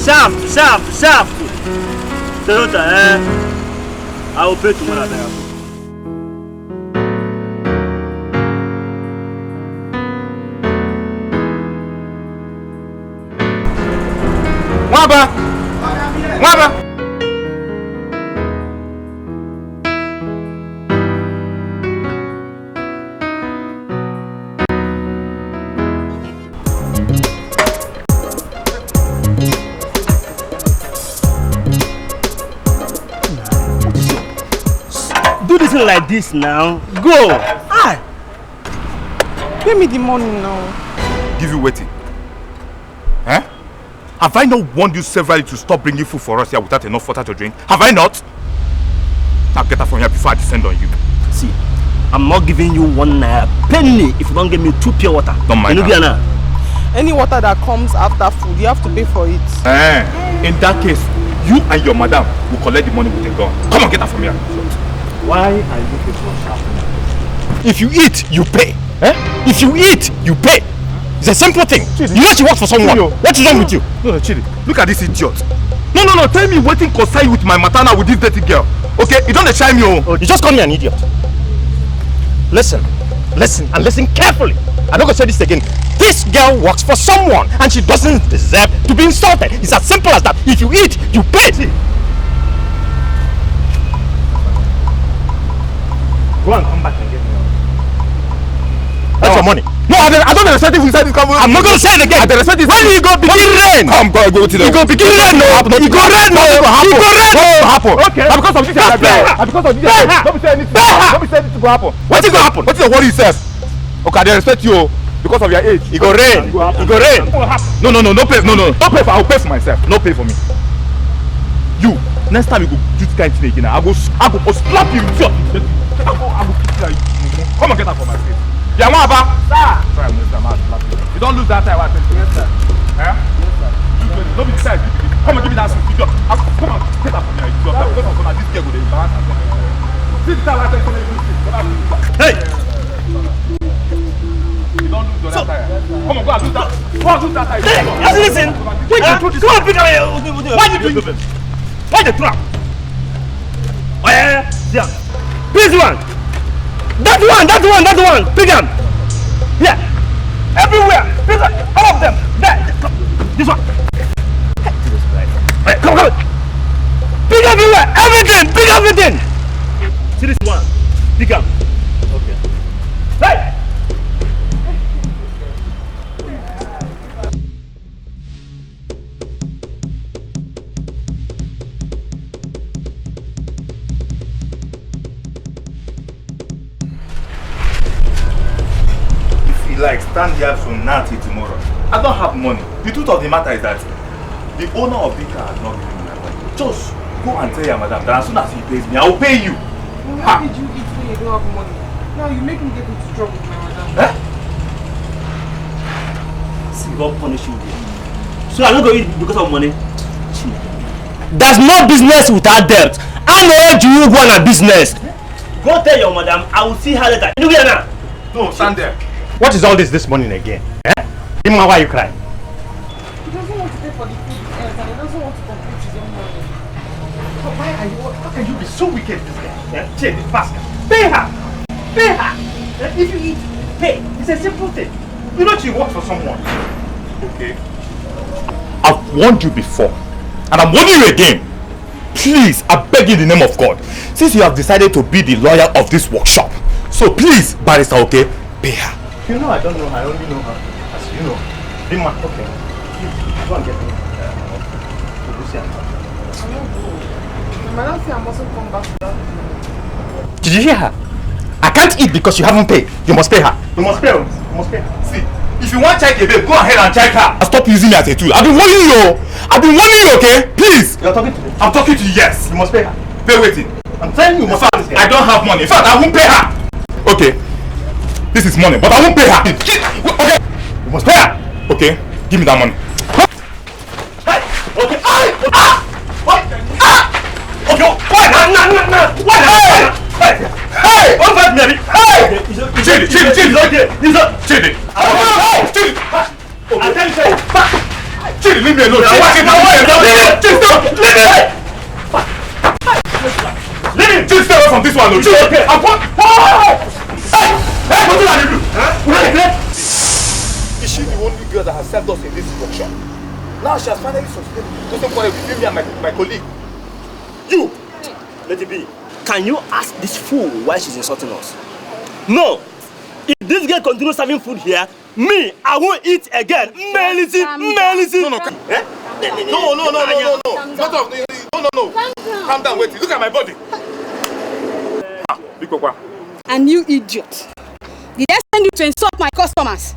Shaft. Toyota, I will pay tomorrow. Waba. Do this like this now. Go. Aye. Pay me the money now. Give you waiting. Huh? Have I not warned you severally to stop bringing food for us here without enough water to drink? Have I not? Now get out from here before I descend on you. See, I'm not giving you 1 penny if you don't give me 2 pure water. Don't mind that. Any water that comes after food, you have to pay for it. In that case, you and your madam will collect the money with a gun. Come on, get out from here. Why are you people shouting? If you eat, you pay. If you eat, you pay. It's a simple thing. Chidi. You know she works for someone. Chidi. What is wrong with you? No, Chidi. Look at this idiot. No. Tell me waiting concern you with my matana with this dirty girl. Okay? You don't shine me. Oh, you just call me an idiot. Listen, and listen carefully. I'm not going to say this again. This girl works for someone and she doesn't deserve to be insulted. It's as simple as that. If you eat, you pay. Go and come back and get me. That's your money. No, I don't respect you inside this company. I'm not going to say it again. I respect this. When you go begin rain. Come, go to the. You go begin rain. You go rain. You go rain. Happen. Okay. Because of this, don't be saying anything. Don't be saying anything to happen. What is going to happen? What is the worry yourself? Okay, I respect you because of your age. You go rain. You go rain. No. Don't pay. No. Don't pay for. I'll pay for myself. No pay for me. You. Next time you go do this kind of thing again, I go slap you. I go kick you. Come on, get out from my face. Yeah, what about? Sir. Sorry, Mr. Man, you don't lose that time. Yes, sir. Yes, sir. Don't be sad. Come and give me that suit. Come on, get out from here. This girl will embarrass us. See the time I tell you. Hey! You don't lose that time. Come on, go and lose that. Go and lose that time. Hey, listen. Come on, pick up. Why you doing this? Why the trap? Oh yeah. This one. That one. Pick them. Yeah. Everywhere. Pick up. All of them. There. This one. Hey, come. Pick everywhere. Everything. Pick everything. See this one. Pick up. Okay. Hey. Like stand here from now till tomorrow. I don't have money. The truth of the matter is that the owner of the car has not given me my money. Just go and tell your madam that as soon as he pays me, I will pay you. Well, how did you eat when you don't have money? Now you make me get into trouble with my madam. See, God punish you. So I'm not going to eat because of money. There's no business without debt. How much do you go on a business? Go tell your madam. I will see her later. You know now. No, stand there. What is all this morning again? Ima, why are you crying? He doesn't want to pay for the food and he doesn't want to complete his own money. How can you be so wicked, this guy? Check it, faster. Pay her! If you eat, pay. It's a simple thing. You know she works for someone. Okay. I've warned you before, and I'm warning you again. Please, I beg you in the name of God, since you have decided to be the lawyer of this workshop, so please, barrister, okay, pay her. You know I don't know her, I only know her as you know. Bima, okay. Go and get me. Madam said I mustn't come back to that. Did you hear her? I can't eat because you haven't paid. You must pay her. You must pay her. See, if you want to check a babe, go ahead and check her. Stop using me as a tool. I've been warning you, okay? Please. You're talking to me? I'm talking to you, yes. You must pay her. Pay waiting. I'm telling you, I don't have money. In fact, I won't pay her. Okay. This is money, but I won't pay her. Okay. You must pay her. Okay. Give me that money. Hey. Okay. What? Okay. Why? Why? Hey. What about Mary? Hey. Chidi. It's okay. Chidi. I'll tell you. Chidi, leave me alone. Just stay away from this one. Okay. I want. Hey, what did I do? Is she the only girl that has served us in this workshop? Now she has finally succeeded. Doesn't quarrel between me and my colleague. You, Let it be. Can you ask this fool why she's insulting us? No. If this girl continues serving food here, me, I won't eat again. Melody. No. No. Calm down, wait. Look at my body. Big Papa. And you idiot. Did I send you to insult my customers?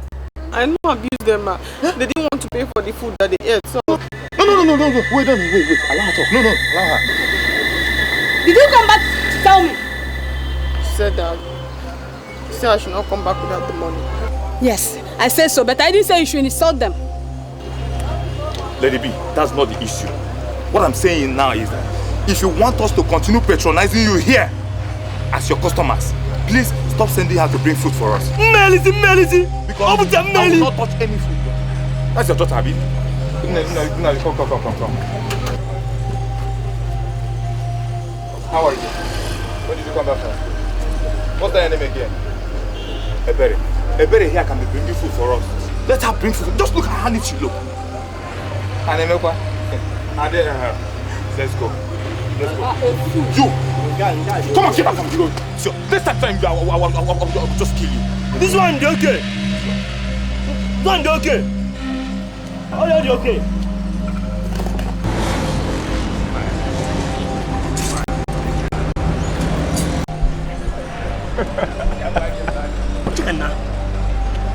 I know I abused them, ma. They didn't want to pay for the food that they ate, so... No. Wait. Allow her talk. No. Allow her. Did you come back to tell me? She said that... She said I should not come back without the money. Yes, I said so, but I didn't say you should insult them. Let it be. That's not the issue. What I'm saying now is that if you want us to continue patronizing you here as your customers, please stop sending her to bring food for us. Melody. Because I will not touch any food. That's your daughter, Abi. No, come. How are you? When did you come back from? What's that name again? Ebere here can be bringing food for us. Let her bring food. Just look at how neat she look. Let's go. You! Come on, get back from the road. So, next time I will just kill you. This one, they okay. Oh, yeah, they okay.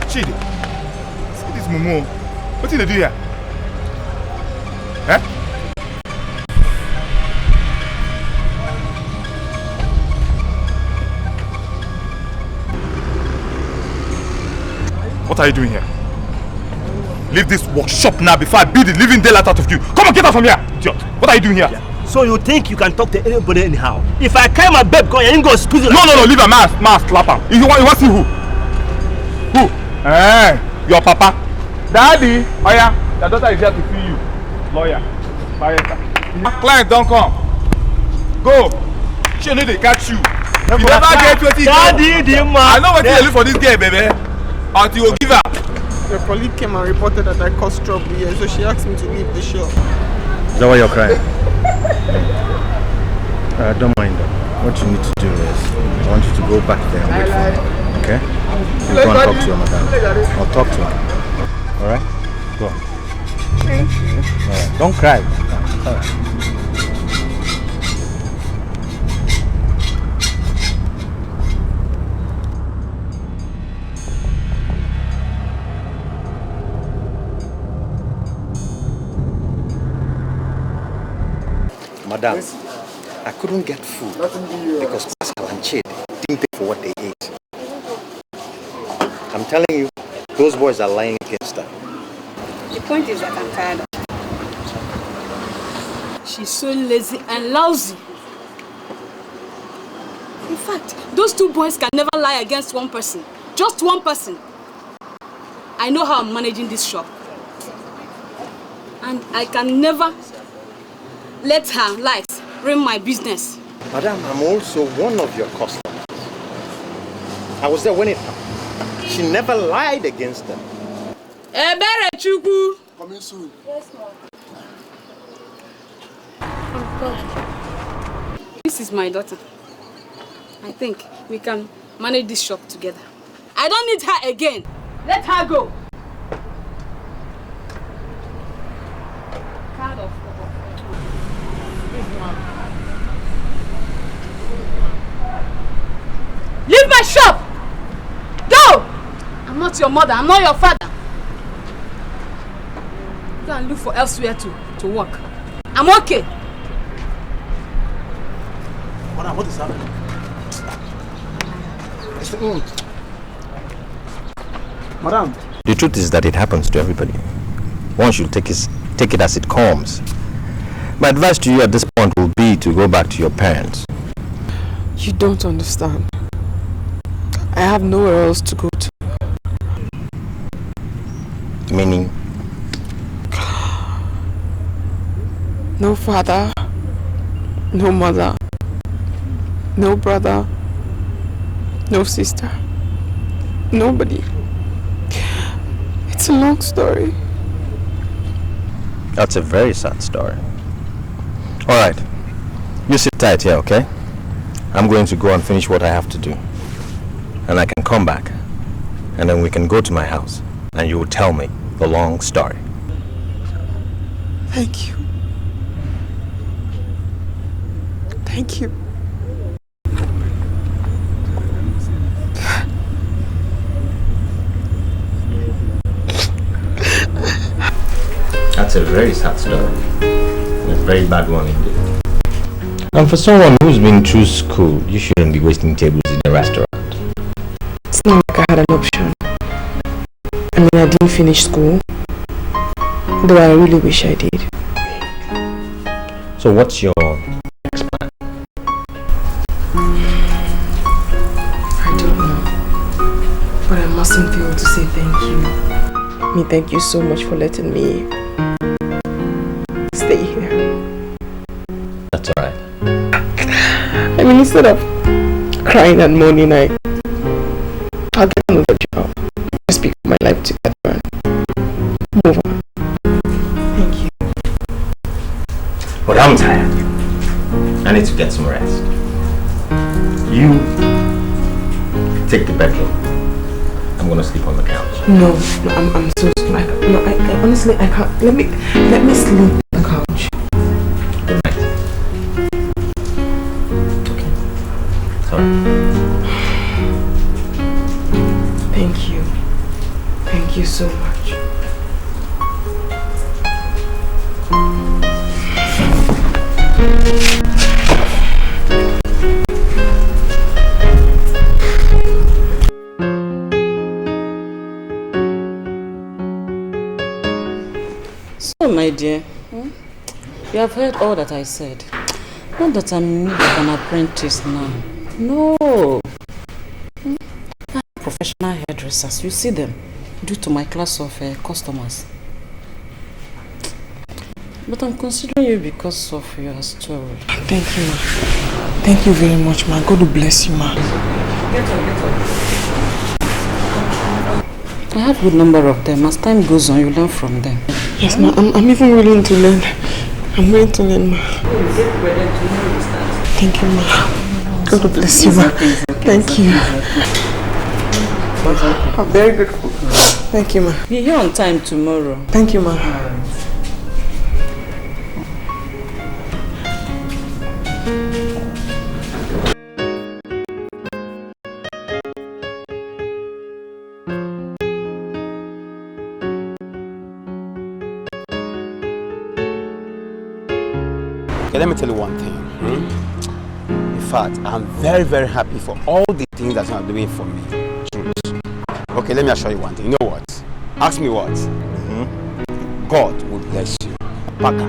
Chidi, see this Momo. What did they do here? Eh? What are you doing here? Leave this workshop now before I beat the living daylight out of you. Come on, get out from here, idiot. What are you doing here? Yeah. So you think you can talk to anybody anyhow? If I carry my babe, you ain't gonna squeeze it. No, leave a man slap her. You want to see who? Who? Your papa. Daddy, oh yeah, your daughter is here to see you. Lawyer. Client, don't come. Go. She need to catch you. You never get 20. Daddy, the man. I know what you look for this girl, baby. Until you give her. Your colleague came and reported that I caused trouble here, so she asked me to leave the shop. Is that why you're crying? Don't mind them. What you need to do is, I want you to go back there and wait for me. Okay? You go and talk to your madam. I'll talk to her. Alright? Go on. Alright. Don't cry. Alright. Madam, I couldn't get food because Pascal and Chid didn't pay for what they ate. I'm telling you, those boys are lying against her. The point is that I'm tired of her. She's so lazy and lousy. In fact, those two boys can never lie against one person. Just one person. I know how I'm managing this shop. And I can never let her lies ruin my business. Madam, I'm also one of your customers. I was there when it happened. She never lied against them. Ebere Chukwu. Coming soon. Yes, ma'am. This is my daughter. I think we can manage this shop together. I don't need her again. Let her go. Card of leave my shop! Go! I'm not your mother, I'm not your father. Go and look for elsewhere to work. I'm okay. What is happening? Madam. The truth is that it happens to everybody. One should take it as it comes. My advice to you at this point will be to go back to your parents. You don't understand. I have nowhere else to go to. Meaning? No father, no mother, no brother, no sister, nobody. It's a long story. That's a very sad story. Alright, you sit tight here, okay? I'm going to go and finish what I have to do. And I can come back. And then we can go to my house. And you will tell me the long story. Thank you. Thank you. That's a very sad story. A very bad one indeed. And for someone who's been through school, you shouldn't be wasting tables in a restaurant. It's not like I had an option. I mean, I didn't finish school, though I really wish I did. So what's your next plan? I don't know, but I mustn't fail to say thank you. Thank you so much for letting me stay here. That's alright. I mean, instead of crying and moaning, I'll get another job. Just pick my life together and move on. Thank you. But I'm tired. I need to get some rest. You take the bedroom. I'm gonna sleep on the couch. No, I'm so like no. I honestly I can't. Let me sleep on the couch. Good night. Okay. Sorry. Thank you. Thank you so much. So, my dear, you have heard all that I said. Not that I'm in need of an apprentice now. No. I have professional hairdressers. You see them due to my class of customers. But I'm considering you because of your story. Thank you, ma. Thank you very much, ma. God will bless you, ma. Get up. I have a good number of them. As time goes on, you learn from them. Yes, ma. I'm even willing to learn. I'm willing to learn, ma. Thank you, ma. God will bless you, ma. Thank you. I'm very grateful. Thank you, ma. Be here on time tomorrow. Thank you, ma. Okay, let me tell you one thing. In fact, I'm very, very happy for all the things that you are doing for me. Truth. Okay, let me assure you one thing. You know what? Ask me what? God will bless you. Paka.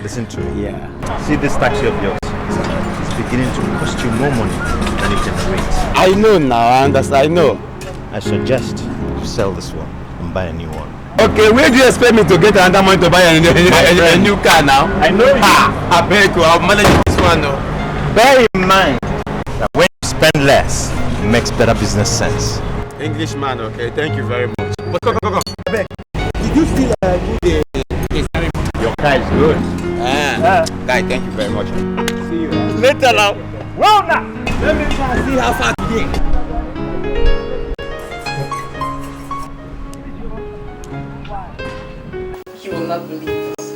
Listen to me. Yeah. See this taxi of yours? It's beginning to cost you more money than it generates. I know now, I understand, I know. I suggest you sell this one and buy a new one. Okay, where do you expect me to get another money to buy a new car now? I know you. I beg you, I'll manage this one though. Bear in mind that when you spend less, it makes better business sense. Englishman, okay, thank you very much. But come. I beg. Did you still do the ceremony? Your car is good. Guy, thank you very much. See you. Later now. Well now. Let me try and see how far today. You will not believe this.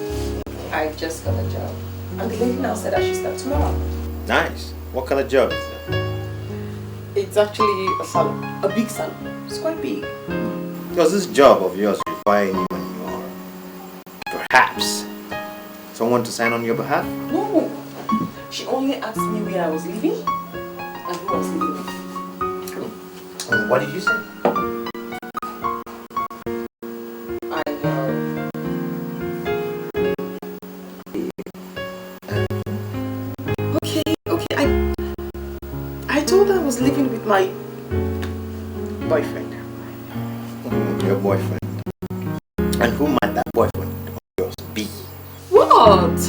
I just got a job. And the lady now said I should start tomorrow. Nice. What kind of job is that? It's actually a salon. A big salon. It's quite big. Does this job of yours require anyone or perhaps someone to sign on your behalf? No. She only asked me where I was living and who I was living with. What did you say? I told her I was living with my boyfriend. Your boyfriend. And who might that boyfriend of yours be? What?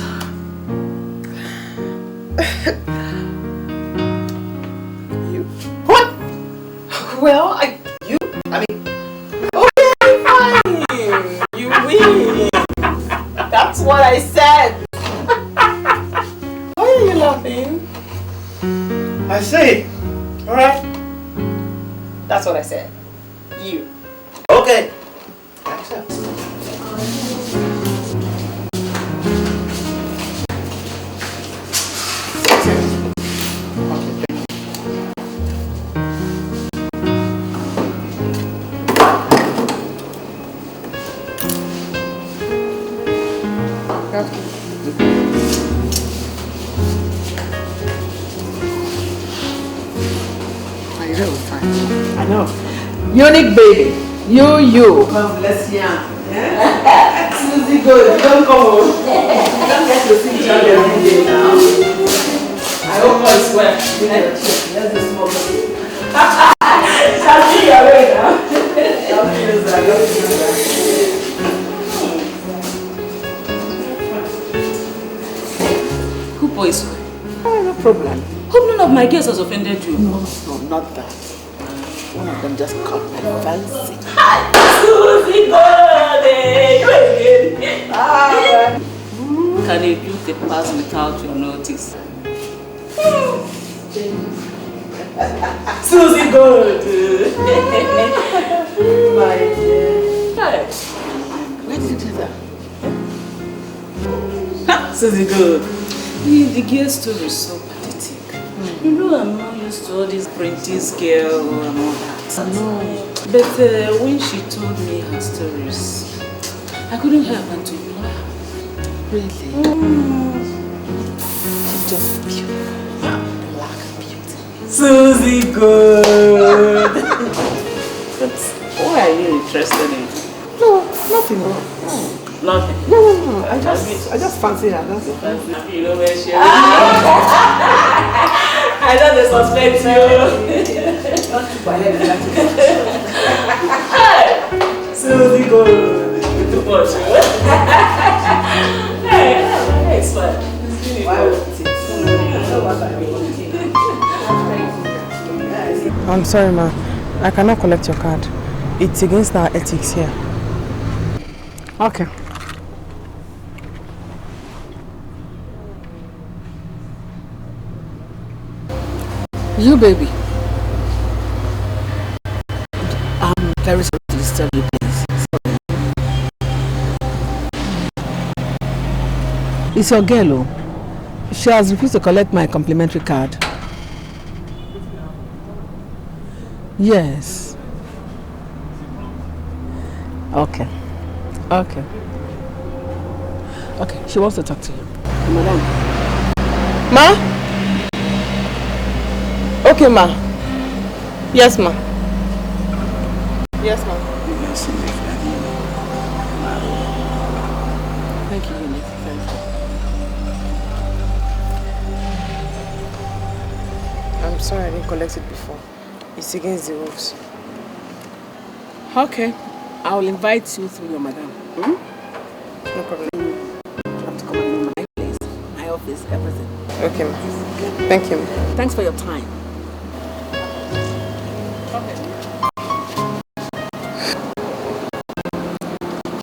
Well, okay, fine. You win. That's what I said. Why are you laughing? I say, alright? That's what I said. You. Okay. Accept. I know. Unique baby. You. God bless you. Yeah? Susie, go. Don't come home. You don't get to see each other every day now. I hope all is well. Let's do small thing. Shall see your way now. Who boys? No problem. Hope none of my girls has offended you. No, not that. One of them just caught my fancy. Susie, you again. Can a beauty pass without your notice? Susie, good. My dear. Where did you do that? Susie, good. The girl story is so pathetic. You know I'm not used to all this Prentice girl and all that. No. But when she told me her stories, I couldn't help but to ignore her. Really? She's just beautiful. Black beauty. Susie, good. But why are you interested in? No, nothing. No. Nothing. No. I just fancy her. That's it. You know where she is? I know they suspect you. Not too bad. Susie, good. Too much. Hey, it's fine. Why would it? I'm sorry, ma. I cannot collect your card. It's against our ethics here. Okay. You, baby. I'm very sorry to disturb you, please. Sorry. It's your girl, oh. She has refused to collect my complimentary card. Yes. Okay. Okay. Okay, she wants to talk to you. Madam. Ma? Okay, ma. Yes, ma. Yes, ma. Thank you, Unique. Thank you. I'm sorry I didn't collect it before. It's against the rules. Okay. I will invite you through your madam. Hmm? No problem. You have to come and know my place, my office, everything. Okay, ma. Thank you, ma. Thanks for your time.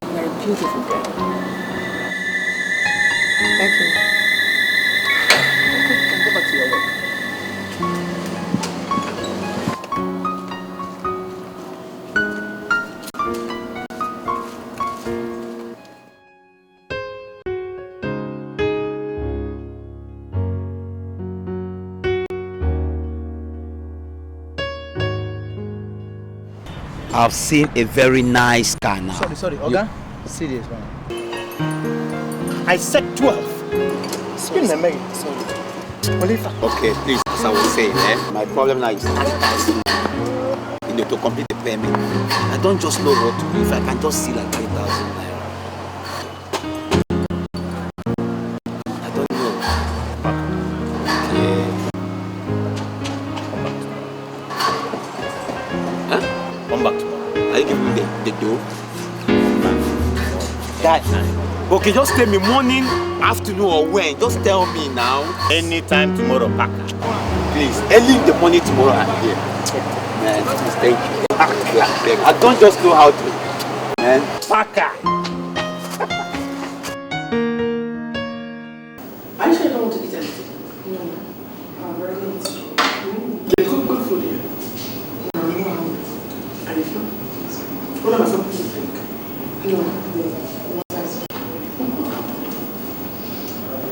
You're a beautiful girl. Thank you. Okay, you can go back to your work. I've seen a very nice car now. Sorry, Oga. See this one. I said 12. Spin the mail. Sorry. Okay, please, as I was saying, my problem now is to complete the payment. I don't just know what to do. If I can just see like 3,000 naira. I don't know. Huh? Come back tomorrow. Are you giving me the dough? That okay, just tell me morning, afternoon or when. Just tell me now. Anytime tomorrow, Paka. Please, early in the morning tomorrow I'm here. Man, please, thank you. I don't just know how to. Man. Paka. Are you sure you don't want to eat anything? No. I'm very eating. They cook good food here. No, I'm not hungry. And if not, what am I supposed to drink? No.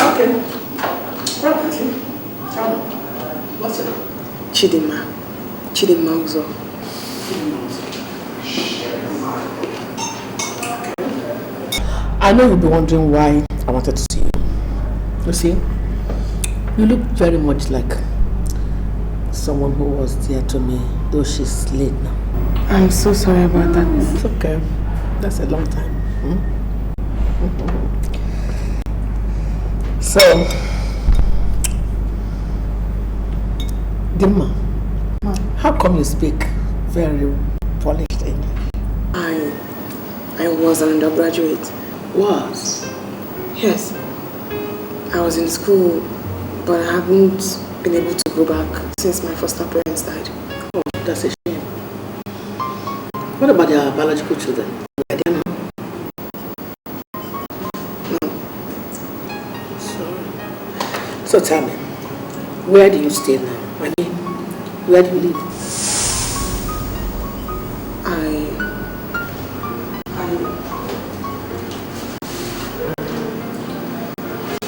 Okay. Property. Tell me. What's it? Chidinma. Chidinma Uzo. I know you'll be wondering why I wanted to see you. You see, you look very much like someone who was dear to me, though she's late now. I'm so sorry about that. It's okay. That's a long time. So, Dimma, how come you speak very polished English? I was an undergraduate. Was? Yes. I was in school, but I haven't been able to go back since my foster parents died. Oh, that's a shame. What about their biological children? Are they now? No. Sorry. So tell me, where do you stay now? I mean, where do you live?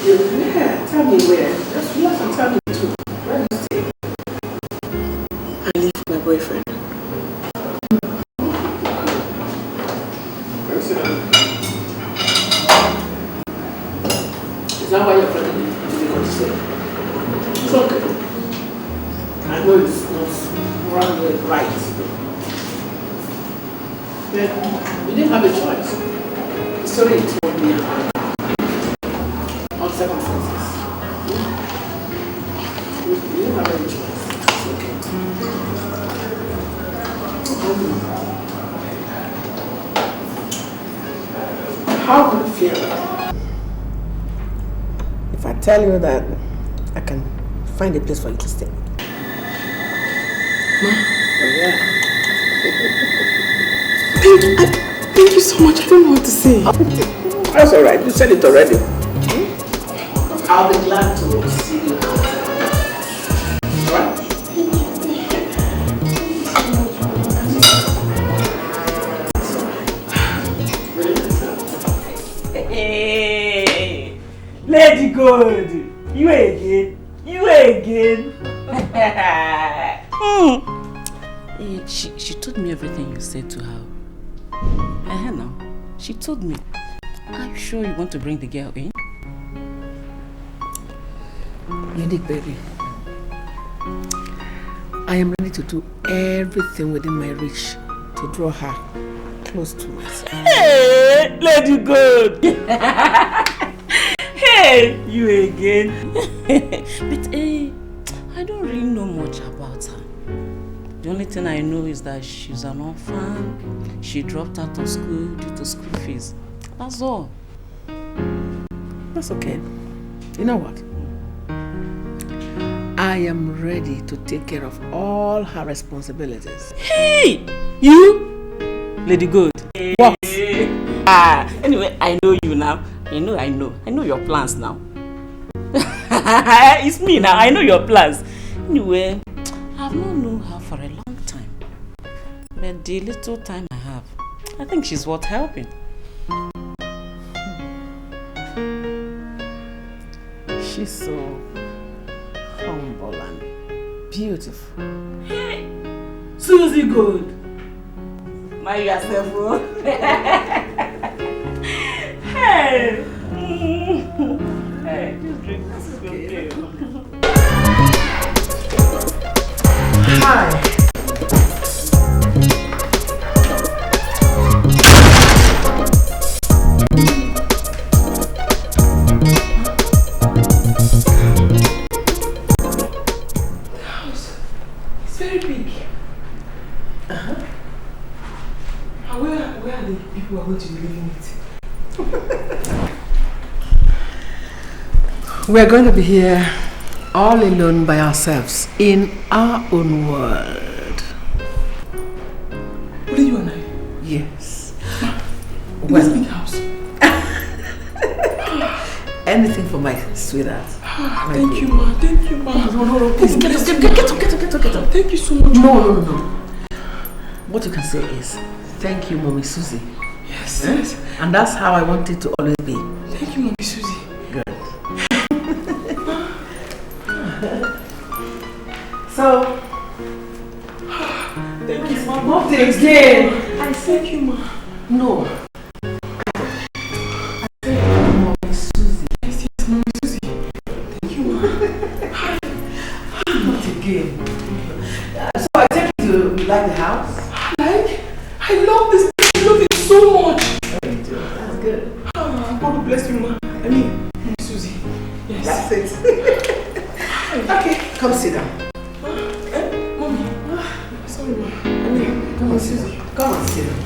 Yeah, tell me where. Just relax and tell me too. Where do you stay? I live with my boyfriend. Is that why you're friendly? Difficult to say. It's okay. I know it's not morally right. But we didn't have a choice. The story you told me on circumstances. We didn't have any choice. It's okay. How would it feel if I tell you that I can find a place for you to stay? Ma? Oh, yeah. Thank you so much. I don't know what to say. That's all right. You said it already. I'll be glad to see you. All right? Hey, Lady Good, you again. She told me everything you said to her. Now, she told me. Are you sure you want to bring the girl in? Unique baby. I am ready to do everything within my reach to draw her close to us. Hey, Lady Good. Hey, you again. But I don't really know much about her. The only thing I know is that she's an orphan. She dropped out of school due to school fees. That's all. That's okay. You know what? I am ready to take care of all her responsibilities. Hey! You? Lady Good. What? Anyway, I know you now. I know your plans now. It's me now. I know your plans. Anyway, I've not known her for a long time. But the little time I have, I think she's worth helping. She's so humble and beautiful. Hey, Susie Good. Mind yourself, bro. Hey. Hey, just drink. This is okay. Hi. It's very big. Where are the people who are going to be living with? We're going to be here all alone by ourselves in our own world. In this big house. Anything for my sweetheart. Thank you, ma. Thank you, ma. No. Please get up. Thank you so much. No. What you can say is, thank you, Mommy Susie. Yes. And that's how I want it to always be. Thank you, Mommy Susie. Good. So, thank you, ma. Not again. I thank you, ma. No. I thank you, Mommy Susie. Yes, Mommy Susie. Thank you, ma. Not again. So I take you to like the house? I love this. I love it so much. That's good. God bless you, ma. I mean, Mommy Susie. Yes. That's it. Okay, come sit down. Mommy. Sorry, ma. I mean, come on, Susie. Come on, sit down.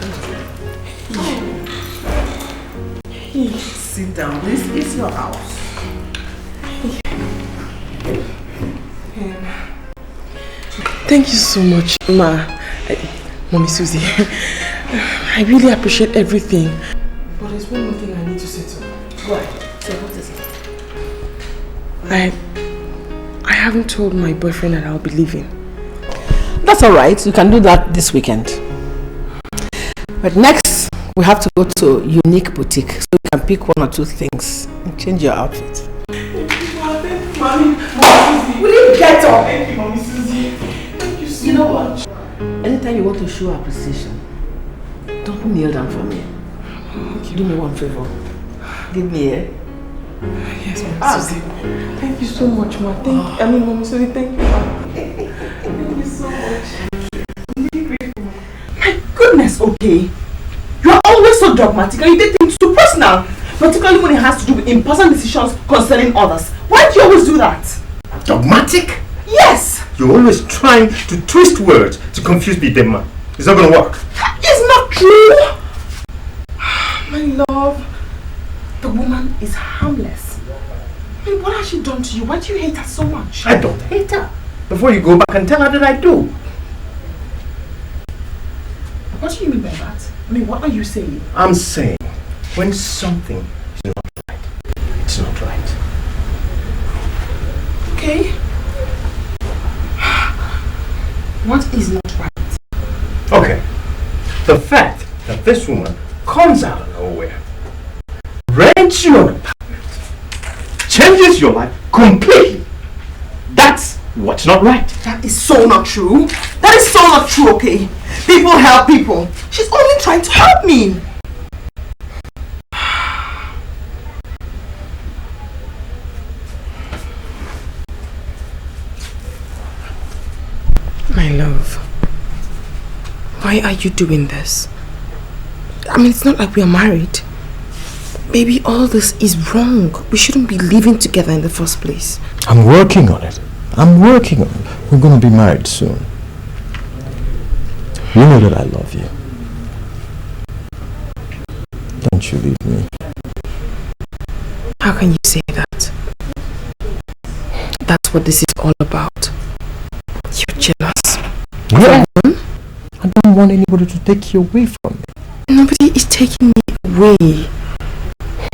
Sit down. This is your house. Thank you so much, ma. Mommy Susie. I really appreciate everything. But there's one more thing I need to settle. Go ahead. So what is it? I haven't told my boyfriend that I'll be leaving. That's alright. You can do that this weekend. But next, we have to go to Unique Boutique so you can pick one or two things and change your outfit. Thank you, ma. Thank you, Mommy Susie. Will you get up? Thank you, Mommy Susie. Thank you so You know much. what? Anytime you want to show appreciation, don't kneel down for me. Okay. Do me one favor. Give me a... Yes, Mommy Susie. Thank you so much, ma. Mommy Susie, thank you, ma. Thank you so much. I'm really grateful, ma. My goodness, okay. You are always so dogmatic and you take things too personal. Particularly when it has to do with important decisions concerning others. Why do you always do that? Dogmatic? Yes! You're always trying to twist words to confuse me, dead man. It's not gonna work. It's not true! My love, the woman is harmless. I mean, what has she done to you? Why do you hate her so much? I don't hate her. Before you go back and tell her that I do. What do you mean by that? I mean, what are you saying? I'm saying, when something is not right, it's not right. Okay. What is not right? Okay. The fact that this woman comes out of nowhere, rents you an apartment, changes your life completely. That's what's not right. That is so not true. That is so not true, okay? People help people. She's only trying to help me. My love, why are you doing this? I mean, it's not like we are married. Maybe all this is wrong. We shouldn't be living together in the first place. I'm working on it. We're going to be married soon. You know that I love you. Don't you leave me. How can you say that? That's what this is all about. You're jealous. Yeah. I don't want anybody to take you away from me. Nobody is taking me away.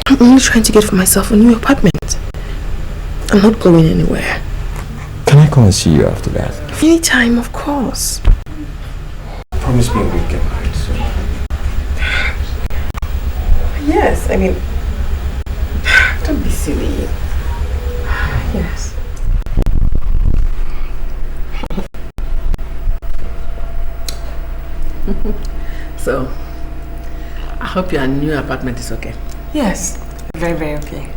I'm only trying to get for myself a new apartment. I'm not going anywhere. Can I come and see you after that? Anytime, of course. Promise me we'll get married soon. Yes, I mean, don't be silly. Yes. So, I hope your new apartment is okay. Yes, very, very okay.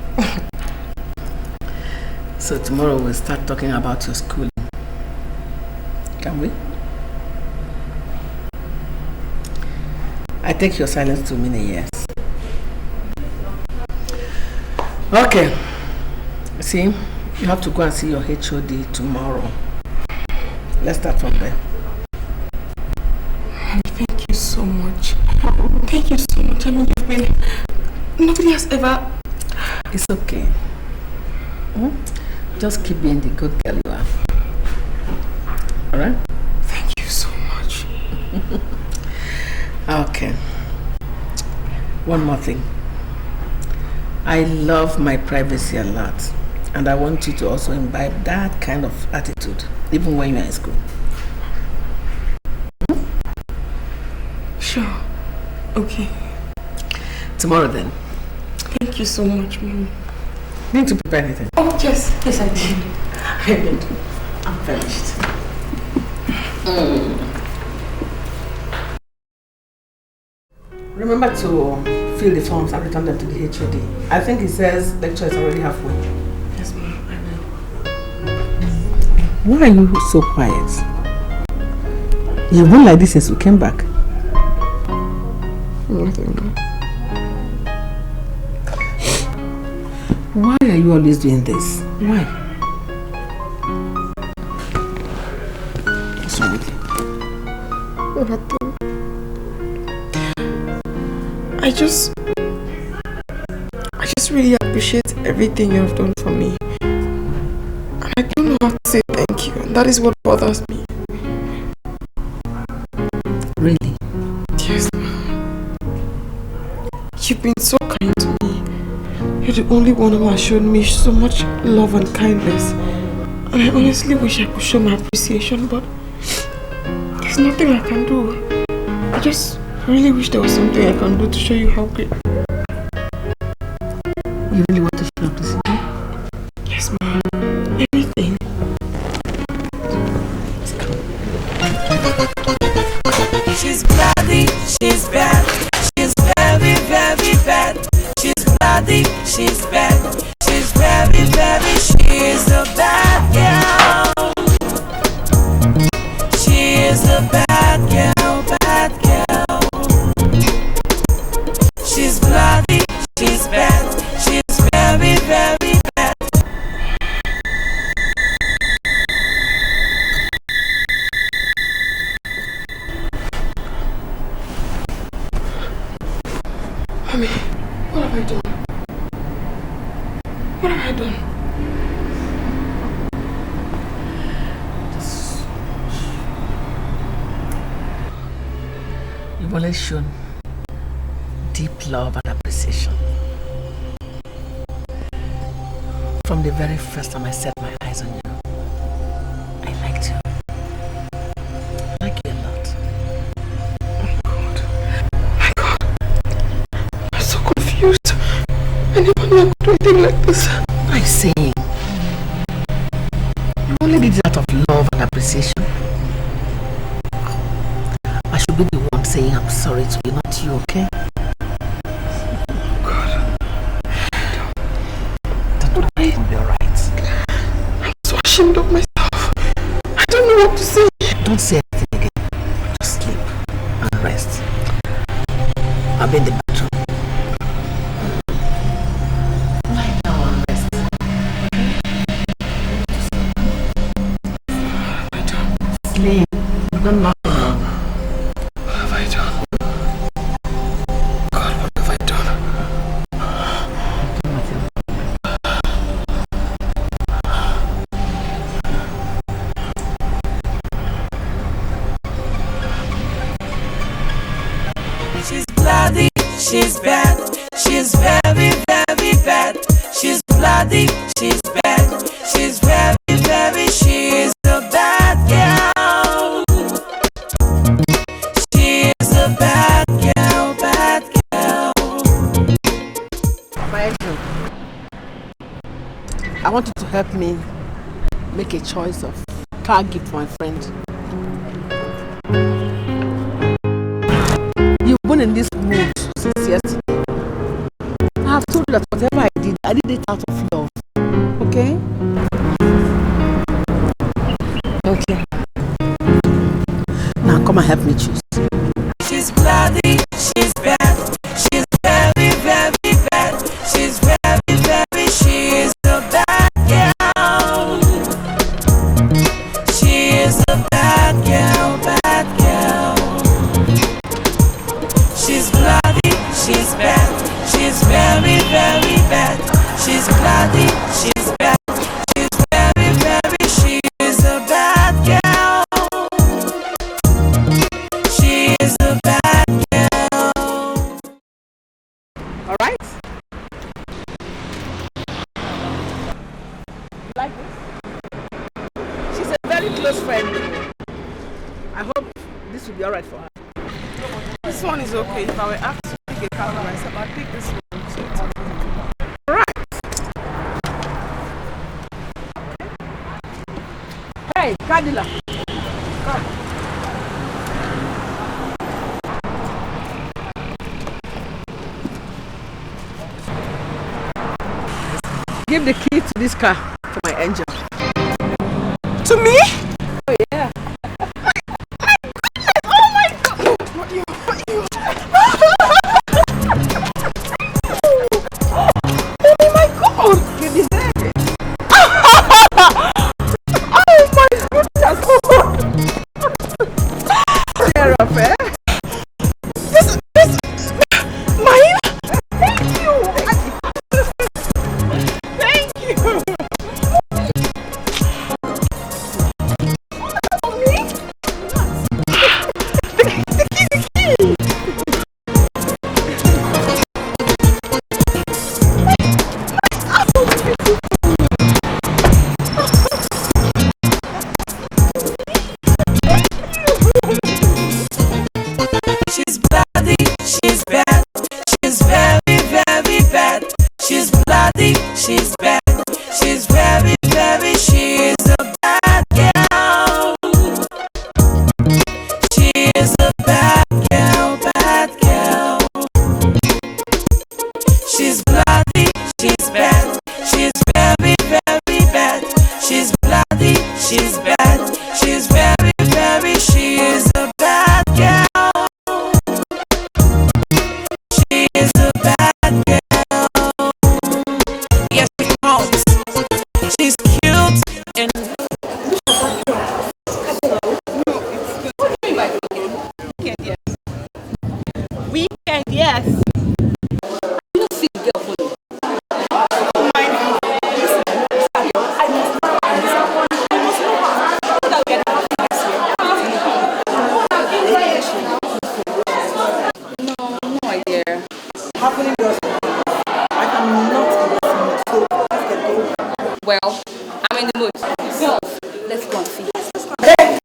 So tomorrow we'll start talking about your schooling. Can we? I take your silence to mean a yes. Okay. See, you have to go and see your HOD tomorrow. Let's start from there. Thank you so much. Thank you so much. I mean, you've been... Nobody has ever... It's okay. Just keep being the good girl you are. Alright? Thank you so much. Okay. One more thing. I love my privacy a lot. And I want you to also imbibe that kind of attitude, even when you're in school. Sure. Okay. Tomorrow then. Thank you so much, Mom. You need to prepare anything? Oh, yes. Yes, I did. I did. I'm finished. Remember to fill the forms and return them to the HOD. I think it says lecture is already halfway. Yes, Mom. I Why are you so quiet? You've been like this since we came back. Nothing, Mom. Why are you always doing this? Why? What's wrong with you? Nothing. I just really appreciate everything you have done for me. And I don't know how to say thank you. And that is what bothers me. Really? Yes, Mom. You've been so kind to me. You're the only one who has shown me so much love and kindness. And I honestly wish I could show my appreciation, but there's nothing I can do. I just really wish there was something I can do to show you how great. You really want to show appreciation? Yes, Mom. Anything. She's bloody, she's bad. She's very, very bad. She's bloody, she's bad. She's very, very, she's a bad girl. She is a bad girl, bad girl. She's bloody, she's bad. She's very, very bad. Mommy, what have I done? What have I done? You've always shown deep love and appreciation. From the very first time I set my eyes on you, I liked you. I like you a lot. I'm so confused. I never knew I could do anything like this. I'm saying, you only did it out of love and appreciation. I should be the one saying I'm sorry to you, not you, okay? It'll be alright. I'm so ashamed of myself. I don't know what to say. Don't say anything again. Just sleep and rest. I'll be in the bathroom. Lie down and rest. Sleep. You've done nothing wrong. What have I done? God, what have I done? She's bloody, she's bad. She's very, very bad. She's bloody, she's bad. She's very, very, she's a bad girl. She is a bad girl, bad girl. I want you to help me make a choice of car gift for my friend. You've been in this mood since yesterday. I have told you that whatever I did it out of love. Okay? Okay. Now come and help me choose. She's bloody, she's bad. She's very, very bad. She's very, very, she is a bad girl. She is a bad girl, bad girl. She's bloody, she's bad. She's very, very bad. She's bloody, she's bad. She's very, very, she is a bad girl. She is a bad this will be alright for her. This one is okay. If I were asked to pick a car for myself, I'd pick this one. Alright. Hey, Cadillac. Come. Give the key to this car to my engine. To me? Oh yeah. Oh my god! Oh my god! You deserve it. Oh my goodness! Cheer up, eh? This mine? Thank you. Thank you. She's bloody, she's bad, she's very, very bad. She's bloody, she's bad, she's very, very, she's a bad girl. She is a bad girl, bad girl. She's bloody, she's bad, she's very, very bad. She's bloody, she's bad, she's very, very, she is a bad girl. She is a bad girl. Yes, she comes. She's cute and Weekend, yes. You don't see the girl for you. No idea. Happening does. I am not in the mood, so let's get going. Well, I'm in the mood. Girls, let's go and see. Hey!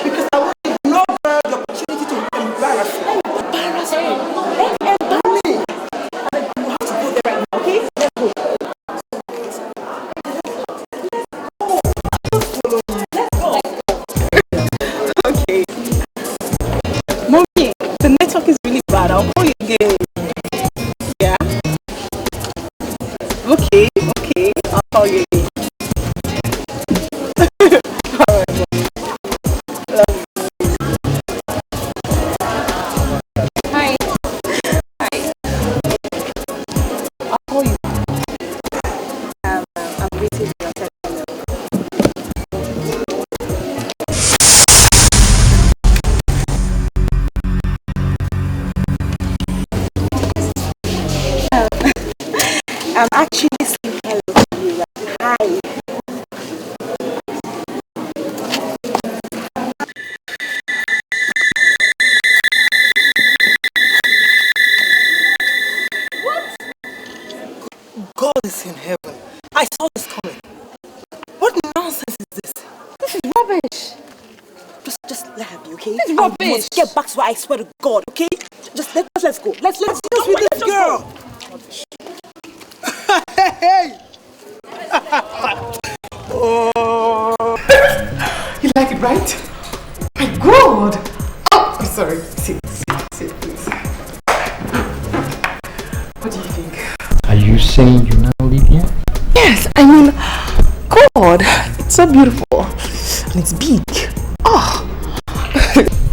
Because I want you to know the opportunity to embarrass me. Embarrass me? Embarrass me! And then you have to go there right now, okay? Let's go. Okay. Mommy, the network is really bad. I'll call you again. Yeah? Okay, I'll call you again. Alright, Mom. Love you. Hi. I'll call you. I'm waiting for your text. I'm actually saying hello to you. Hi. God is in heaven. I saw this coming. What nonsense is this? This is rubbish. Just let her be, okay? This is I rubbish. must get back to her, I swear to God, okay? Just let's go. Let's deal with this girl. Hey! Oh! You like it, right? My God! Oh, I'm sorry. Sit, please. What do you think? Are you saying you now live here? Yes, I mean, God, it's so beautiful and it's big. Oh.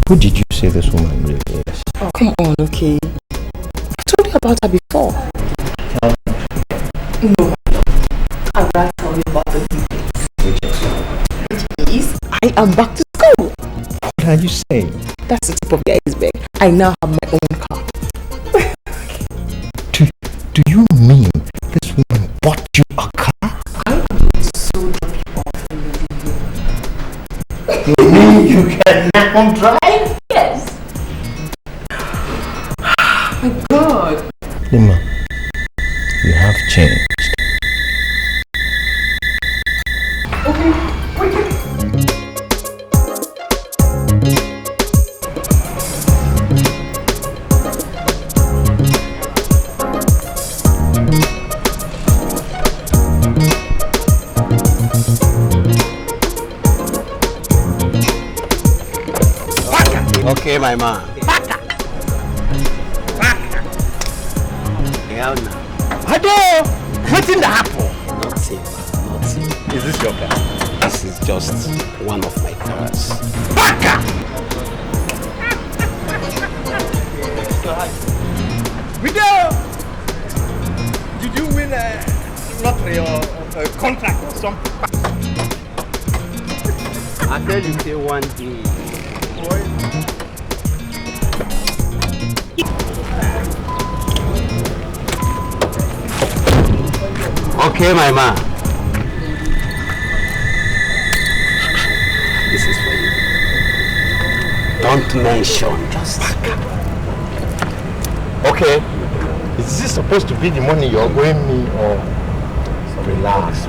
Who did you say this woman really is? Oh, come on, okay. I told you about her before. No, I'd rather tell you about the details. Which is, I am back to school. What are you saying? That's the tip of the iceberg. I now have my own car. Do you mean this woman bought you a car? I am so drop you off in the You mean you can now drive? Yes. My God. Lima, you have changed. Okay, wait. Okay, my man. Baka. Baka. Hell no. Hello. What's in the apple? Nothing, man. Nothing. Is this your car? This is just one of my cars. Baka. Video. Did you win a lottery or a contract or something? I tell you, say one day. Okay, my man. This is for you. Don't mention just. Okay. Is this supposed to be the money you're owing me or? So relax.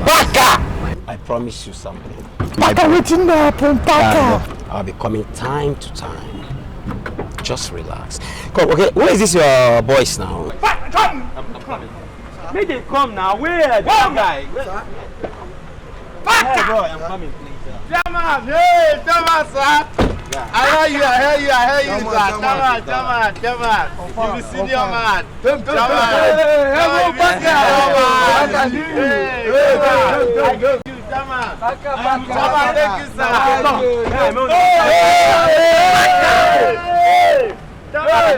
Baka! I promise you something. Baka, waiting there, Baka. I'll be coming time to time. Just relax. Come, okay, where is this your voice now? Come. Make them come now. Where? One guy. Baka. Hey, boy, I'm coming, please. Chairman, hey, Chairman, sir. Yeah. I hear you, sir. Chairman. You be senior man. Chairman.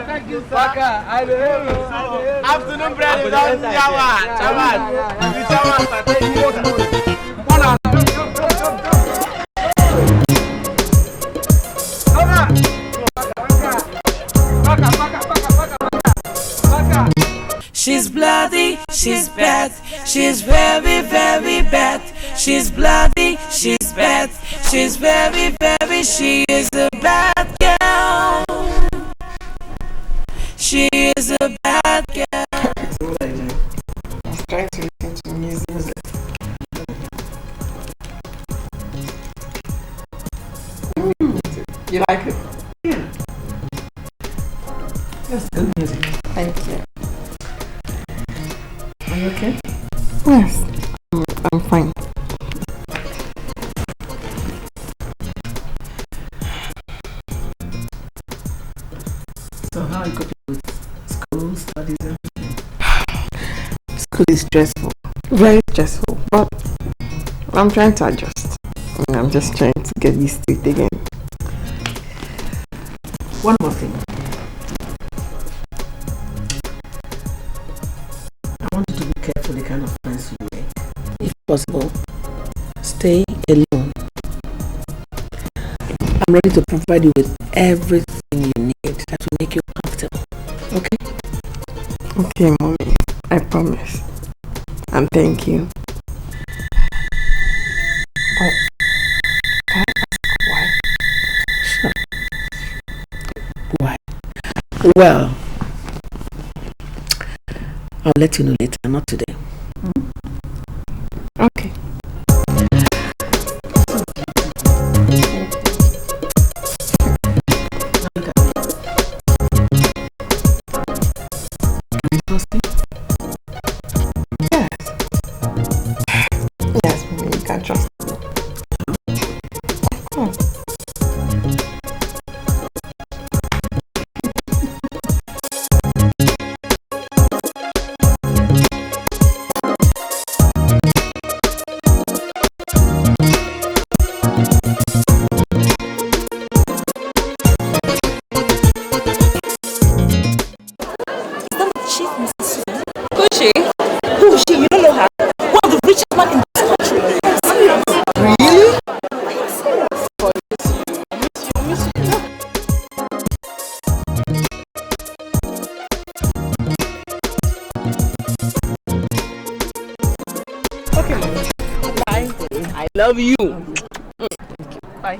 Thank you, sir. Afternoon bread is on Chairman. She's bloody, she's bad, she's very, very bad. She's bloody, she's bad, she's very, very, she is a bad girl. She is a bad girl. I was trying to listen to music. You like it? Yeah. That's good music. Thank you. Are you okay? Yes, I'm fine. So how are you coping with school, studies, everything? School is stressful, very stressful, but I'm trying to adjust. I'm just trying to get used to it again. One more thing. I want you to be careful the kind of friends you make. If possible, stay alone. I'm ready to provide you with everything you need that will make you comfortable. Okay? Okay, Mommy, I promise. And thank you. Oh, can I ask why? Sure. Why? Well, I'll let you know later, not today. Okay. Yes, Mommy, you can trust me. Of course. Love you. Bye.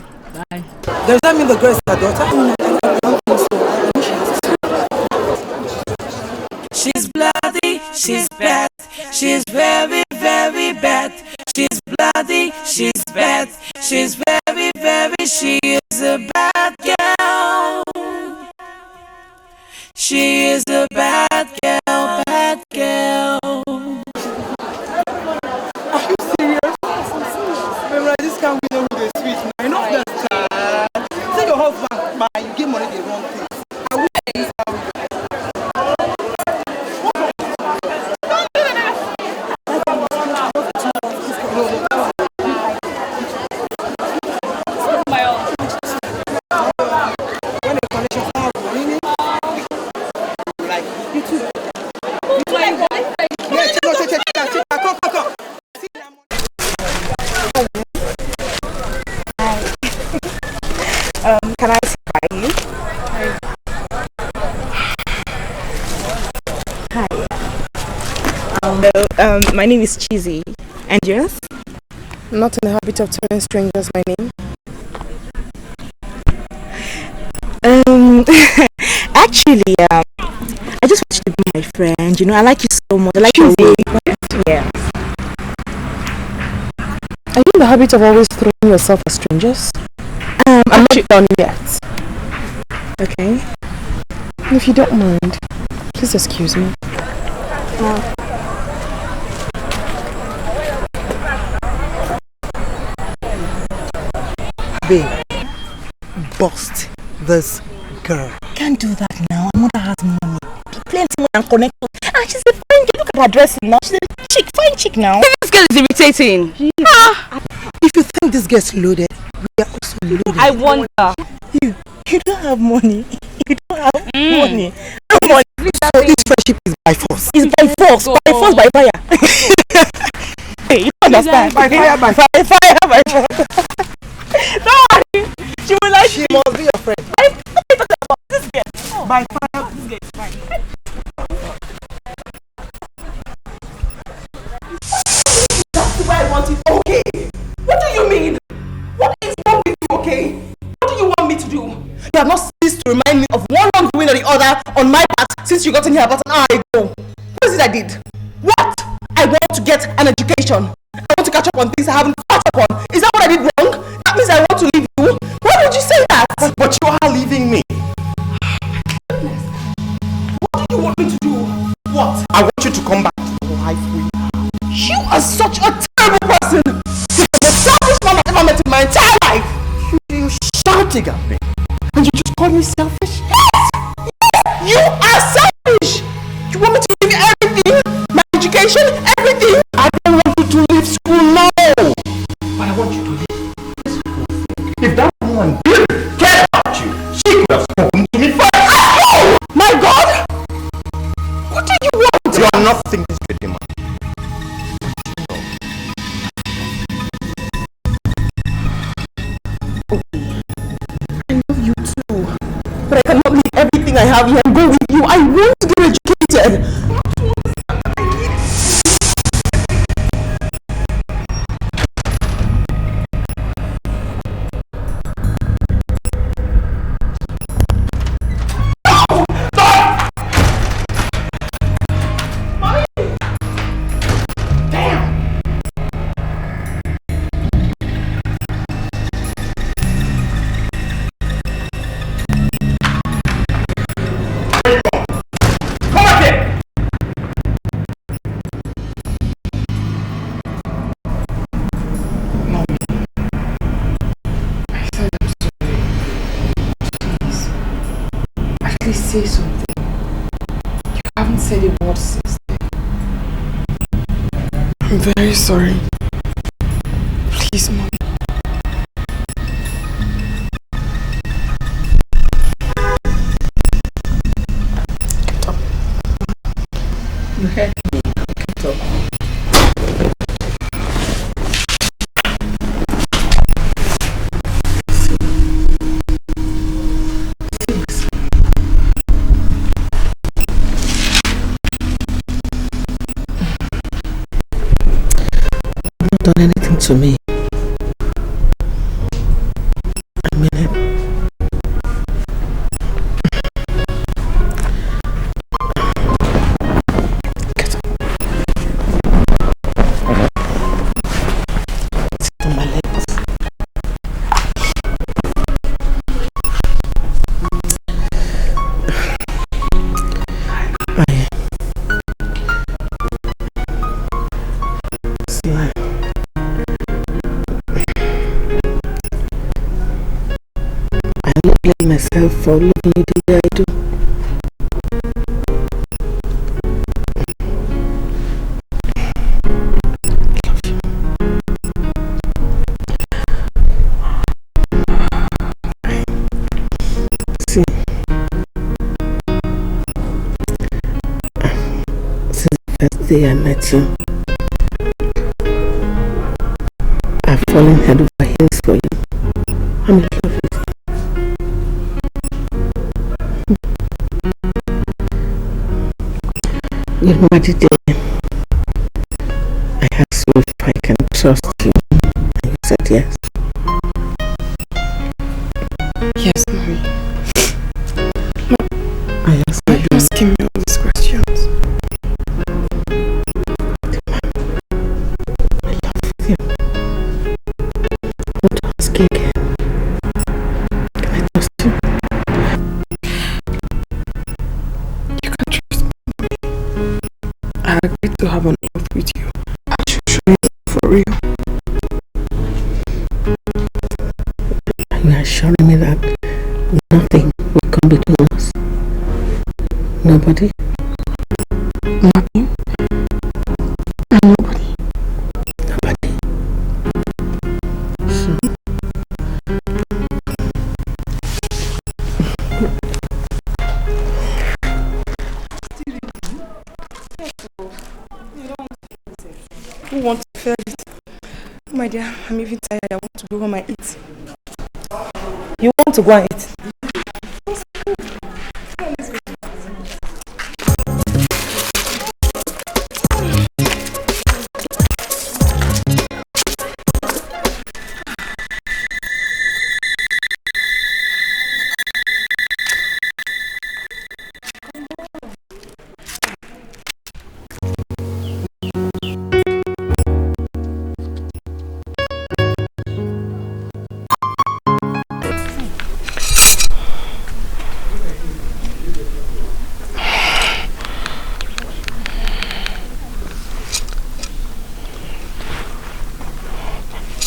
Bye. Does that mean the girl is her daughter? She's bloody, she's bad, she's very, very bad. She's bloody, she's bad, she's very, very, she is a bad girl. She is a bad girl, bad girl. Are you serious? Remember, this can't be with a sweet man. Enough that. Take your husband, my Can I sit by you? Hi. Hello, my name is Cheesy. And yours? I'm not in the habit of telling strangers my name. Actually, I just want you to be my friend. You know, I like you so much. I like your way. Yeah. Are you in the habit of always throwing yourself at strangers? I'm not done yet. Okay. If you don't mind, please excuse me. Babe, bust this girl. Can't do that now. My mother has money. Plenty money and connection. And she's a fine girl. Look at her dressing now. She's a chick, fine chick now. This girl is irritating. If you think this gets loaded, we are also loaded. I wonder. You don't have money. You don't have money. So this friendship is by force. It's by force. By force, by fire. Hey, you don't understand. By fire, by fire. By fire, by force. Don't worry. She will like She must be your friend. I'm talking about this girl. By fire, this girl is fine. That's the way I want it. Okay. What do you mean? What is wrong with you, okay? What do you want me to do? You have not ceased to remind me of one wrongdoing or the other on my part since you got in here about an hour ago. What is it I did? What? I want to get an education. I want to catch up on things I haven't caught up on. Is that what I did wrong? That means I want to leave you? Why would you say that? But you are leaving me. What do you want me to do? What? I want you to come back to the life we have. You are such a terrible person! You're the most selfish man I've ever met in my entire life! You shouting at me. And you just call me selfish? Yes! You are selfish! You want me to leave everything? My education? Everything? I don't want you to leave school, no! But I want you to leave school. If that woman didn't care about you, she could have spoken to me first. Oh! My God! What do you want? You are nothing this good, man. I love you too. But I cannot leave everything I have here and go with you. I want to get educated. Say something. You haven't said a word since then. I'm very sorry. Please, Mom. Get up. You heard me. Get up. Done anything to me. I mean it. Get up. Sit on my legs. Blame myself for loving you the way I do. See, since the first day I met you, I've fallen head over heels for you. I'm in love with you. Nobody did. I asked you if I can trust you, and you said yes. Yes, Mommy. I asked Why are you asking me all these questions? I love you. What to ask you again? Can I trust you? You can trust me. I agreed to have an oath with you. I should show you for real. And you are assuring me that nothing will come between us. Nobody? Nothing? Nobody. Nobody. Who wants to feel it? Oh my dear, I'm even tired. I want to go home and eat. You want to go and eat?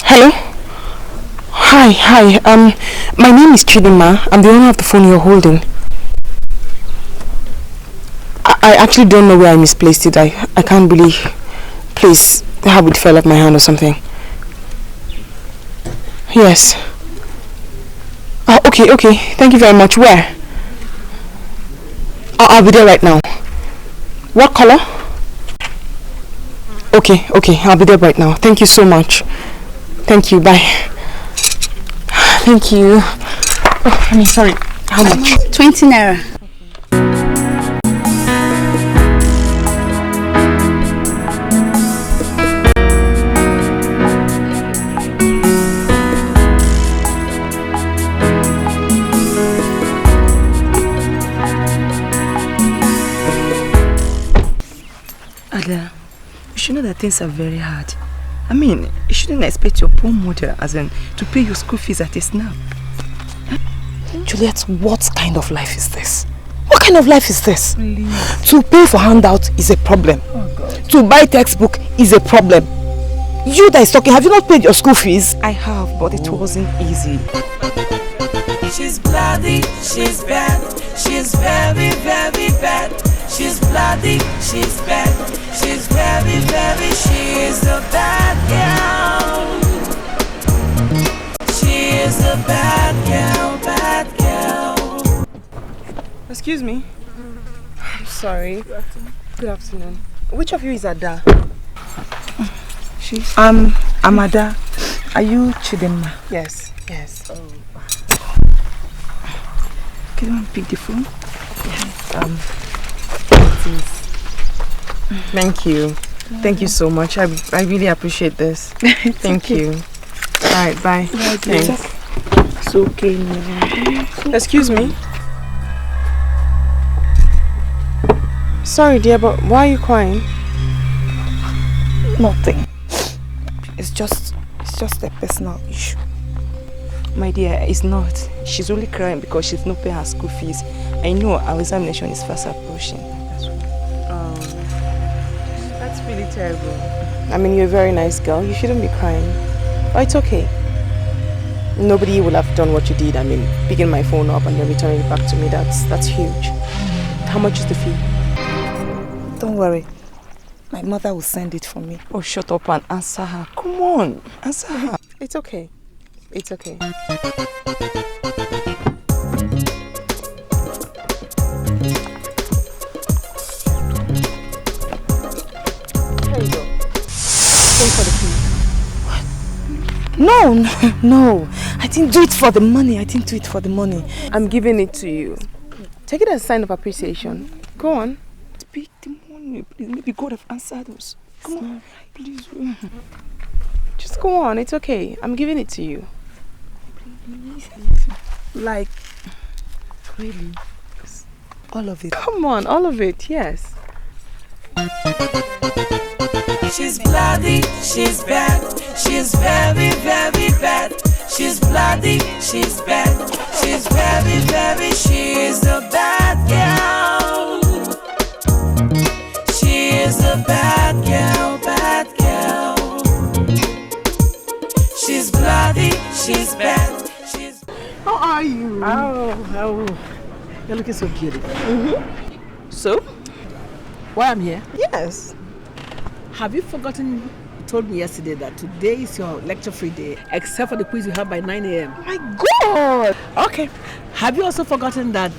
Hello? Hi. My name is Chidima. I'm the owner of the phone you're holding. I actually don't know where I misplaced it. I can't really... Please, how it fell off my hand or something. Yes. Oh, okay. Thank you very much. Where? I'll be there right now. What color? Okay. I'll be there right now. Thank you so much. Thank you. Bye. Thank you. Oh, sorry. How much? 20 naira. Ada, you should know that things are very hard. I mean, you shouldn't expect your poor mother to pay your school fees at a snap. Juliet, what kind of life is this? What kind of life is this? Please. To pay for handout is a problem. Oh God. To buy textbook is a problem. You that is talking, have you not paid your school fees? I have, but it wasn't easy. She's bloody, she's bad, she's very, very bad. She's bloody, she's bad, she's very, very, she's a bad girl. She is a bad girl. Excuse me. I'm sorry. Good afternoon. Which of you is Ada? I'm Ada. Are you Chidima? Yes. Oh. Can you pick the phone? Yes. Thank you. Thank you so much. I really appreciate this. Thank you. Alright, bye. Thanks. It's okay now. Excuse me. Sorry dear, but why are you crying? Nothing. It's just a personal issue. My dear, it's not. She's only crying because she's not paying her school fees. I know our examination is fast approaching. That's really terrible. I mean, you're a very nice girl. You shouldn't be crying. But it's okay. Nobody will have done what you did. I mean, picking my phone up and then returning it back to me, that's huge. How much is the fee? Don't worry. My mother will send it for me. Oh, shut up and answer her. Come on, answer her. It's okay. It's okay. For the fee. What? No. I didn't do it for the money. I'm giving it to you. Take it as a sign of appreciation. Go on. Take the money. me, please. Maybe God have answered us. Come on, please. Just go on. It's okay. I'm giving it to you. Please. Like, really? All of it. Come on, all of it, yes. She's bloody, she's bad, she's very, very bad. She's bloody, she's bad, she's very, very, she's a bad girl. She is a bad girl, bad girl. She's bloody, she's bad, she's... How are you? Oh, you're looking so beautiful. So, why I'm here? Yes. Have you forgotten you told me yesterday that today is your lecture-free day, except for the quiz you have by 9 a.m.? My God! Okay. Have you also forgotten that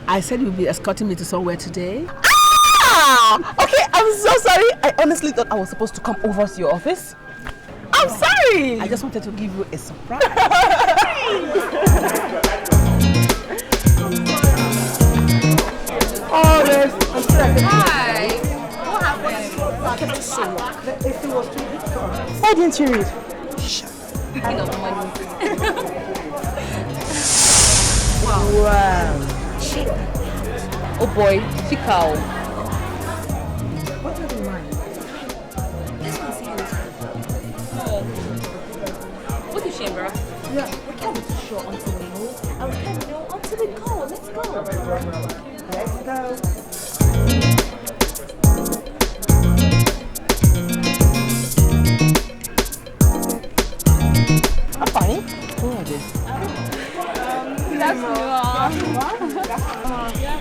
I said you'll be escorting me to somewhere today? Okay, I'm so sorry. I honestly thought I was supposed to come over to your office. I'm sorry. I just wanted to give you a surprise. Oh, yes. Hi. What happened? Why didn't you read? Wow. Oh boy, Fikao. What are the mind? This one seems. What is she, bro? Yeah, we can't be too sure until we know. And we can't know until we go. Let's go. Let's go. I'm fine. Who are they? That's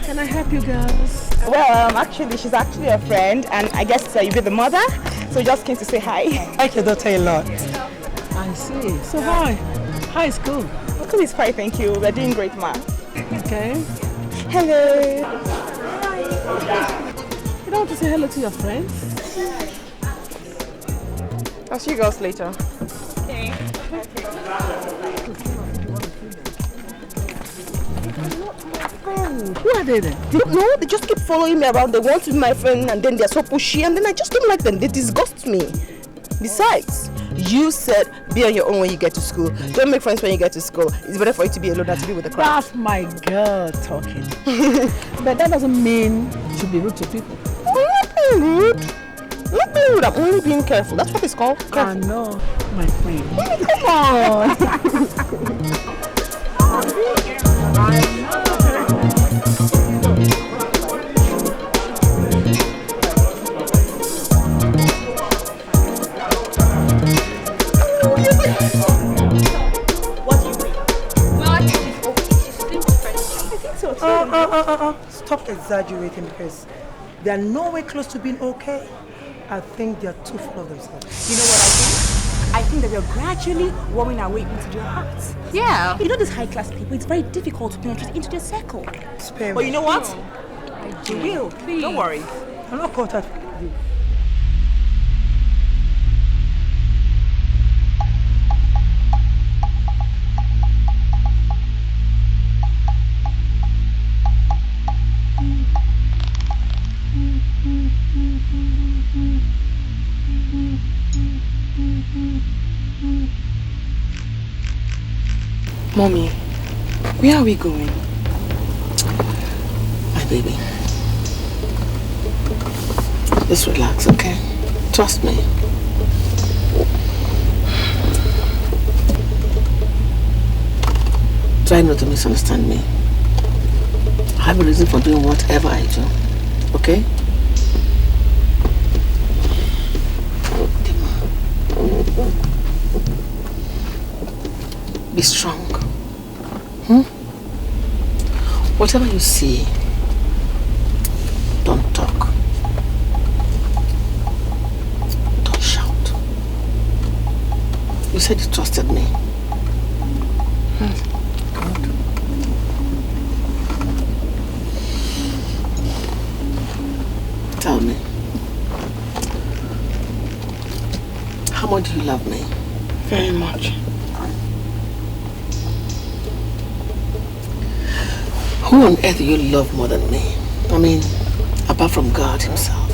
Can I help you girls? Well, actually, she's actually a friend, and I guess you'll be the mother. So just came to say hi. I like your daughter a lot. I see. So hi. Hi, school. School is fine, thank you. We're doing great, ma. Okay. Hello. You don't want to say hello to your friends? I'll see you girls later. Okay. Who are they then? No, they just keep following me around. They want to be my friend, and then they're so pushy, and then I just don't like them. They disgust me. Besides, you said be on your own when you get to school. Don't make friends when you get to school. It's better for you to be alone than to be with a crowd. That's my girl talking. But that doesn't mean you should be rude to people. I'm not being rude. I'm not being rude. I'm only being careful. That's what it's called. Careful. I know, my friend. Come on. Stop exaggerating because they are nowhere close to being okay. I think they are too full of themselves. You know what I think? I think that we are gradually warming our way into their hearts. Yeah. You know these high-class people, it's very difficult to penetrate into their circle. Spare But me. you know what? You will. Please. Don't worry. I'm not caught up. Mommy, where are we going? My baby. Just relax, okay? Trust me. Try not to misunderstand me. I have a reason for doing whatever I do, okay? Be strong. Whatever you see, don't talk. Don't shout. You said you trusted me. Good. Tell me, how much do you love me? Very much. Who on earth do you love more than me? I mean, apart from God himself.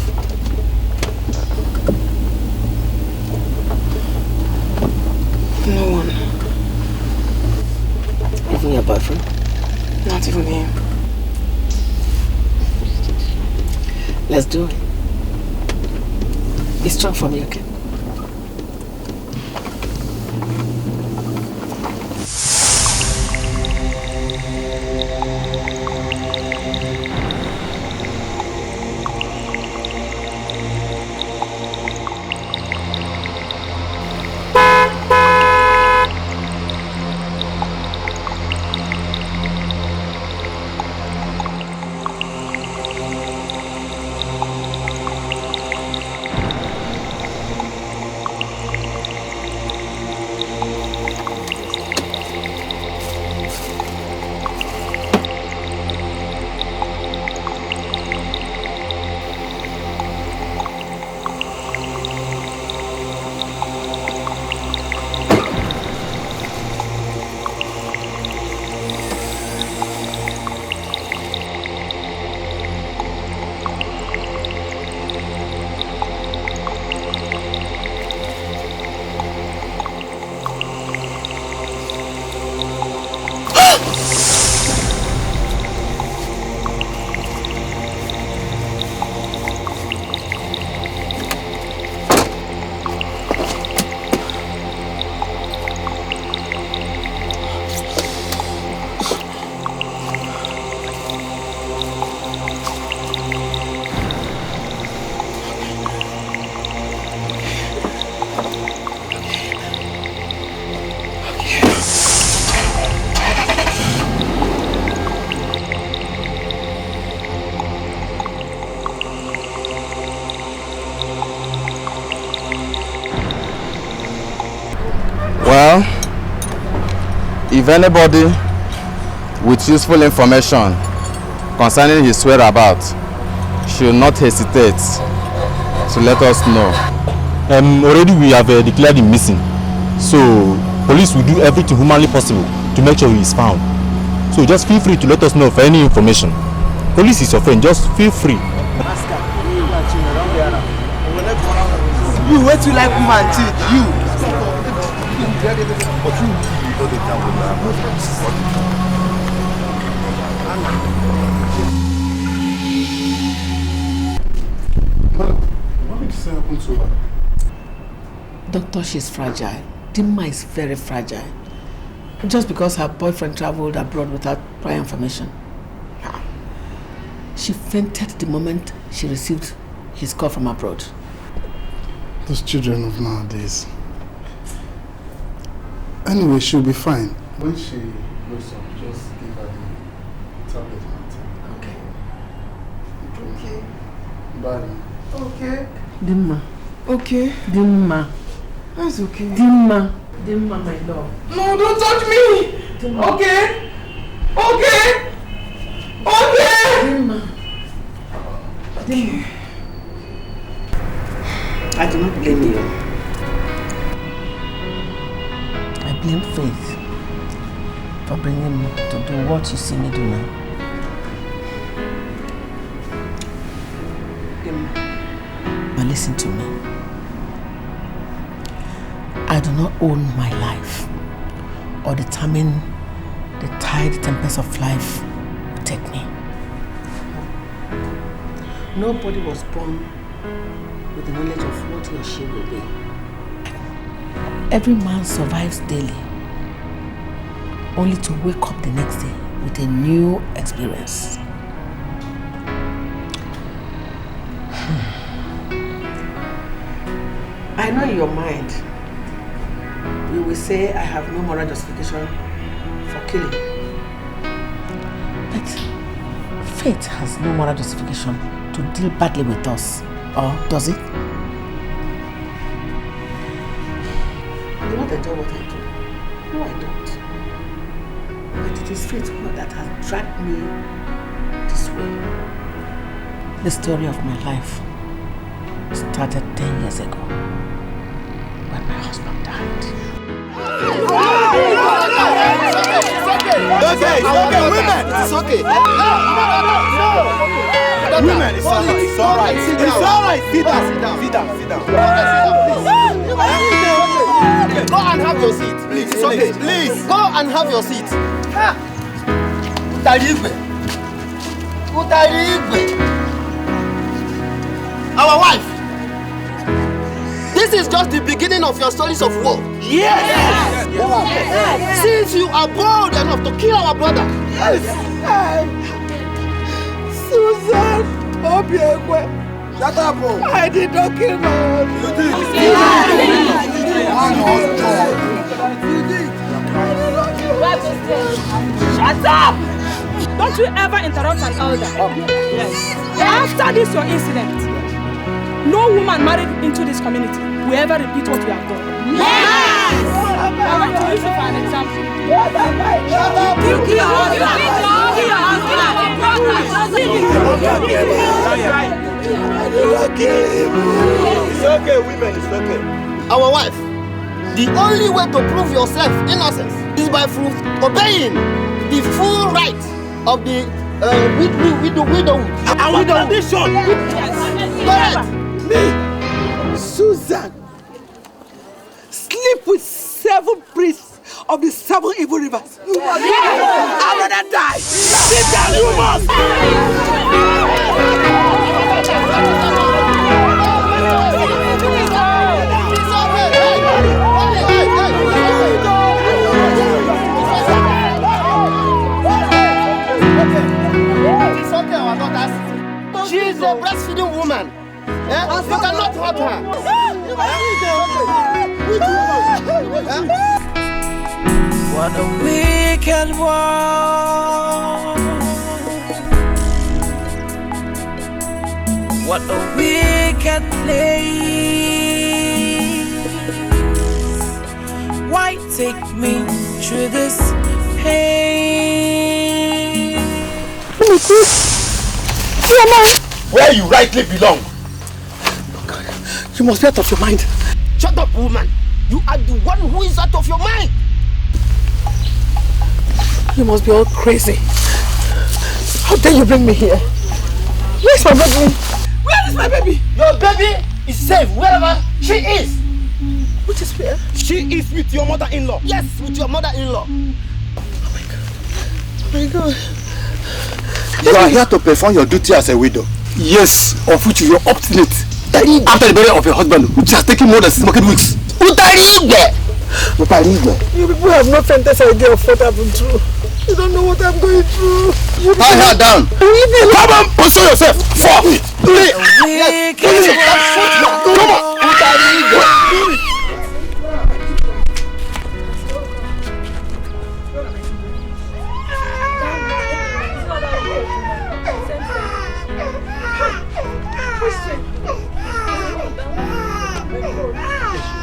No one. Even your boyfriend? Not even him. Let's do it. Be strong for me, okay? Well, if anybody with useful information concerning his whereabouts should not hesitate to let us know. Already we have declared him missing, so police will do everything humanly possible to make sure he is found. So just feel free to let us know for any information. Police is your friend, just feel free. You wait till like woman till you. What did this happen to her? Doctor, she's fragile. Dimma is very fragile. Just because her boyfriend traveled abroad without prior information. She fainted the moment she received his call from abroad. Those children of nowadays. Anyway, she'll be fine. When she wakes up, just give her the tablet and take. Okay. Bye. Okay. Dimma. Okay. Dimma. That's okay. Dimma. Dimma, my love. No, don't touch me! Dimma. Okay? Okay? Okay! Dimma. Dimma. I do not blame you. I blame Faith for bringing me to do what you see me do now. But listen to me. I do not own my life or determine the tide tempest of life will take me. Nobody was born with the knowledge of what he or she will be. Every man survives daily, only to wake up the next day with a new experience. I know in your mind, you will say I have no moral justification for killing. But fate has no moral justification to deal badly with us, or does it? I do not enjoy what I do. No, I don't. But it is fate that has dragged me this way. The story of my life started 10 years ago when my husband died. Okay, women! It's okay. No. Women, it's alright. It's alright. It's alright. Sit down. Sit down. Go and have your seat. Please. It's okay. Please. Go and have your seat. Our wife. This is just the beginning of your stories of war. Yes. Since you are bold enough to kill our brother. Yes. Susan, shut up. I did not kill my husband. Shut up! Don't you ever interrupt an elder. Yes. After this your incident, no woman married into this community will ever repeat what we have done. Yes! I'm going to use you for an example. It's okay, women, it's okay. Our wife, the only way to prove yourself innocence is by obeying the full right of the widow. Our tradition. Correct. Me, Susan, sleep with 7 priests of the 7 evil rivers. I rather die. Sit down, you must. It's okay, our daughters. She is a breastfeeding woman. You cannot hurt her. What a wicked world. What a wicked place. Why take me through this pain? Where you rightly belong. You must be out of your mind. Shut up, woman. You are the one who is out of your mind. You must be all crazy. How dare you bring me here? Where's my baby? Where is my baby? Your baby is safe wherever she is. Which is where? She is with your mother-in-law. Yes, with your mother-in-law. Oh my God. You are here to perform your duty as a widow. Yes, of which you are obstinate. After the burial of your husband, which has taken more than 6 market weeks. You people have no faintest idea of what I've been through. You don't know what I'm going through. Tie her down. Come on, position yourself. Fuck it.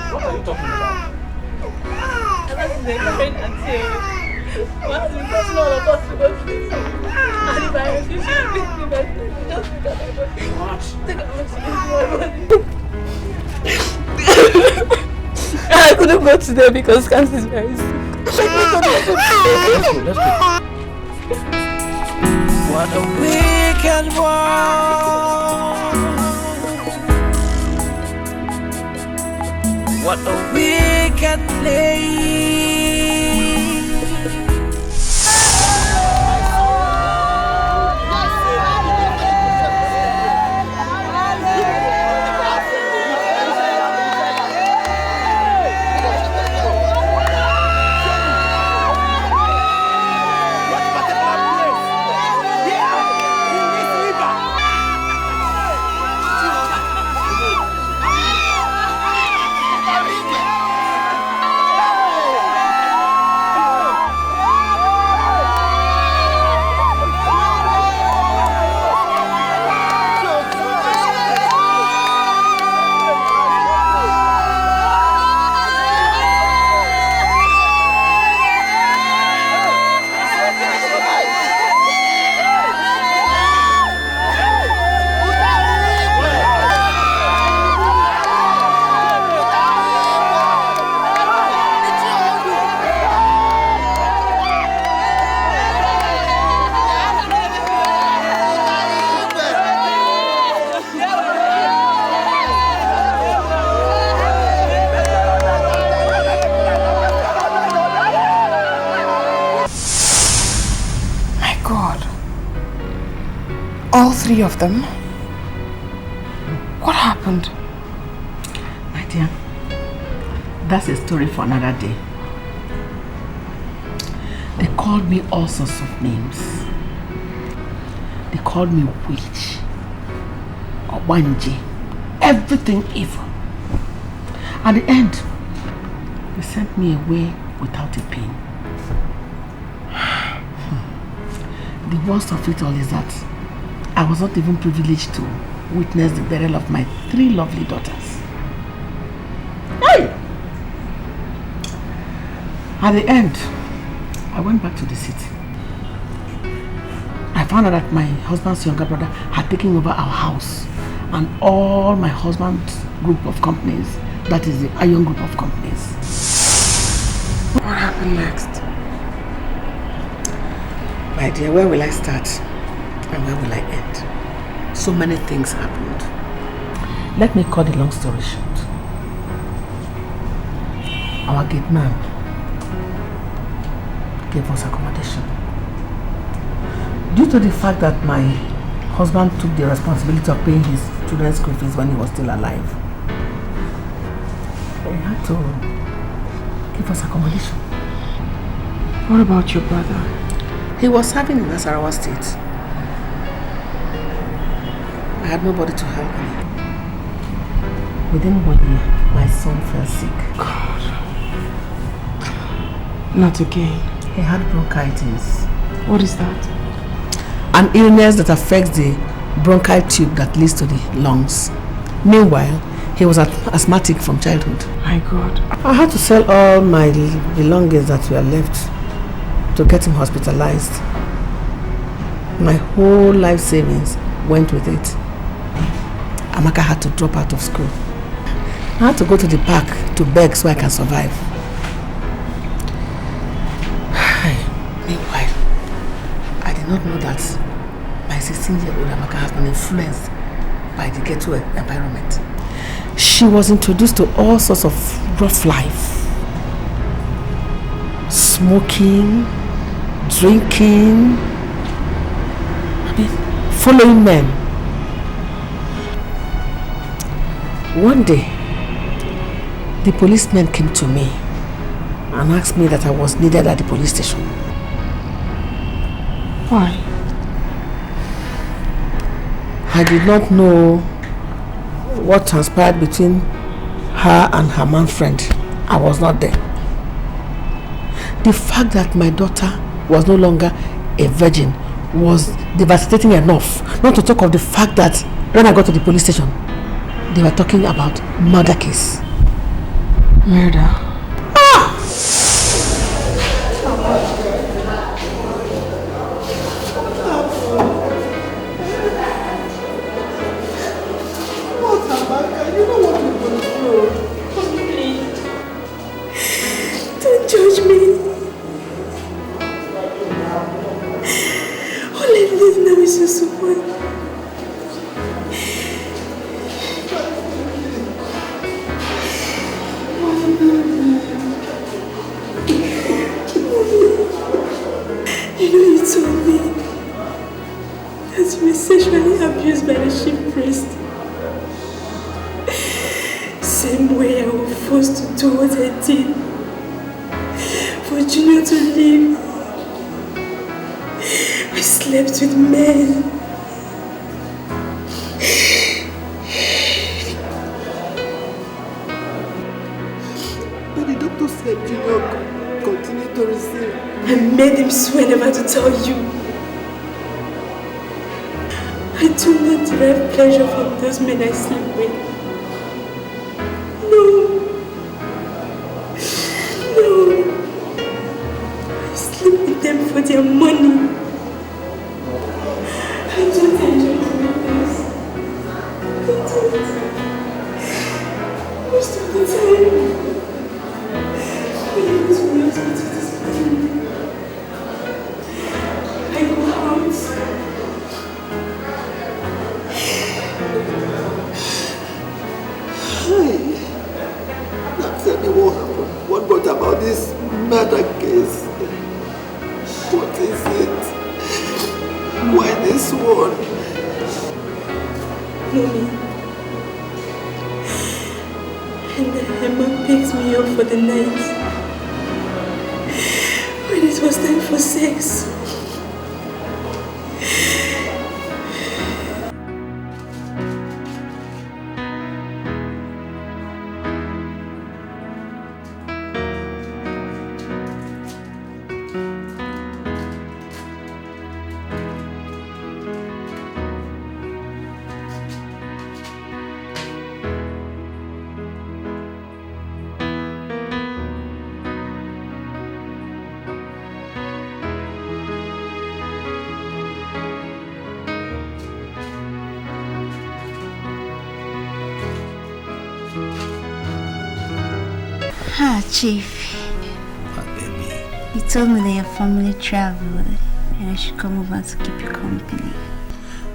What are you talking about? I couldn't go today because cancer is very sick. What a wicked world. What a wicked place. All three of them? What happened? My dear, that's a story for another day. They called me all sorts of names. They called me witch, Obanji, everything evil. At the end, they sent me away without a pain. The worst of it all is that I was not even privileged to witness the burial of my 3 lovely daughters. Hey! At the end, I went back to the city. I found out that my husband's younger brother had taken over our house and all my husband's group of companies, that is the Iron group of companies. What happened next? My dear, where will I start and where will I end? So many things happened. Let me cut the long story short. Our gate man gave us accommodation. Due to the fact that my husband took the responsibility of paying his children's school fees when he was still alive, he had to give us accommodation. What about your brother? He was serving in Nasarawa State. I had nobody to help me. Within 1 year, my son fell sick. God. Not again. He had bronchitis. What is that? An illness that affects the bronchial tube that leads to the lungs. Meanwhile, he was asthmatic from childhood. My God. I had to sell all my belongings that were left to get him hospitalized. My whole life savings went with it. Amaka had to drop out of school. I had to go to the park to beg so I can survive. Meanwhile, I did not know that my 16-year-old Amaka has been influenced by the ghetto environment. She was introduced to all sorts of rough life. Smoking, drinking, following men. One day, the policeman came to me and asked me that I was needed at the police station. Why? I did not know what transpired between her and her man friend. I was not there. The fact that my daughter was no longer a virgin was devastating enough, not to talk of the fact that when I got to the police station, they were talking about murder case. Murder? Don't judge me. All I need now is your support. You know, you told me that you were sexually abused by the chief priest. Same way I was forced to do what I did for Junior to live. I slept with men. But the doctor said Junior continue to receive. I made him swear never to tell you. I do not derive pleasure from those men I sleep with. No. I sleep with them for their money. I don't enjoy doing this. I don't. Most of the time, when I was to this morning, I go out. Now tell me what brought about this murder case? What is it? Why this one? Mommy. And then her mom picked me up for the night. When it was time for sex. Chief. What, baby? You told me that your family traveled and I should come over to keep you company.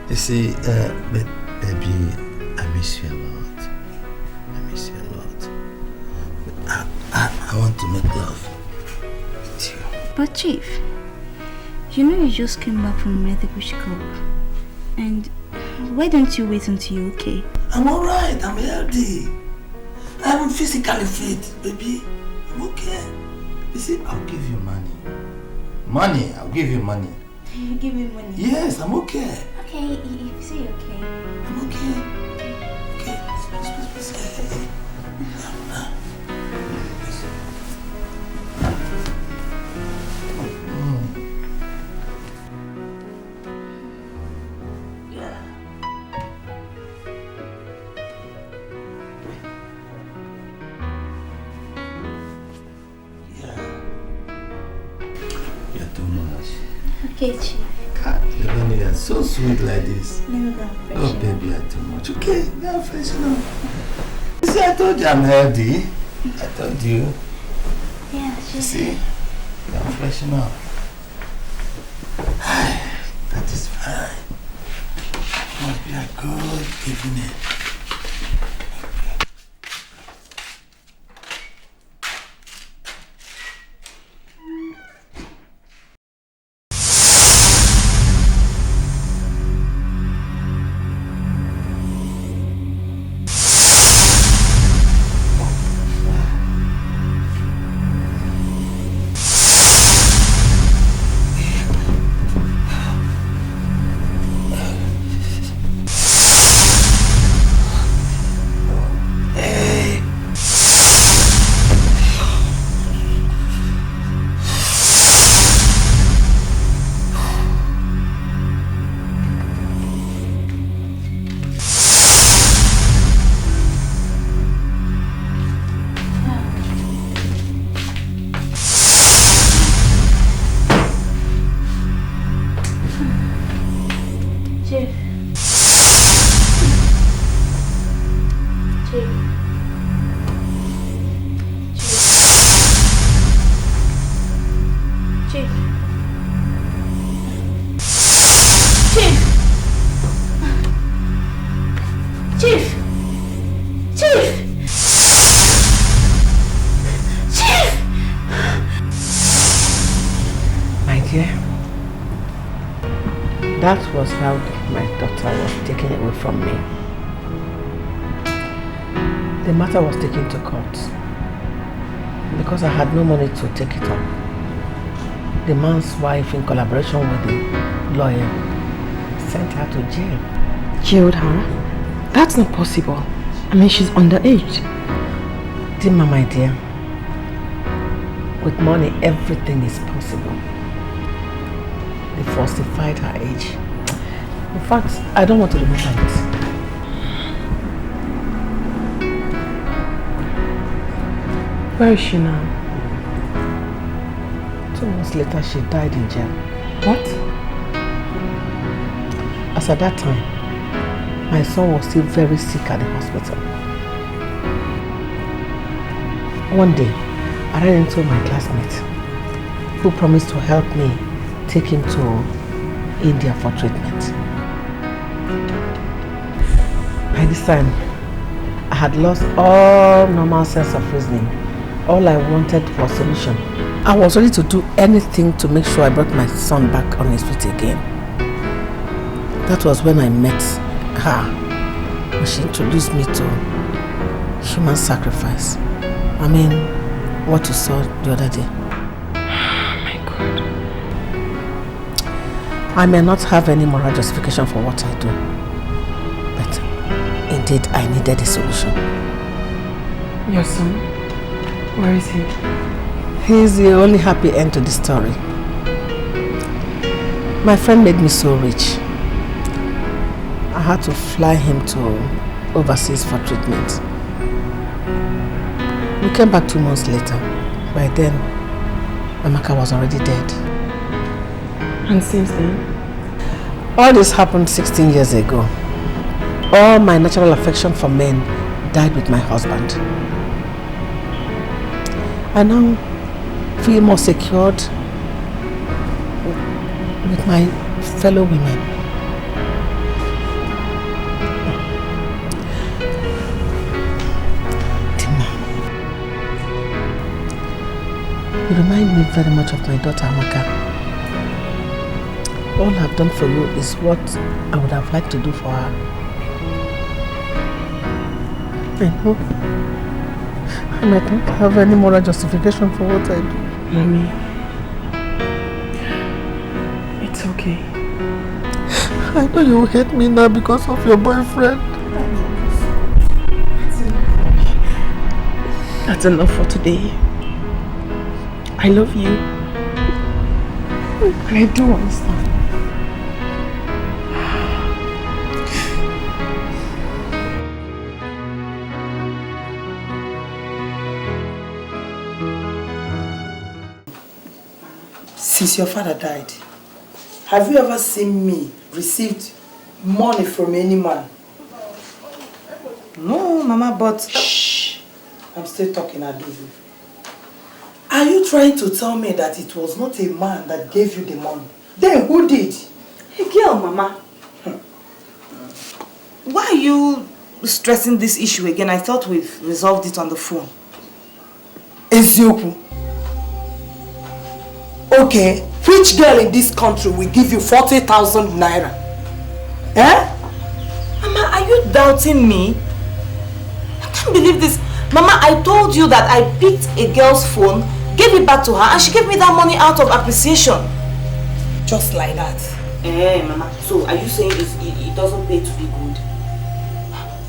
You see, baby, I miss you a lot. I miss you a lot. But I want to make love with you. But Chief, you know you just came back from a medical checkup. And why don't you wait until you're okay? I'm alright, I'm healthy. I'm physically fit, baby. I'm okay. You see, I'll give you money. Money, I'll give you money. You give me money? Yes, I'm okay. Okay, if you say you're okay. I'm okay. Okay, please. Okay, Chief. You are so sweet like this. Let me go and freshen up. Oh, baby, you're too much. Okay, now freshen up. You see, I told you I'm healthy. I told you. Yeah, You see, now freshen up. That is fine. Must be a good evening. That was how my daughter was taken away from me. The matter was taken to court. Because I had no money to take it up. The man's wife, in collaboration with the lawyer, sent her to jail. Jailed her? That's not possible. I mean, she's underage. Dima, my dear, with money, everything is possible. They falsified her age. In fact, I don't want to remember it. Where is she now? 2 months later, she died in jail. What? As at that time, my son was still very sick at the hospital. One day, I ran into my classmate who promised to help me take him to India for treatment. By this time, I had lost all normal sense of reasoning. All I wanted was solution. I was ready to do anything to make sure I brought my son back on his feet again. That was when I met her. she introduced me to human sacrifice. I mean, what you saw the other day. Oh my God. I may not have any moral justification for what I do, but indeed I needed a solution. Your son? Where is he? He is the only happy end to the story. My friend made me so rich. I had to fly him to overseas for treatment. We came back 2 months later. By then, Amaka was already dead. And since then? All this happened 16 years ago. All my natural affection for men died with my husband. I now feel more secured with my fellow women. Tima, you remind me very much of my daughter Amaka. All I've done for you is what I would have liked to do for her. I know I might not have any moral justification for what I do. Mommy, it's okay. I know you hate me now because of your boyfriend. That's enough for today. I love you. And I do understand. Since your father died, have you ever seen me received money from any man? No, Mama, but shh, I'm still talking, Adudu. Are you trying to tell me that it was not a man that gave you the money? Then who did? A girl, Mama. Why are you stressing this issue again? I thought we've resolved it on the phone. Ezioku. Okay, which girl in this country will give you 40,000 naira? Eh? Mama, are you doubting me? I can't believe this. Mama, I told you that I picked a girl's phone, gave it back to her, and she gave me that money out of appreciation. Just like that. Eh, Mama, so are you saying it doesn't pay to be good?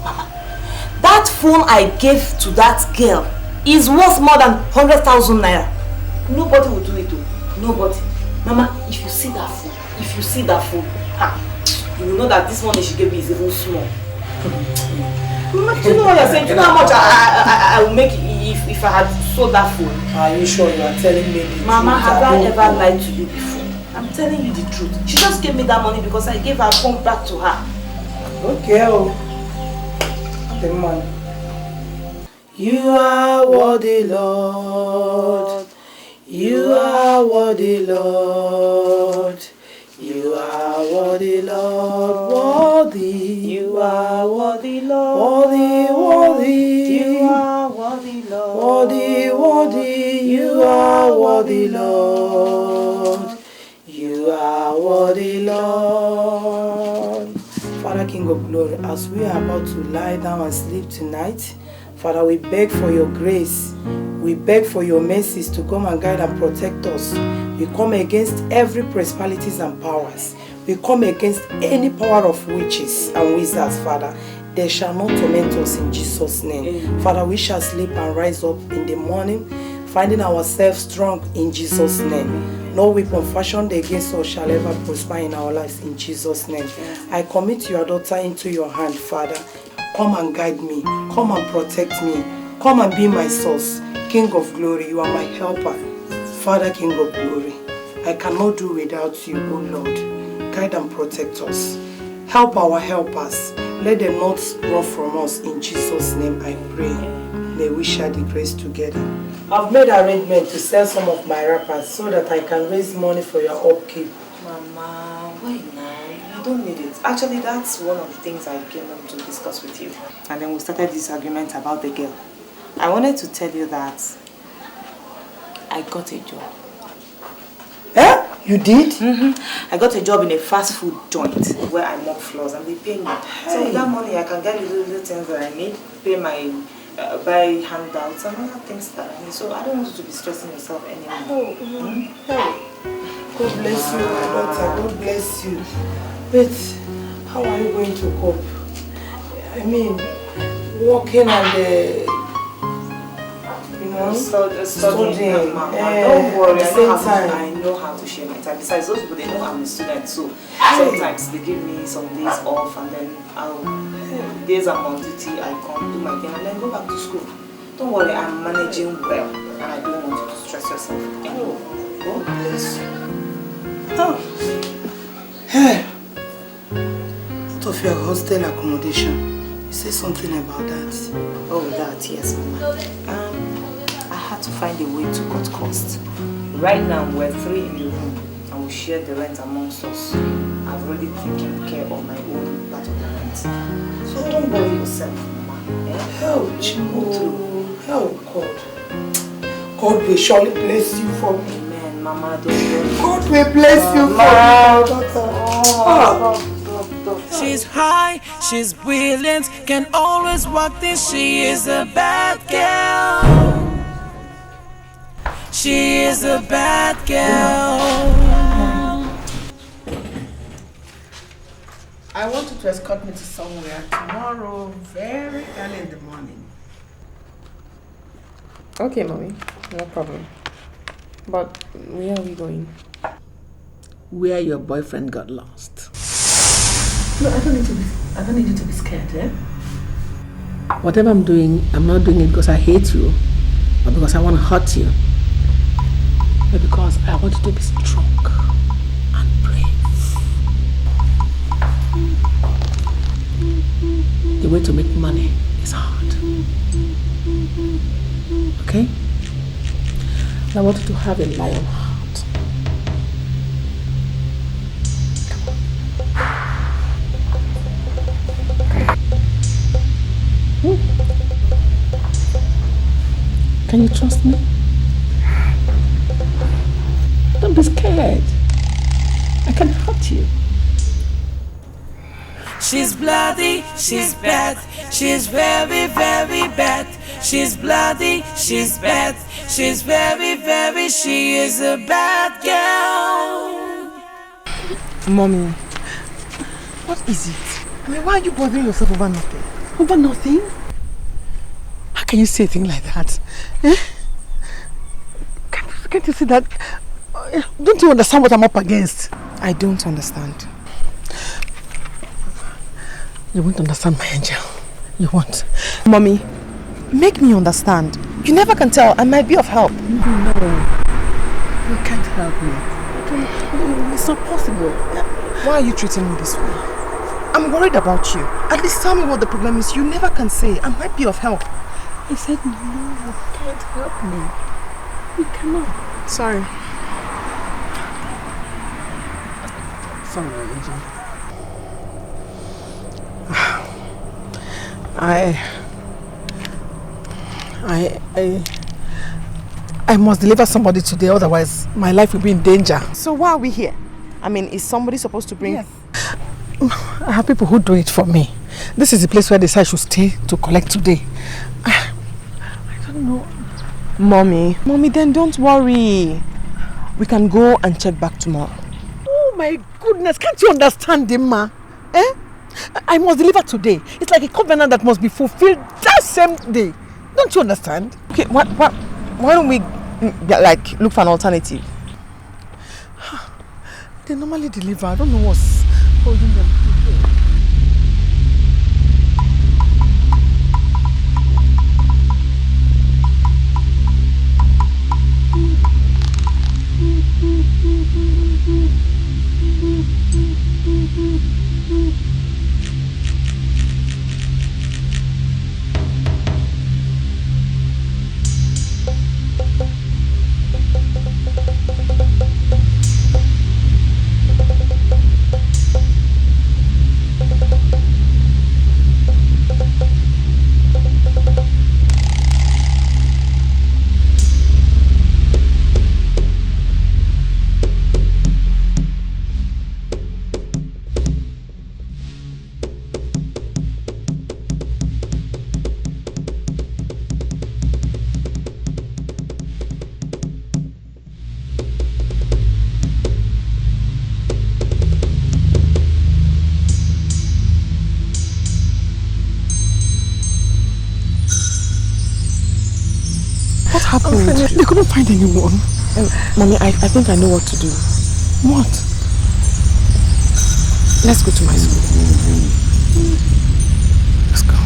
Mama, that phone I gave to that girl is worth more than 100,000 naira. Nobody will do it though. Nobody. Mama, if you see that phone, you will know that this money she gave me is even small. Mama, do you know what you're saying? Do you know how much I will make if I had sold that phone? Are you sure you are telling me the truth? Mama, have I ever lied to you before? I'm telling you the truth. She just gave me that money because I gave her phone back to her. Okay, the man. You are worthy, Lord. You are worthy, Lord. You are worthy, Lord. Worthy. You are worthy, Lord. Worthy, worthy. You are worthy, Lord. Worthy, worthy. You are worthy, Lord. You are worthy, Lord. Father, King of Glory, as we are about to lie down and sleep tonight, Father, we beg for your grace. We beg for your mercies to come and guide and protect us. We come against every principalities and powers. We come against any power of witches and wizards, Father. They shall not torment us in Jesus' name. Amen. Father, we shall sleep and rise up in the morning, finding ourselves strong in Jesus' name. Amen. No weapon fashioned against us shall ever prosper in our lives in Jesus' name. Yes. I commit your daughter into your hand, Father. Come and guide me. Come and protect me. Come and be my source. King of glory, you are my helper. Father, King of glory, I cannot do without you, O Lord. Guide and protect us. Help our helpers. Let them not run from us. In Jesus' name I pray. May we share the grace together. I've made arrangement to sell some of my wrappers so that I can raise money for your upkeep. Mama, why now? You don't need it. Actually, that's one of the things I came up to discuss with you. And then we started this argument about the girl. I wanted to tell you that I got a job. Eh? You did? I got a job in a fast food joint where I mop floors and they pay me. So with that money I can get little things that I need, pay my buy handouts and other things that I need. So I don't want you to be stressing yourself anymore. God bless you, my daughter. God bless you. But how are you going to cope? I mean, working and studying. Don't worry, at the same time. I know how to share my time. Besides, those people, they know I'm a student, so sometimes they give me some days off and then days I'm on duty, I come do my thing and then go back to school. Don't worry, I'm managing well and I don't want you to stress yourself anymore. God bless you. Oh. Hey. Out of your hostel accommodation, you say something about that? Oh, that, yes, Mama. I had to find a way to cut costs. Right now, we're 3 in the room and we share the rent amongst us. I've already taken care of my own part of the rent. So don't worry yourself, Mama. Help, Chico. Help, God. God will surely bless you for me. Amen, Mama. Don't worry. God will bless you for me, daughter. She's high, she's brilliant, can always walk this. She is a bad girl. She is a bad girl. I want you to escort me to somewhere tomorrow, very early in the morning. Okay, Mommy. No problem. But where are we going? Where your boyfriend got lost. No, I don't need you to be scared, eh? Whatever I'm doing, I'm not doing it because I hate you or because I want to hurt you. But because I want you to be strong and brave. The way to make money is hard. Okay? I want you to have a lion heart. Can you trust me? Don't be scared. I can hurt you. She's bloody, she's bad, she's very, very bad. She's bloody, she's bad, she's very, very, she is a bad girl. Mommy, what is it? I mean, why are you bothering yourself over nothing? Over nothing? How can you say a thing like that? Eh? Can't you see that? Don't you understand what I'm up against? I don't understand. You won't understand, my angel. You won't. Mommy, make me understand. You never can tell. I might be of help. No. You can't help me. It's not possible. Why are you treating me this way? I'm worried about you. At least tell me what the problem is. You never can say. I might be of help. I said no, you can't help me. You cannot. Sorry. Sorry, angel. I must deliver somebody today, otherwise my life will be in danger. So why are we here? I mean, is somebody supposed to bring... Yes. I have people who do it for me. This is the place where they say I should stay to collect today. I don't know. Mommy, then don't worry. We can go and check back tomorrow. Oh my goodness, can't you understand, Dimma? Eh? I must deliver today. It's like a covenant that must be fulfilled that same day. Don't you understand? Okay, why don't we like look for an alternative? They normally deliver. I don't know what's holding them. could. They couldn't find anyone. Mommy, I think I know what to do. What? Let's go to my school. Let's go.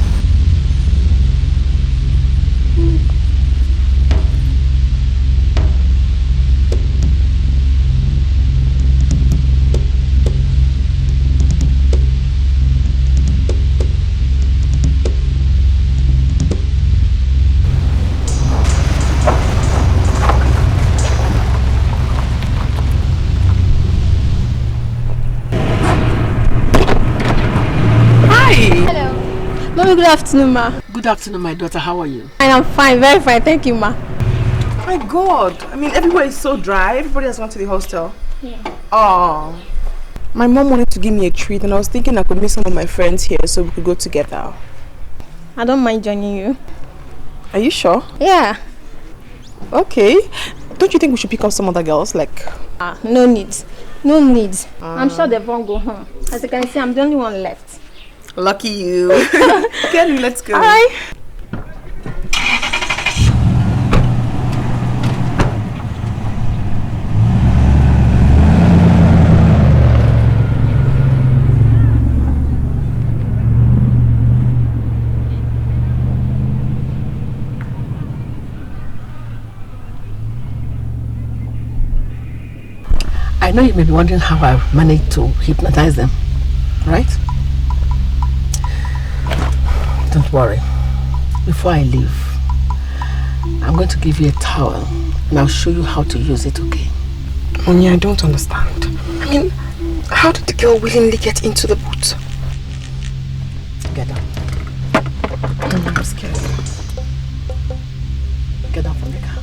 Mommy, good afternoon, ma. Good afternoon, my daughter. How are you? I'm fine, very fine. Thank you, ma. My God. I mean, everywhere is so dry. Everybody has gone to the hostel. Yeah. Oh. My mom wanted to give me a treat and I was thinking I could meet some of my friends here so we could go together. I don't mind joining you. Are you sure? Yeah. Okay. Don't you think we should pick up some other girls? Like... no need. No need. I'm sure they won't go home. As you can see, I'm the only one left. Lucky you. Kelly, let's go. Hi. I know you may be wondering how I managed to hypnotize them, right? Don't worry. Before I leave, I'm going to give you a towel and I'll show you how to use it, okay? Mommy, I don't understand. I mean, how did the girl willingly get into the boot? Get down. I'm scared. Get down from the car.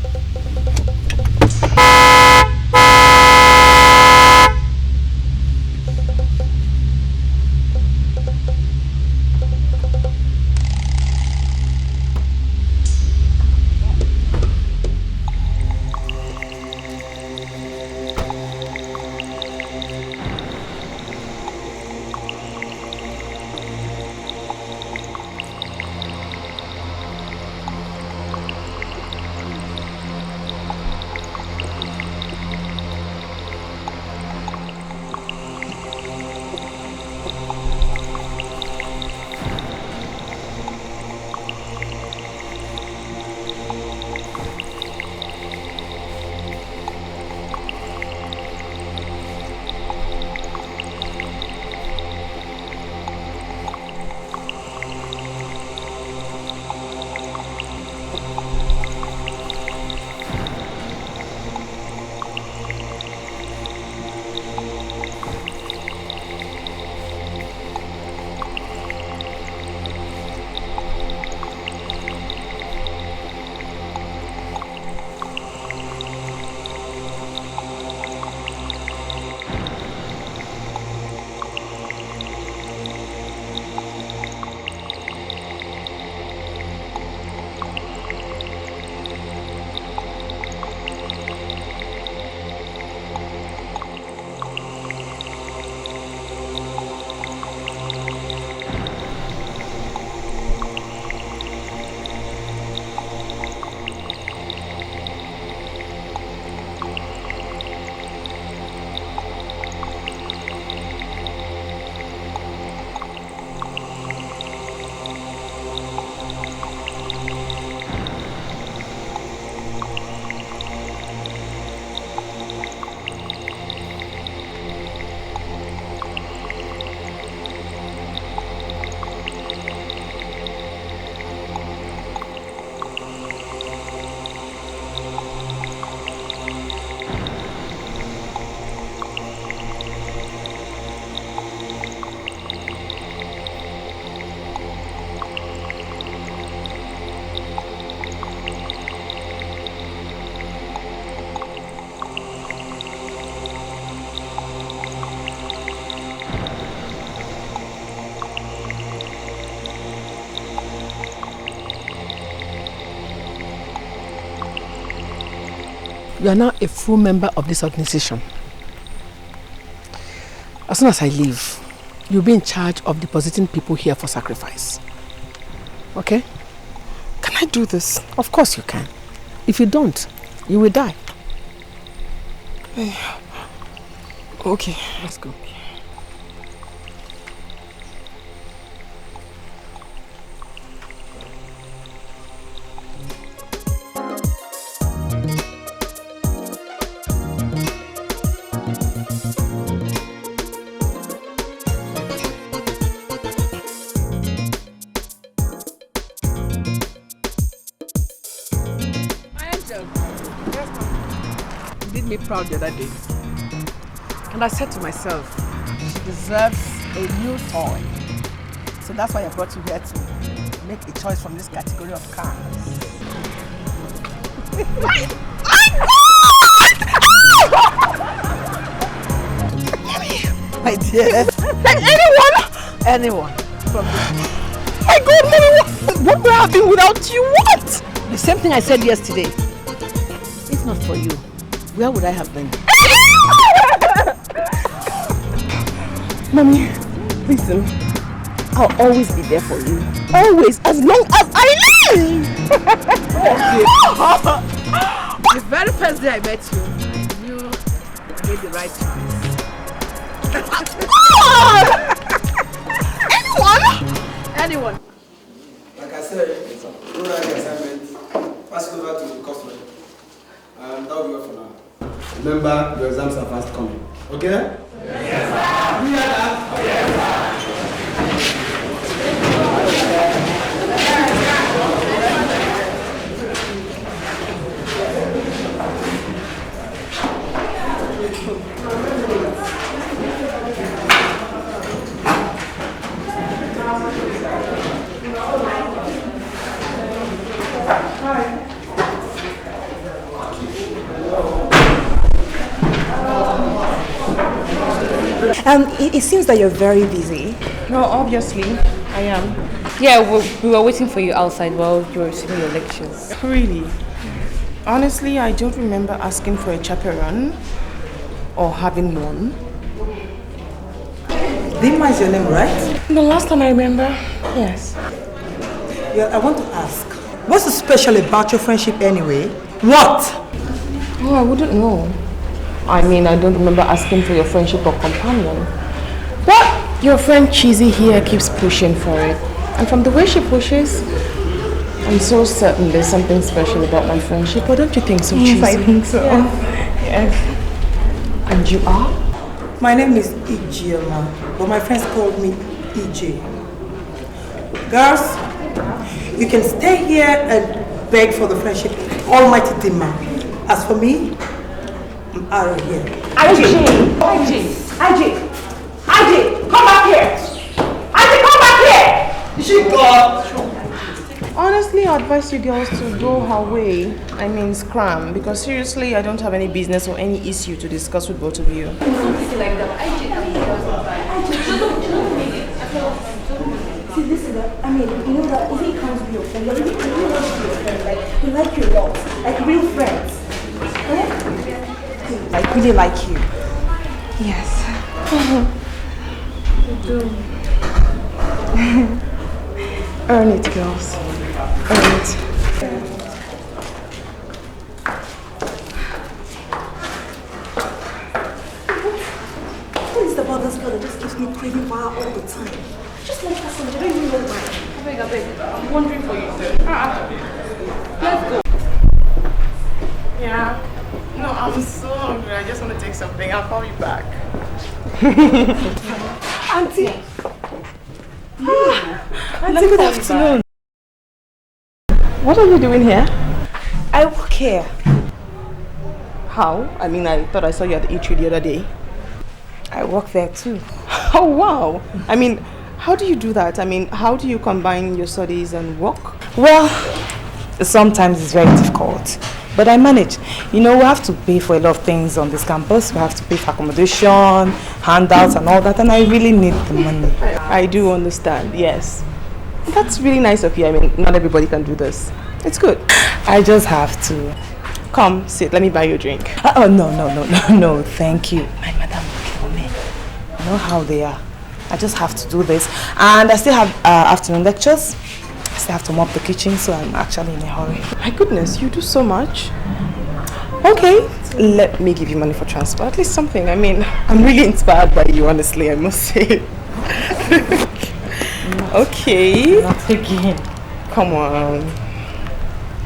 You are now a full member of this organization. As soon as I leave, you'll be in charge of depositing people here for sacrifice. Okay? Can I do this? Of course you can. If you don't, you will die. Okay. Let's go. Proud the other day, and I said to myself, she deserves a new toy. So that's why I brought you here to make a choice from this category of cars. My dear, anyone from this. My God, Mommy, what would I have been without you? What? The same thing I said yesterday. If not for you, where would I have been? Mommy, listen. I'll always be there for you. Always, as long as I live! The very first day I met you, I knew I made the right choice. Anyone? Like I said, do that assignment, pass it over to the customer. That will be all for now. Remember, your exams are fast coming. Okay? Yes, sir. We are that. Yes, It seems that you're very busy. No, obviously, I am. Yeah, we were waiting for you outside while you were receiving your lectures. Really? Honestly, I don't remember asking for a chaperone or having one. Dima is your name, right? The last time I remember, yes. Yeah, I want to ask, what's so special about your friendship anyway? What? Oh, I wouldn't know. I mean, I don't remember asking for your friendship or companion. But your friend Cheesy here keeps pushing for it. And from the way she pushes, I'm so certain there's something special about my friendship. Or don't you think so, Cheesy? Yes, I think so. Yeah. Yes. And you are? My name is Ijeoma, but my friends called me EJ. Girls, you can stay here and beg for the friendship of Almighty Dima. As for me, I'm out of here. IJ, come back here! IJ, come back here! She got. Honestly, I advise you girls to go her way. I mean, scram. Because seriously, I don't have any business or any issue to discuss with both of you. See, this is I mean, you know that if he comes to your friend, you know that your friend, like, he like you a lot, like real friends. Eh? Like, really like you. Yes. You do. Earn it, girls. Earn it. What is about this girl that just gives me craving for her all the time? Just like her son, I don't even know why. I beg. I'm wondering for you, sir. Let's go. Yeah. No, I'm so hungry. I just want to take something. I'll call you back. Auntie. Auntie, good afternoon. What are you doing here? I work here. How? I mean, I thought I saw you at the eatery the other day. I work there too. Oh, wow. I mean, how do you do that? I mean, how do you combine your studies and work? Well, sometimes it's very difficult. But I manage. You know, we have to pay for a lot of things on this campus. We have to pay for accommodation, handouts and all that. And I really need the money. I do understand, yes. That's really nice of you. I mean, not everybody can do this. It's good. I just have to. Come, sit. Let me buy you a drink. Oh, no. Thank you. My madam will kill me. You know how they are. I just have to do this. And I still have afternoon lectures. I still have to mop the kitchen, so I'm actually in a hurry. My goodness, you do so much. Okay, let me give you money for transport. At least something. I mean, I'm really inspired by you, honestly, I must say. Okay. Not again. Come on.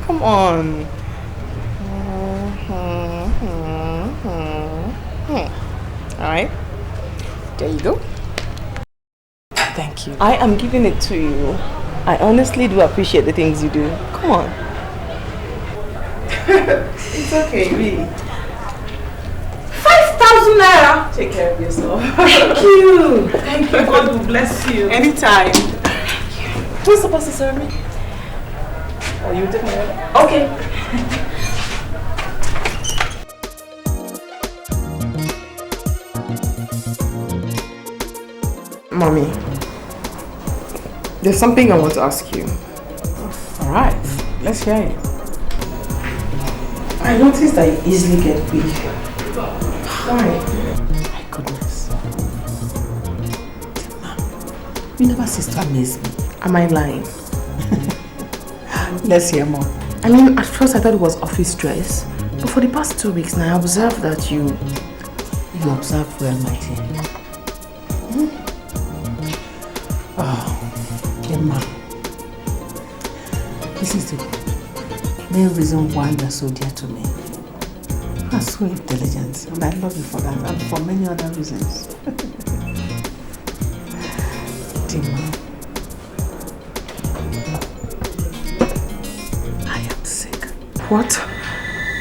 Come on. Alright. There you go. Thank you. I am giving it to you. I honestly do appreciate the things you do. Come on. It's okay, really. 5,000 naira! Take care of yourself. Thank you. Thank you. God will bless you. Anytime. Who's supposed to serve me? Oh, you take my order? Okay. Mommy, there's something I want to ask you. Alright, let's hear it. I noticed that you easily get weak. Why? My goodness. You never cease to amaze me. Am I lying? Let's hear more. I mean, at first I thought it was office dress, but for the past 2 weeks now I observed that you observe well, my dear. Oh, Emma. This is the main reason why you are so dear to me. You are so intelligent, and I love you for that, and for many other reasons. Dima, I am sick. What?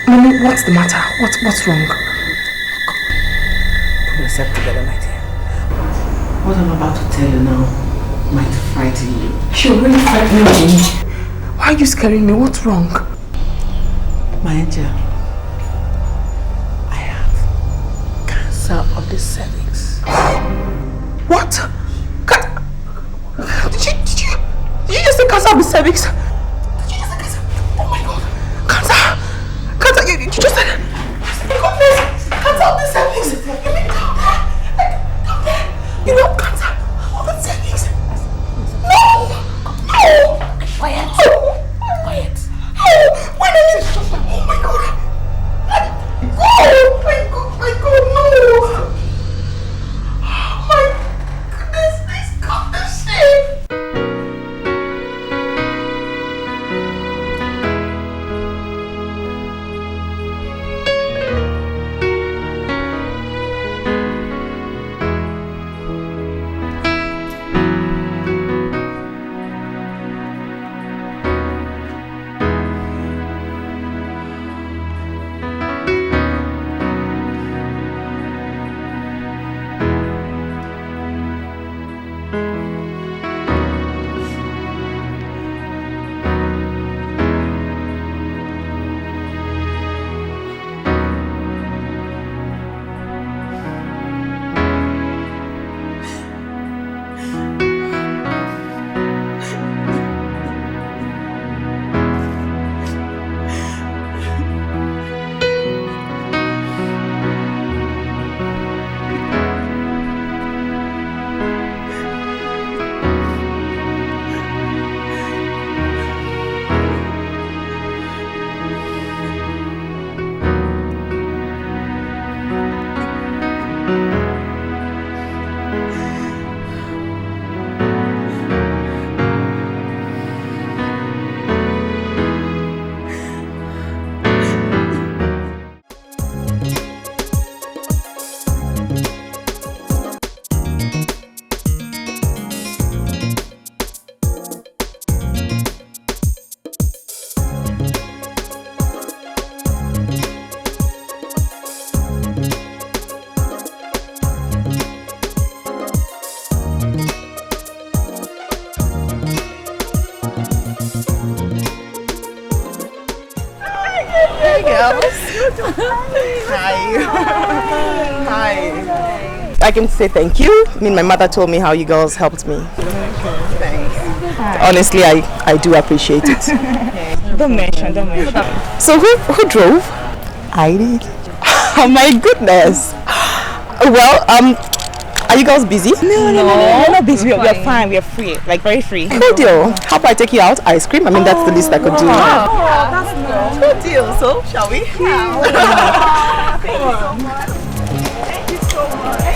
Mommy, what's the matter? What's wrong? Put yourself together, my dear. What I'm about to tell you now might frighten you. You're really frightening me. Why are you scaring me? What's wrong? My angel, I have cancer of the cervix. What? Did you just say cancer of the cervix? Did you just say cancer? Oh my god. Cancer! Cancer, you just said it. Goodness! Cancer of the cervix! You mean down there? You know cancer of the cervix? No! No! Quiet! Quiet! When are you? Oh my god! Oh my god, no! Oh my goodness, please cut this shit! Hi. I can say thank you. I mean, my mother told me how you girls helped me. Thanks. Honestly, I do appreciate it. Don't mention. So who drove? I did. Oh my goodness. Well, I Are you girls busy? No, we're not busy. We're fine. We're free. Like very free. Good deal. How about I take you out? Ice cream? I mean, that's the least I could do. Wow. Oh, that's nice. Good deal. So, shall we? Yeah. Thank you so much. Thank you so much.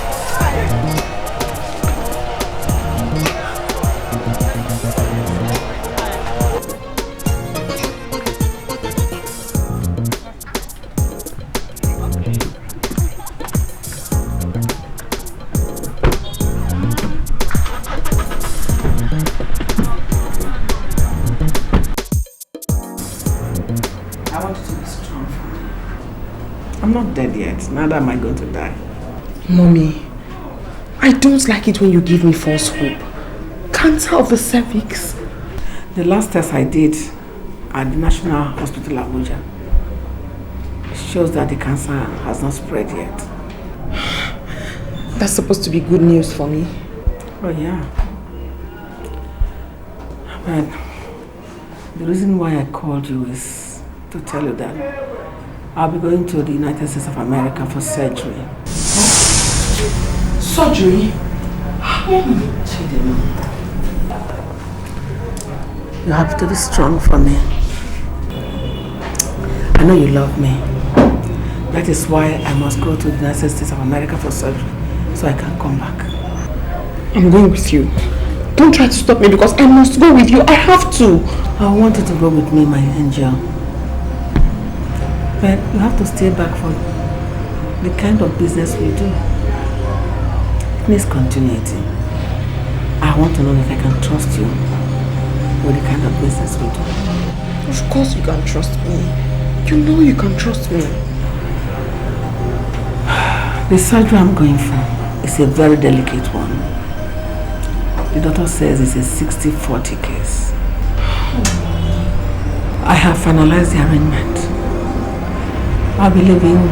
I'm not dead yet, neither am I going to die. Mommy, I don't like it when you give me false hope. Cancer of the cervix. The last test I did at the National Hospital Abuja shows that the cancer has not spread yet. That's supposed to be good news for me. Oh yeah. But the reason why I called you is to tell you that I'll be going to the United States of America for surgery. Surgery? You have to be strong for me. I know you love me. That is why I must go to the United States of America for surgery, so I can come back. I'm going with you. Don't try to stop me because I must go with you. I have to. I want you to go with me, my angel. But you have to stay back for the kind of business we do. It needs continuity. I want to know if I can trust you with the kind of business we do. Of course you can trust me. You know you can trust me. The surgery I'm going for is a very delicate one. The doctor says it's a 60-40 case. I have finalized the arrangement. I'll be leaving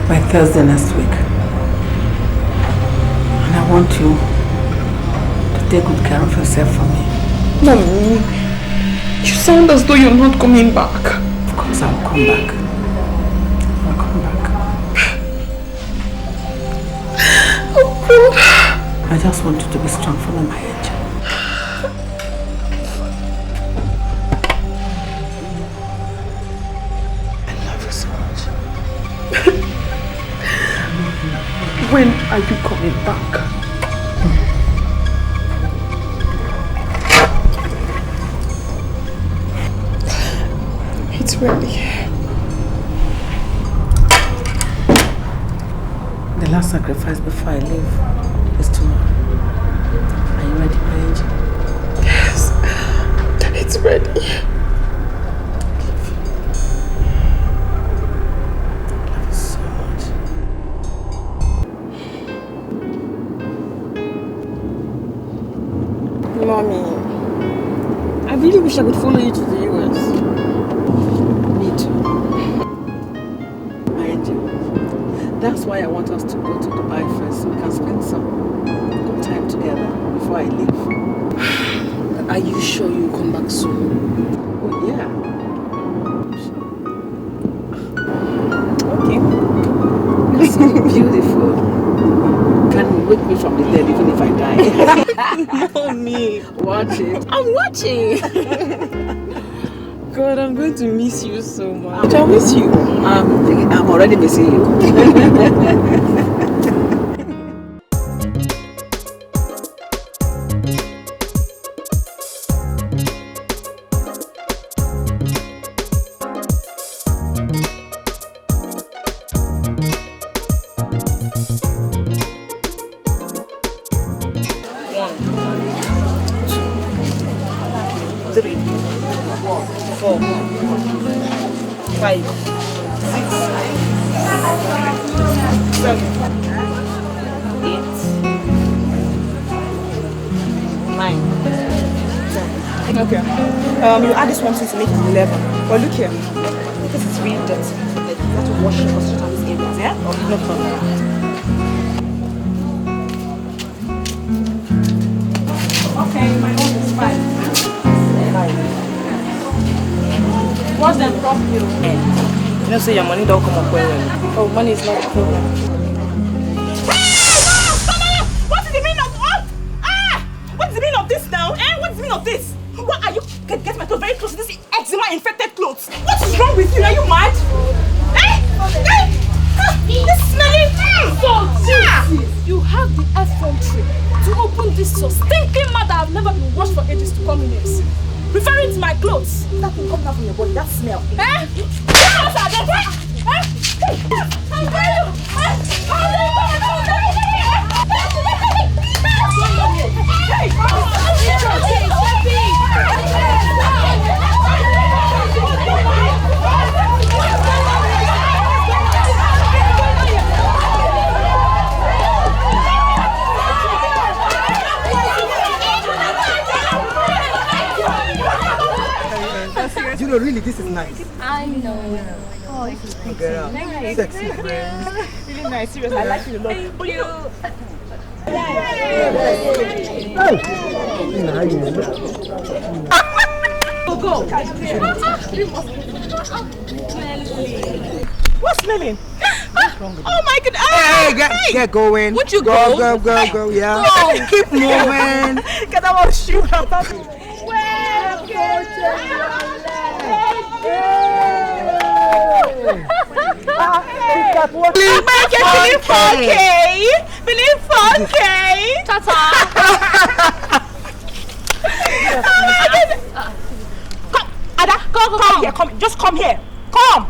by Thursday next week. And I want you to take good care of yourself for me. Mommy, you sound as though you're not coming back. Of course I'll come back. I'll come back. Oh God. I just want you to be strong for me, my angel. When are you coming back? It's ready. The last sacrifice before I leave is tomorrow. Are you ready, my angel? Yes, it's ready. Mommy, I really wish I could follow you to the US. Me too. My angel. That's why I want us to go to Dubai first so we can spend some good time together before I leave. Are you sure you'll come back soon? Oh yeah. Okay. You're so beautiful. Can you wake me from the dead even if I die? Mommy, watch it. I'm watching. God, I'm going to miss you so much. I'll miss you. I'm already missing you. Okay. You add this one to make it 11. But look here. This is really dirty. You have to wash it for some these areas, yeah? No problem. Okay, my own is fine. Wash them properly. You know, say your money don't come up well. Oh, money is not a problem. What is this now? What's the meaning of this? What are you? Get my clothes very close to this eczema-infected clothes. What is wrong with you? Are you mad? This smelling You have the effrontery to open this so stinking mouth that I've never been washed for ages to come in here. Referring to my clothes. That thing coming out from your body, that smell. You know, really, this is nice. I know. Oh, this is pretty. Girl, Nice. sexy friend. Really nice, seriously. I like you a lot. But you know... Go. What's smelling? Oh my God! Hey, get going. Would you go? Go, yeah. Go. Keep moving. Because I want to shoot her. Feeling 4K. Ta-ta. Come, Ada, come here. Just come here. Come.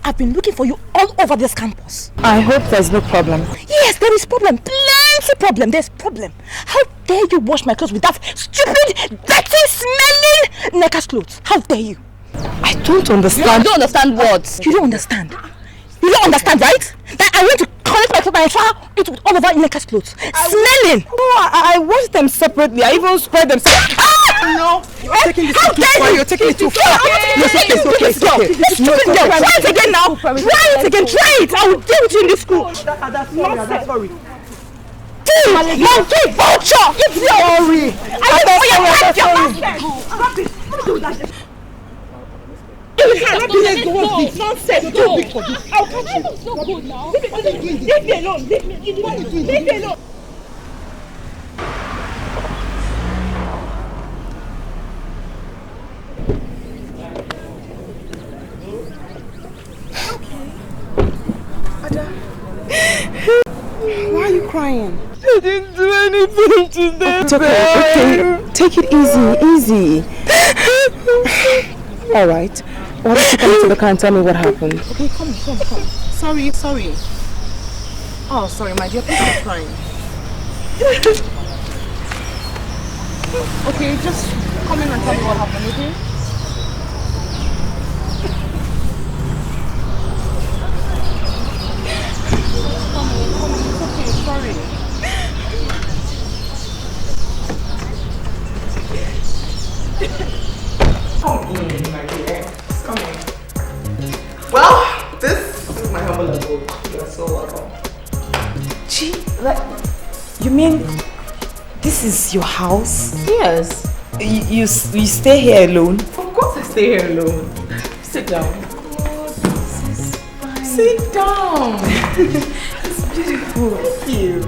I've been looking for you all over this campus. I hope there's no problem. Yes, there is problem. Plenty problem. There's problem. How dare you wash my clothes with that stupid, dirty, smelling Neckers clothes? How dare you? I don't understand. You don't understand what? You don't understand. You don't understand, right? That I went to collect my clothes and I saw it with all over Neckers clothes. Smelling! No, I washed them separately. I even spread them separately. No, you're taking this too far. You're taking it too far. No, it's okay. Try it again now. Try it again. Try it. I will deal with you in this school. That's sorry. Monkey vulture! It's sorry. Nonsense. You're too big for this. I'll catch you. It's not good now. Leave me alone. Leave me alone. Why are you crying? I didn't do anything to them. It's okay. Take it easy. All right. Why don't you come to the car and tell me what happened? Okay, come. Sorry. Oh, sorry, my dear. Please stop crying. Okay, just come in and tell me what happened, okay? Come in, my dear. Come in. Well, this is my humble abode. You are so welcome. Gee, you mean this is your house? Yes. You stay here alone? Of course I stay here alone. Sit down. Sit down. It's beautiful. Thank you.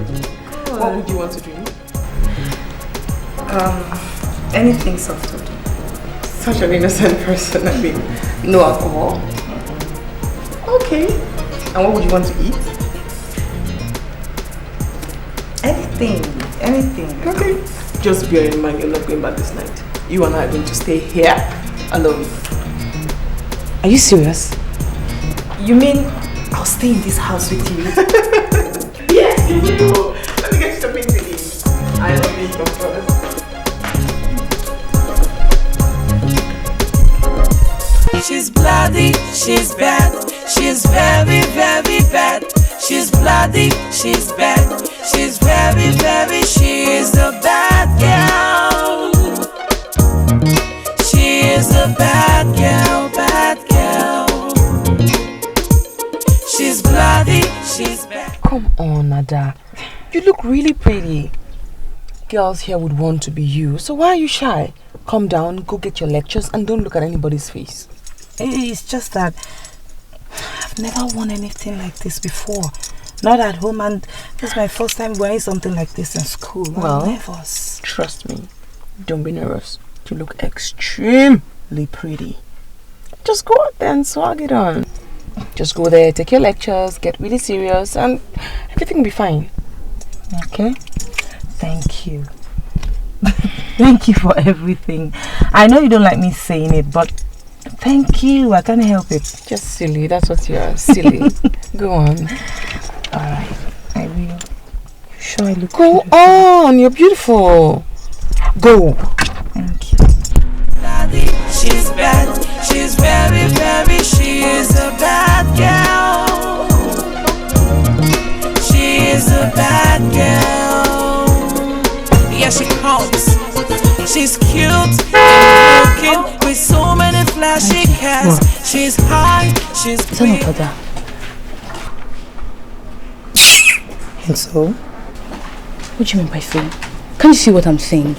Good. What would you want to drink? Anything soft. Such an innocent person. I mean, no alcohol. Okay. And what would you want to eat? Anything. Okay. Just bear in mind you're not going back this night. You and I are going to stay here alone. Are you serious? You mean I'll stay in this house with you? Yes, you will. Let me get you something to eat. I love you first. She's bloody, she's bad, she's very, very bad. She's bloody, she's bad, she's very, very, she's a bad girl. She is a bad girl. She's bloody, she's bad. Come on, Ada. You look really pretty. Girls here would want to be you, so why are you shy? Calm down, go get your lectures, and don't look at anybody's face. It's just that I've never worn anything like this before. Not at home, and this is my first time wearing something like this in school. Well, I'm nervous. Trust me, don't be nervous. You look extremely pretty. Just go out there and swag it on. Just go there, take your lectures, get really serious, and everything will be fine. Okay? Thank you. Thank you for everything. I know you don't like me saying it, but thank you. I can't help it. Just silly. That's what you are. Silly. Go on. Alright. I will. You sure I look Go on. You're beautiful. Go. Thank you. She's bad. She's very, very, she is a bad girl. She is a bad girl. Yeah, she comes. She's cute and looking with so many flashy cats. She's high, she's pretty. And so? What do you mean by so? Can't you see what I'm saying?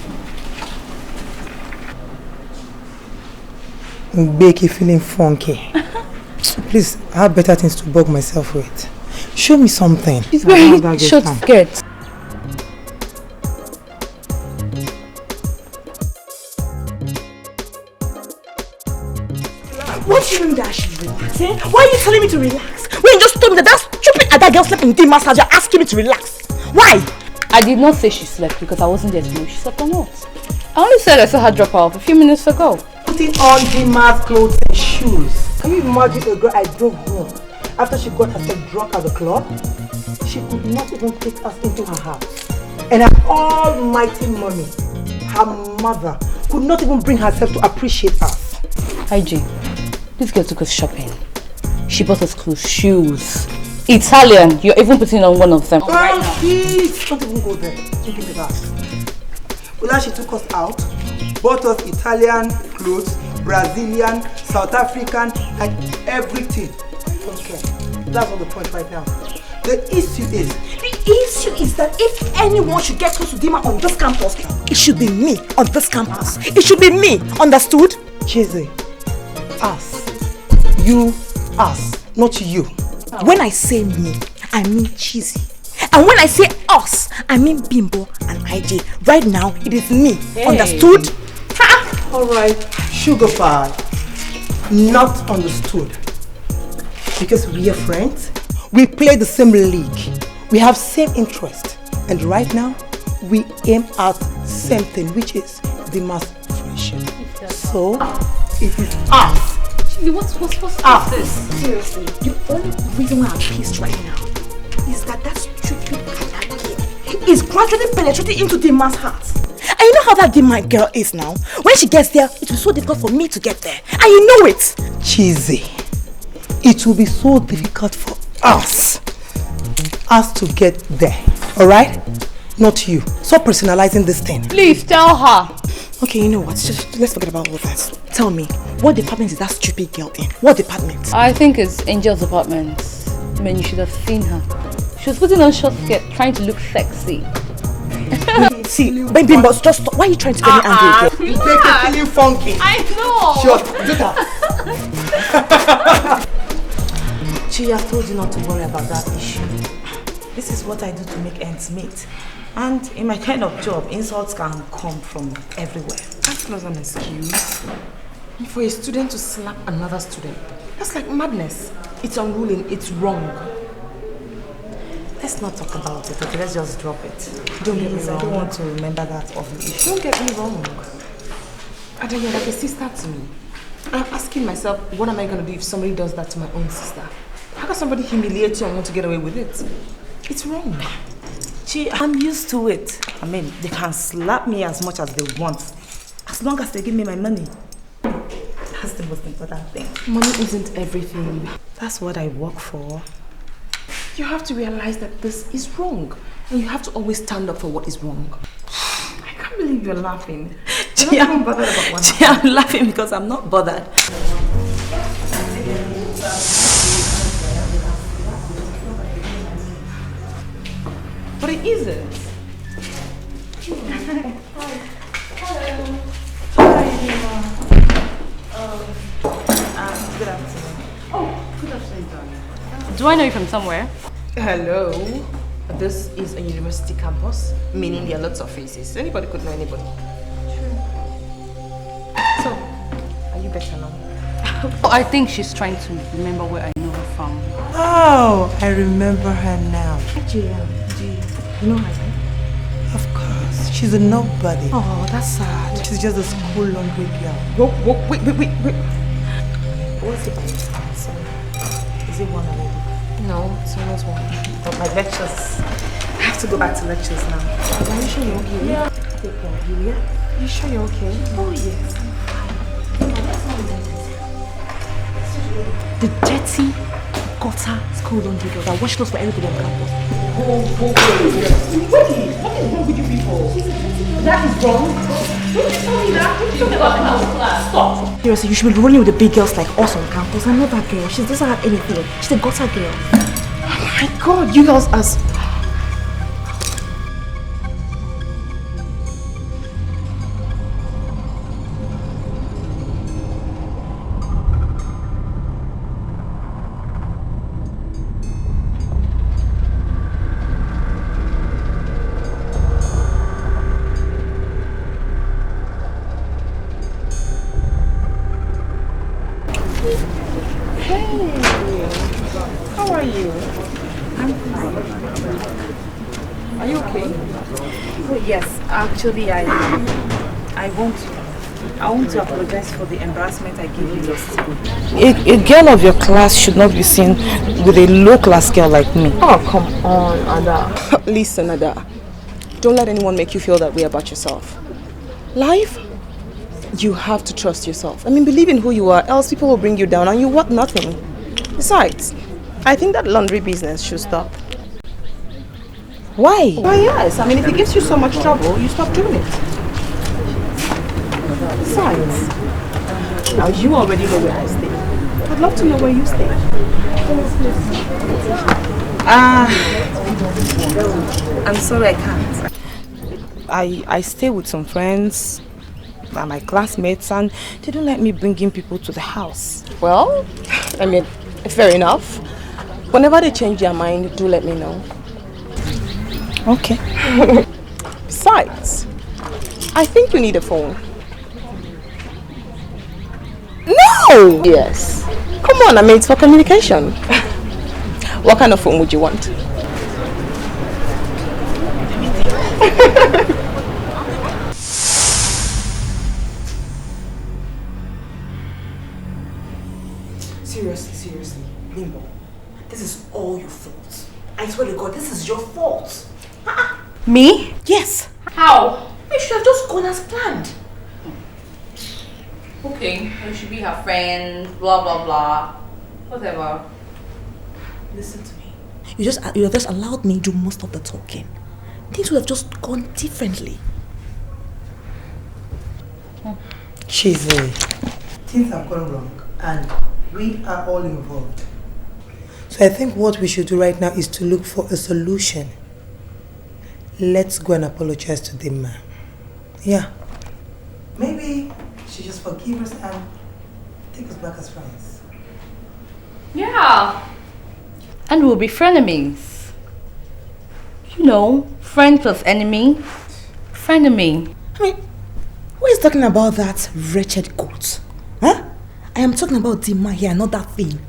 Becky feeling funky. Please, I have better things to bug myself with. Show me something. She's wearing short skirts. What do you mean that she's relaxing? Why are you telling me to relax? When you just told me that that stupid other girl slept in the massage, you're asking me to relax. Why? I did not say she slept because I wasn't there to know if she slept or not. I only said I saw her drop off a few minutes ago. Putting on Dima's clothes and shoes. Can you imagine a girl I drove home after she got herself drunk at the club? She could not even take us into her house. And her almighty mommy, her mother, could not even bring herself to appreciate us. IG, this girl took us shopping. She bought us clothes, shoes. Italian, you're even putting on one of them. Right now. Please, don't even go there. Don't give me that. Well, she took us out, bought us Italian clothes, Brazilian, South African, and everything. Okay, that's not the point right now. The issue is that if anyone should get close to Dima on this campus, it should be me on this campus. It should be me, understood? Chizzy, us. You, us, not you. When I say me, I mean Chizzy. And when I say us, I mean Bimbo and IJ. Right now, it is me. Hey. Understood? Alright, sugar pie. Not understood. Because we are friends, we play the same league, we have same interest, and right now, we aim at same thing, which is the mass friendship. So, it is us. What's us. this? Seriously, the only reason why I'm pissed right now is that stupid Kalaki is gradually penetrating into Dima's heart. And you know how that Dima girl is now? When she gets there, it will be so difficult for me to get there. And you know it. Chizzy, it will be so difficult for us to get there. Alright? Not you. Stop personalizing this thing. Please tell her. Okay, you know what? Just let's forget about all that. Tell me, what department is that stupid girl in? What department? I think it's Angel's apartment. Man, you should have seen her. She was putting on short skirt, trying to look sexy. See, baby, but just stop. Why are you trying to get me angry again? You're feeling funky. I know. Sure, do that. Chi, I've told you not to worry about that issue. This is what I do to make ends meet. And in my kind of job, insults can come from everywhere. That's not an excuse. For a student to slap another student, that's like madness. It's unruly, it's wrong. Let's not talk about it, okay? Let's just drop it. Don't get me wrong. I don't want to remember that of the issue. Don't get me wrong. I don't know, like a sister to me. I'm asking myself, what am I going to do if somebody does that to my own sister? How can somebody humiliate you and want to get away with it? It's wrong. Gee, I'm used to it. I mean, they can slap me as much as they want, as long as they give me my money. That's the most important thing. Money isn't everything. That's what I work for. You have to realize that this is wrong. And you have to always stand up for what is wrong. I can't believe you're laughing. You're not even bothered about what I'm laughing because I'm not bothered. But it isn't. Good afternoon. Oh, good afternoon, darling. Do I know you from somewhere? Hello. This is a university campus, meaning there are lots of faces. Anybody could know anybody. True. So, are you better now? Oh, I think she's trying to remember where I know her from. Oh, I remember her now. Nigerian. You know her name? Of course. She's a nobody. Oh, that's sad. She's just a school laundry girl. Wait. What's it called? Is it one already? No, it's almost one. But my lectures. I have to go back to lectures now. Are you sure you're okay? Yeah. Take care of you, yeah? You sure you're okay? Oh, yes. The dirty gutter school laundry girl that wash clothes for everybody on campus. What is wrong with you people? That is wrong. Don't you tell me that? Don't you tell me about class? Stop. Seriously, you should be rolling with the big girls like us on campus. I'm not that girl. She doesn't have anything. She's a gutter girl. Oh my god, you girls are... Actually, I want to apologize for the embarrassment I gave you last time. A girl of your class should not be seen with a low-class girl like me. Oh, come on, Ada. Listen, Ada. Don't let anyone make you feel that way about yourself. Life, you have to trust yourself. I mean, believe in who you are, else people will bring you down and you want nothing. Besides, I think that laundry business should stop. Why? Why, yes. I mean, if it gives you so much trouble, you stop doing it. Besides, now you already know where I stay. I'd love to know where you stay. I'm sorry I can't. I stay with some friends, my classmates, and they don't let me bring in people to the house. Well, I mean, fair enough. Whenever they change their mind, do let me know. Okay. Besides, I think you need a phone. No! Yes. Come on, I mean, it's for communication. What kind of phone would you want? Seriously, Limbo. This is all your fault. I swear to God, this is your fault. Me? Yes. How? You should have just gone as planned. Okay, I should be her friend, blah blah blah. Whatever. Listen to me. You have just allowed me to do most of the talking. Things would have just gone differently. Chizzy, things have gone wrong and we are all involved. So I think what we should do right now is to look for a solution. Let's go and apologize to the man. Yeah. Maybe she just forgive us and take us back as friends. Yeah. And we'll be frenemies. You know, friend plus enemy. Frenemy. I mean, who is talking about that wretched goat? Huh? I am talking about Dima here, not that thing.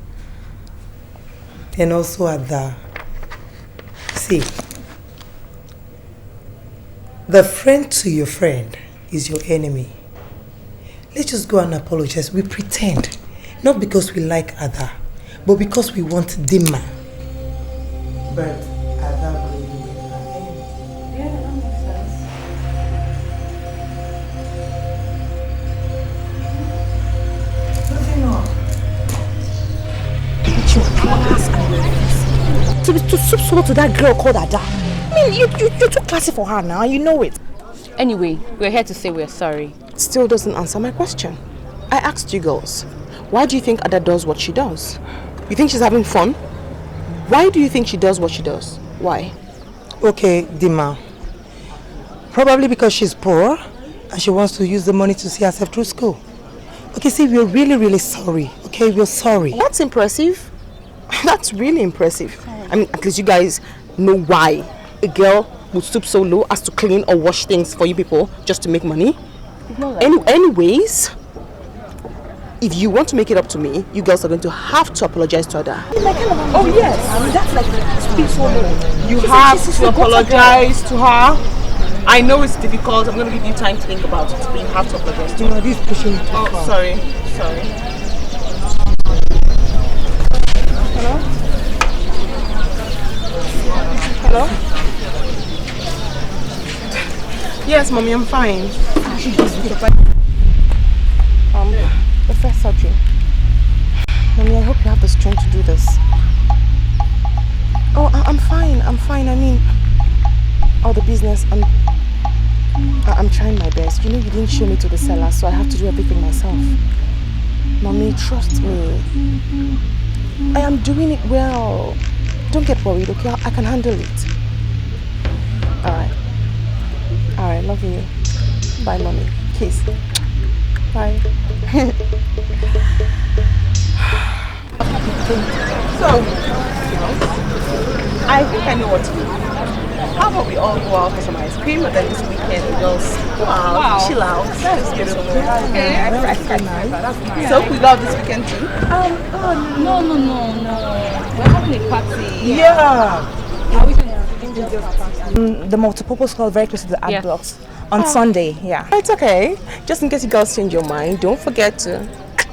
And also at the... See, the friend to your friend is your enemy. Let's just go and apologize. We pretend. Not because we like Ada, but because we want Dima. But Ada will be our enemy. Yeah, that makes sense. Nothing wrong. To be too sort to that girl called Ada. I mean, you're too classy for her now, you know it. Anyway, we're here to say we're sorry. Still doesn't answer my question. I asked you girls, why do you think Ada does what she does? You think she's having fun? Why do you think she does what she does? Why? Okay, Dima. Probably because she's poor and she wants to use the money to see herself through school. Okay, see, we're really, really sorry. Okay, we're sorry. That's impressive. That's really impressive. I mean, at least you guys know why a girl would stoop so low as to clean or wash things for you people just to make money. Anyways, if you want to make it up to me, you girls are going to have to apologize to Ada. Oh yes, that's like speak so low. You have to apologize to her. I know it's difficult. I'm going to give you time to think about it, but you have to apologize to her. This is pushing me too far. Oh, sorry. Hello? Yes, Mommy, I'm fine. The first surgery. Mommy, I hope you have the strength to do this. Oh, I'm fine. I mean, all the business, I'm trying my best. You know, you didn't show me to the cellar, so I have to do everything myself. Mommy, trust me. I am doing it well. Don't get worried, okay? I can handle it. Alright, love you. Bye, Mommy. Kiss. Bye. So, I think I know what to do. How about we all go out for some ice cream and then this weekend we just go out, chill out. That is beautiful. Okay. Nice. So we go out this weekend too? No. We're having a party. Yeah. Are we going to The multipurpose hall very close to the art blocks on Sunday. Yeah. It's okay. Just in case you girls change your mind, don't forget to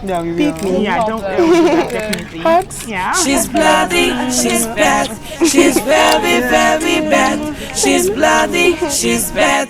beat me. Yeah, don't definitely. Hugs. Yeah. She's bloody, she's bad, she's very, very bad. She's bloody, she's bad.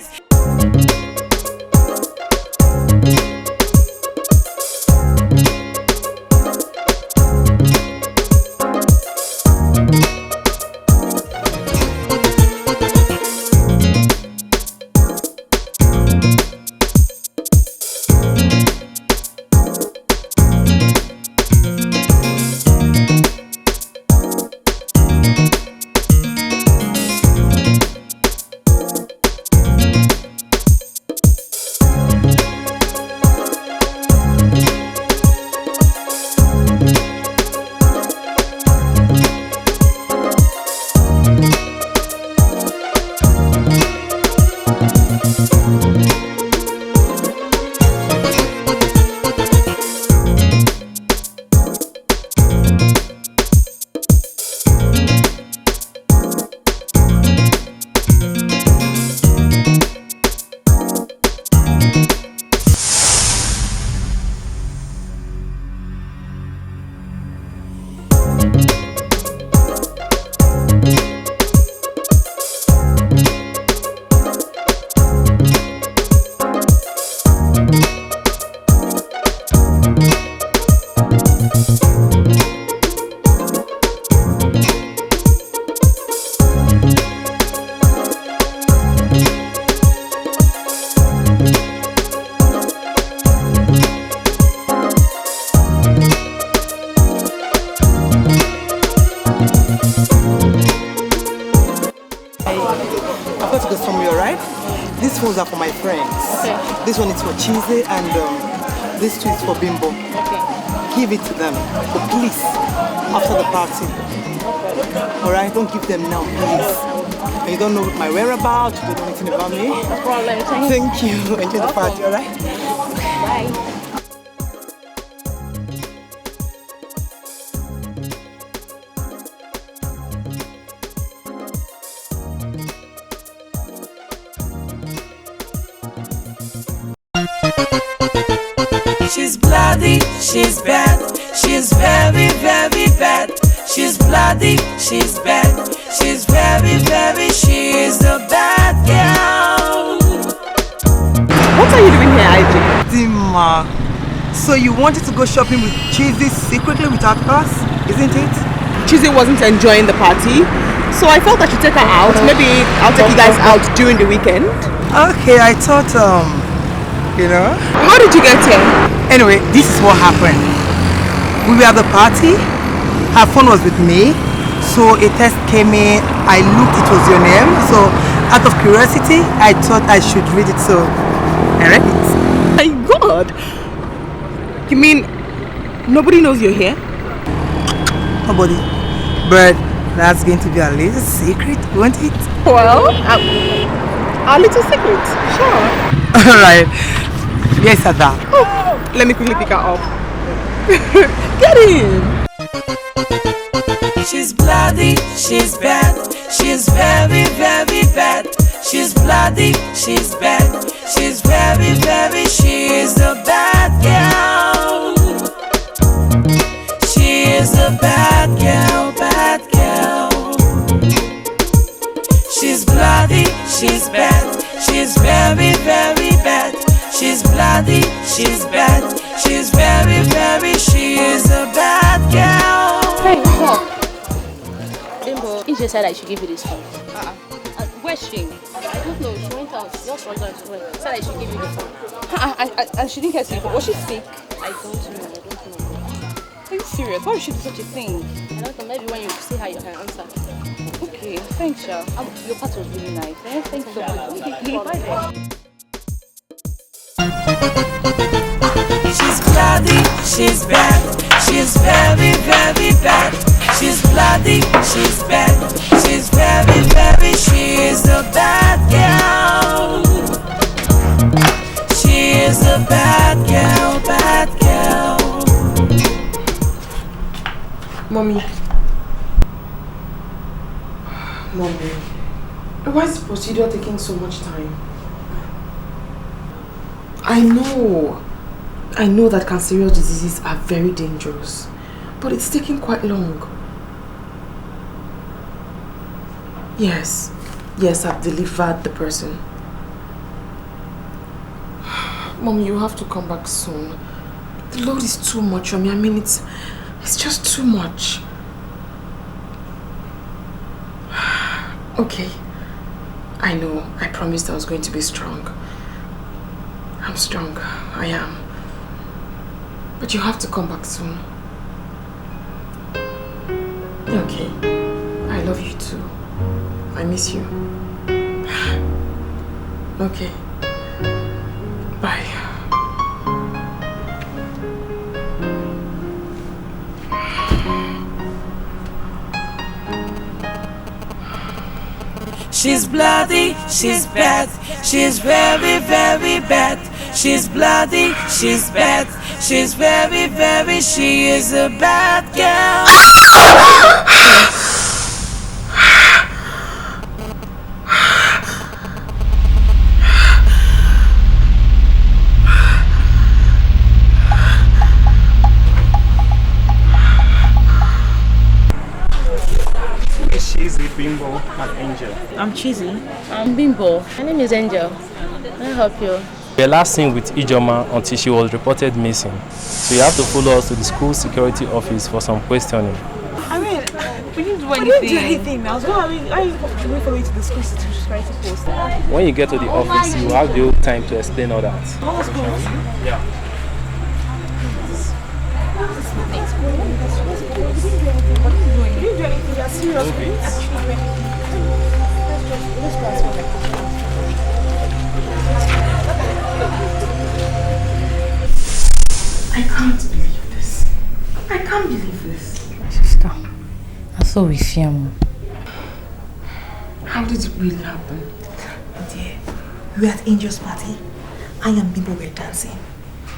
These phones are for my friends. Okay. This one is for Cheesy and this two is for Bimbo. Okay. Give it to them, but please, after the party. Alright, don't give them now, please. And you don't know my whereabouts, you don't know anything about me. No problem. Thank you. Enjoy the party, alright? Bye. She's bloody, she's bad, she's very, very bad. She's bloody, she's bad, she's very, very, she's a bad girl. What are you doing here, IJ? Dima, so you wanted to go shopping with Cheesy secretly without us, isn't it? Cheesy wasn't enjoying the party, so I felt I should take her out. Maybe I'll take you guys out during the weekend. Okay, I thought, you know. How did you get here? Anyway, this is what happened. We were at the party, her phone was with me, so a text came in, I looked, it was your name, so out of curiosity, I thought I should read it, so I read it. My God! You mean, nobody knows you're here? Nobody. But That's going to be a little secret, won't it? Well, our little secret, sure. Alright. Yes, Ada. Oh, let me quickly pick her up. Get in! She's bloody, she's bad, she's very, very bad. She's bloody, she's bad, she's very, very, she's a bad girl. She is a bad girl, bad girl. She's bloody, she's bad, she's very, very bad. She's bloody, she's bad, she's very, very, she is a bad girl. Hey, stop. Bimbo, he just said I should give you this phone. Where's she? I don't know, she went out. She just went out. She said I should give you the phone. And she didn't get sick. Was she sick? I don't know. Are you serious? Why would she do such a thing? I don't know, maybe when you see her, you can answer. Okay, thanks, Sha. Your part was really nice. Eh? Thanks so much. Okay, bye. She's bloody, she's bad, she's very, very bad. She's bloody, she's bad, she's very, very, she is a bad girl. She is a bad girl, bad girl. Mommy, why is the procedure taking so much time? I know that cancerous diseases are very dangerous, but it's taking quite long. Yes, I've delivered the person. Mommy, you have to come back soon. The load is too much on me. I mean, it's just too much. Okay, I know. I promised I was going to be strong. I'm strong. I am. But you have to come back soon. Okay. I love you too. I miss you. Okay. Bye. She's bloody, she's bad, she's very, very bad. She's bloody, she's bad, she's very, very, she is a bad girl. Cheesy, Bimbo, and Angel. I'm Cheesy. I'm Bimbo. My name is Angel. Can I help you? We were last seen with Ijoma until she was reported missing. So you have to follow us to the school security office for some questioning. I mean, we didn't do anything. We didn't do anything now. So I you follow you to the school security post. When you get to the office, you have the whole time to explain all that. Oh, let's go. Yeah. We didn't do anything. We are serious. I can't believe this. I can't believe this. My sister, that's so we fear. How did it really happen? Dear, we were at Angel's party. I and Bimbo were dancing.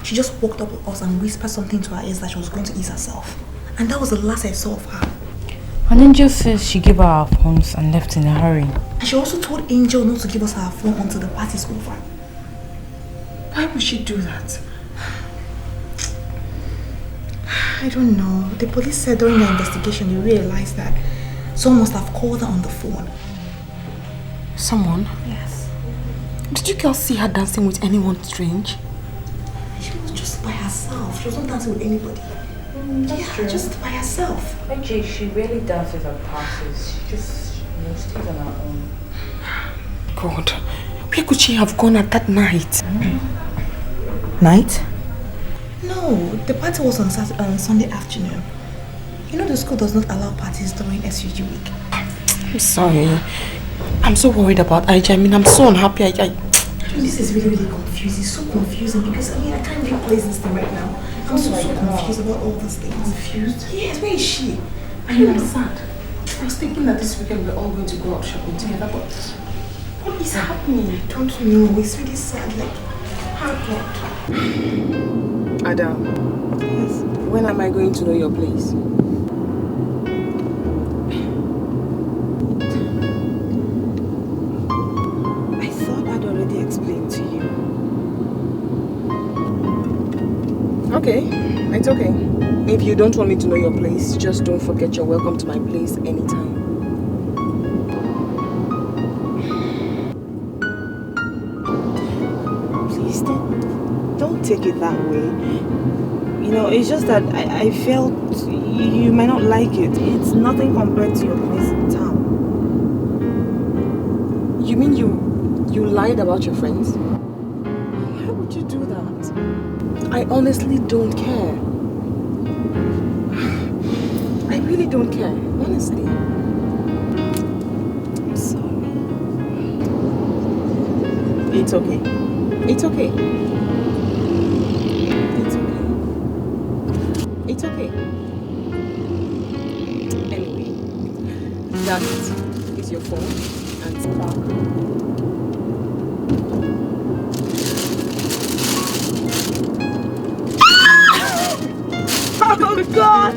She just walked up with us and whispered something to her ears that she was going to ease herself. And that was the last I saw of her. And Angel says she gave her our phones and left in a hurry. And she also told Angel not to give us her phone until the party's over. Why would she do that? I don't know. The police said during the investigation they realized that someone must have called her on the phone. Someone? Yes. Did you girls see her dancing with anyone strange? She was just by herself. She was not dancing with anybody. That's true. Just by herself. Okay, she rarely dances at parties. She just stays on her own. God, where could she have gone at that night? Night? No, the party was on Sunday afternoon. You know the school does not allow parties during SUG week. I'm sorry. I'm so worried about IJ. I mean, I'm so unhappy. This is really, really confusing. It's so confusing because I can't really place this thing right now. I'm so confused about all these things. Confused? Yes, where is she? I understand. I was thinking that this weekend we're all going to go out shopping together, but what is happening? I don't know. It's really sad. Like, oh God. Ada, yes. When am I going to know your place? I thought I'd already explained to you. Okay, it's okay. If you don't want me to know your place, just don't forget you're welcome to my place anytime. Please don't take it that way. You know, it's just that I felt you might not like it. It's nothing compared to your place in town. You mean you lied about your friends? Why would you do that? I honestly don't care. I really don't care, honestly. I'm sorry. It's okay. It's okay. It's okay. It's okay. Anyway, that is your phone and spark. Oh God!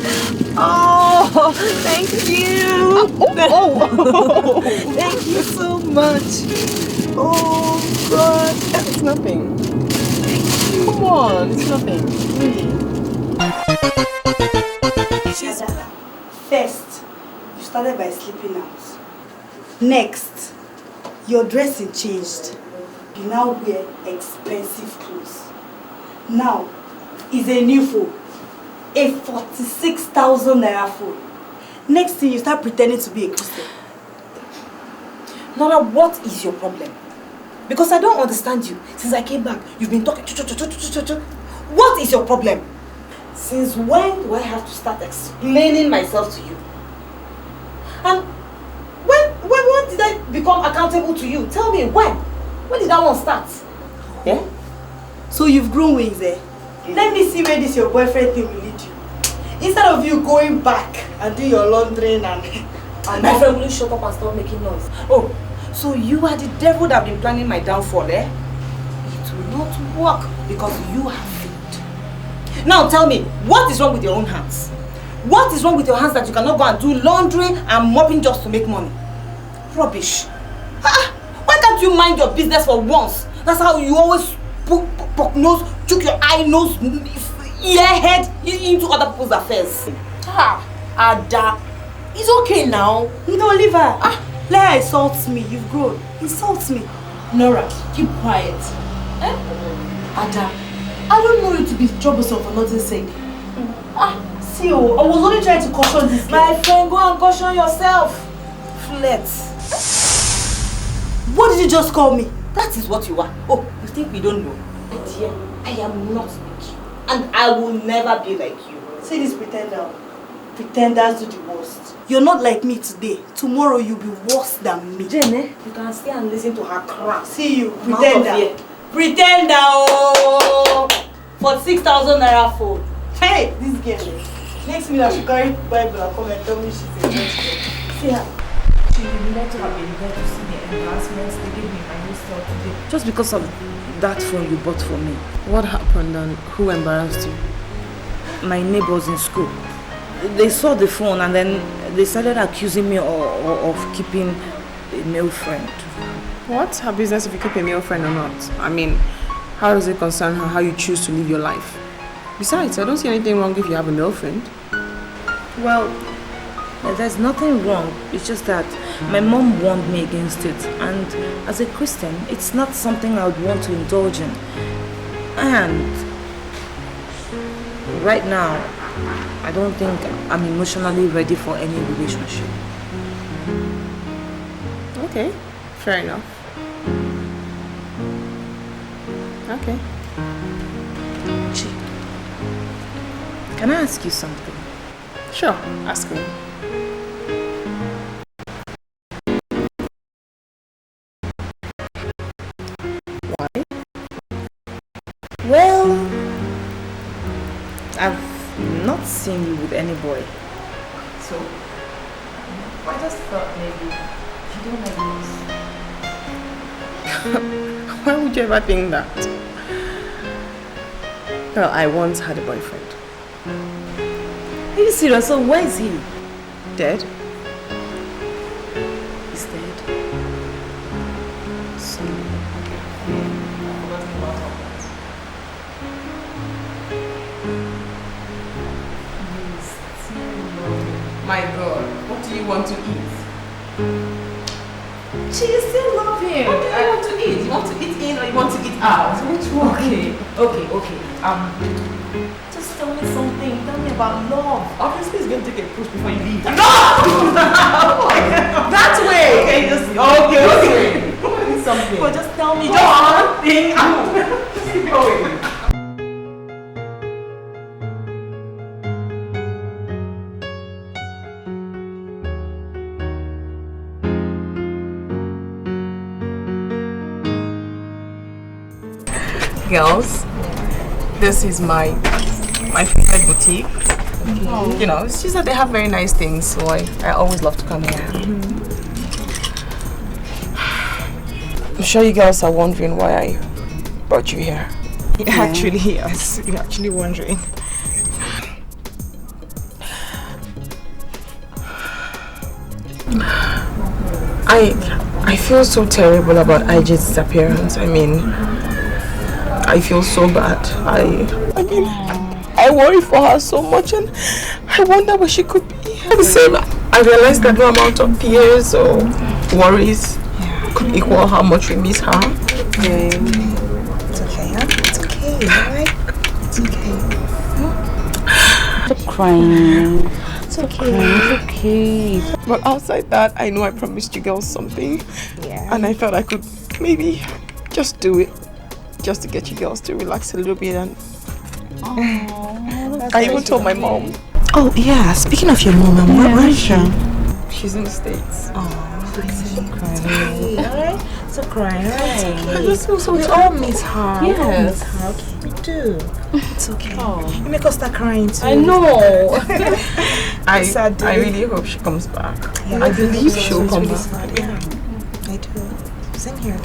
Oh, thank you! Oh. Thank you so much! Oh God! It's nothing. Thank you. Come on, it's nothing. Really. First, you started by sleeping out. Next, your dressing changed. You now wear expensive clothes. Now, is a new phone. A 46,000 naira phone. Next thing, you start pretending to be a Christian. Nora, what is your problem? Because I don't understand you. Since I came back, you've been talking. What is your problem? Since when do I have to start explaining myself to you? And when did I become accountable to you? Tell me, when? When did that one start? Yeah? So you've grown wings, eh? Let me see where this your boyfriend thing will lead you. Instead of you going back and do your laundry and my friend, will you shut up and stop making noise? Oh, so you are the devil that have been planning my downfall, eh? It will not work because you have failed. Now tell me, what is wrong with your own hands? What is wrong with your hands that you cannot go and do laundry and mopping just to make money? Rubbish. Why can't you mind your business for once? That's how you always poke nose, chook your eye, nose, ear, head into other people's affairs. Ada, it's okay now. No, leave her. Let her insult me. You've grown. Insult me. Nora, keep quiet. Eh? Ada, I don't know you to be troublesome for nothing's sake. See, I was only trying to caution this girl. My friend, go and caution yourself. Flirt. What did you just call me? That is what you are. Oh, you think we don't know? My dear, I am not like you. And I will never be like you. See this pretender. Pretenders do the worst. You're not like me today. Tomorrow you'll be worse than me. Jenny, you can stay and listen to her crap. See you, pretender. Pretender, oh! For 6,000 naira phone. Hey, this girl. Next minute I should carry Bible and come and tell me she's a church girl. See her. She would not have been there to see the embarrassments they gave me in my new store today. Just because of that phone you bought for me. What happened and who embarrassed you? My neighbors in school. They saw the phone and then they started accusing me of keeping a male friend. What? Her business if you keep a male friend or not? I mean, how does it concern her how you choose to live your life? Besides, I don't see anything wrong if you have a male friend. Well, there's nothing wrong. It's just that my mom warned me against it. And as a Christian, it's not something I would want to indulge in. And right now, I don't think I'm emotionally ready for any relationship. Okay, fair enough. Okay. Chi, can I ask you something? Sure, ask me. Why? Well, I've not seen you with any boy. So, I just thought maybe you don't like this. Why would you ever think that? Well, I once had a boyfriend. Are you serious? So where is he? Dead? He's dead. So my God, what do you want to eat? She still love him. What do you want to eat? You want to eat in or you want to eat out? Which one? Okay. Just tell me something. Tell me about love. Obviously, it's going to take a push before you leave. No! That way! Okay, just okay. Something. But just tell me. Just one thing. Just keep going. Girls, this is my favorite boutique. You know, it's just that they have very nice things, so I always love to come here. I'm sure you girls are wondering why I brought you here. Actually, yes, you're actually wondering. I feel so terrible about IJ's disappearance. I mean, I feel so bad. I worry for her so much, and I wonder where she could be. At the same, I realized that no amount of tears or worries could equal how much we miss her. It's okay, huh? It's okay, alright? It's okay. Stop crying. It's okay. It's okay. But outside that, I know I promised you girls something. Yeah. And I thought I could maybe just do it. Just to get you girls to relax a little bit. And I even told my mom. Oh yeah, speaking of your mom, where is she? She's in the States. Oh, it's okay, alright? Stop crying, alright? I just feel so we all miss her. Yes. We all miss her, okay? We do. It's okay. You make us start crying too. I know. I really hope she comes back. Yeah, I believe she'll come back. Yeah, I do. Same here.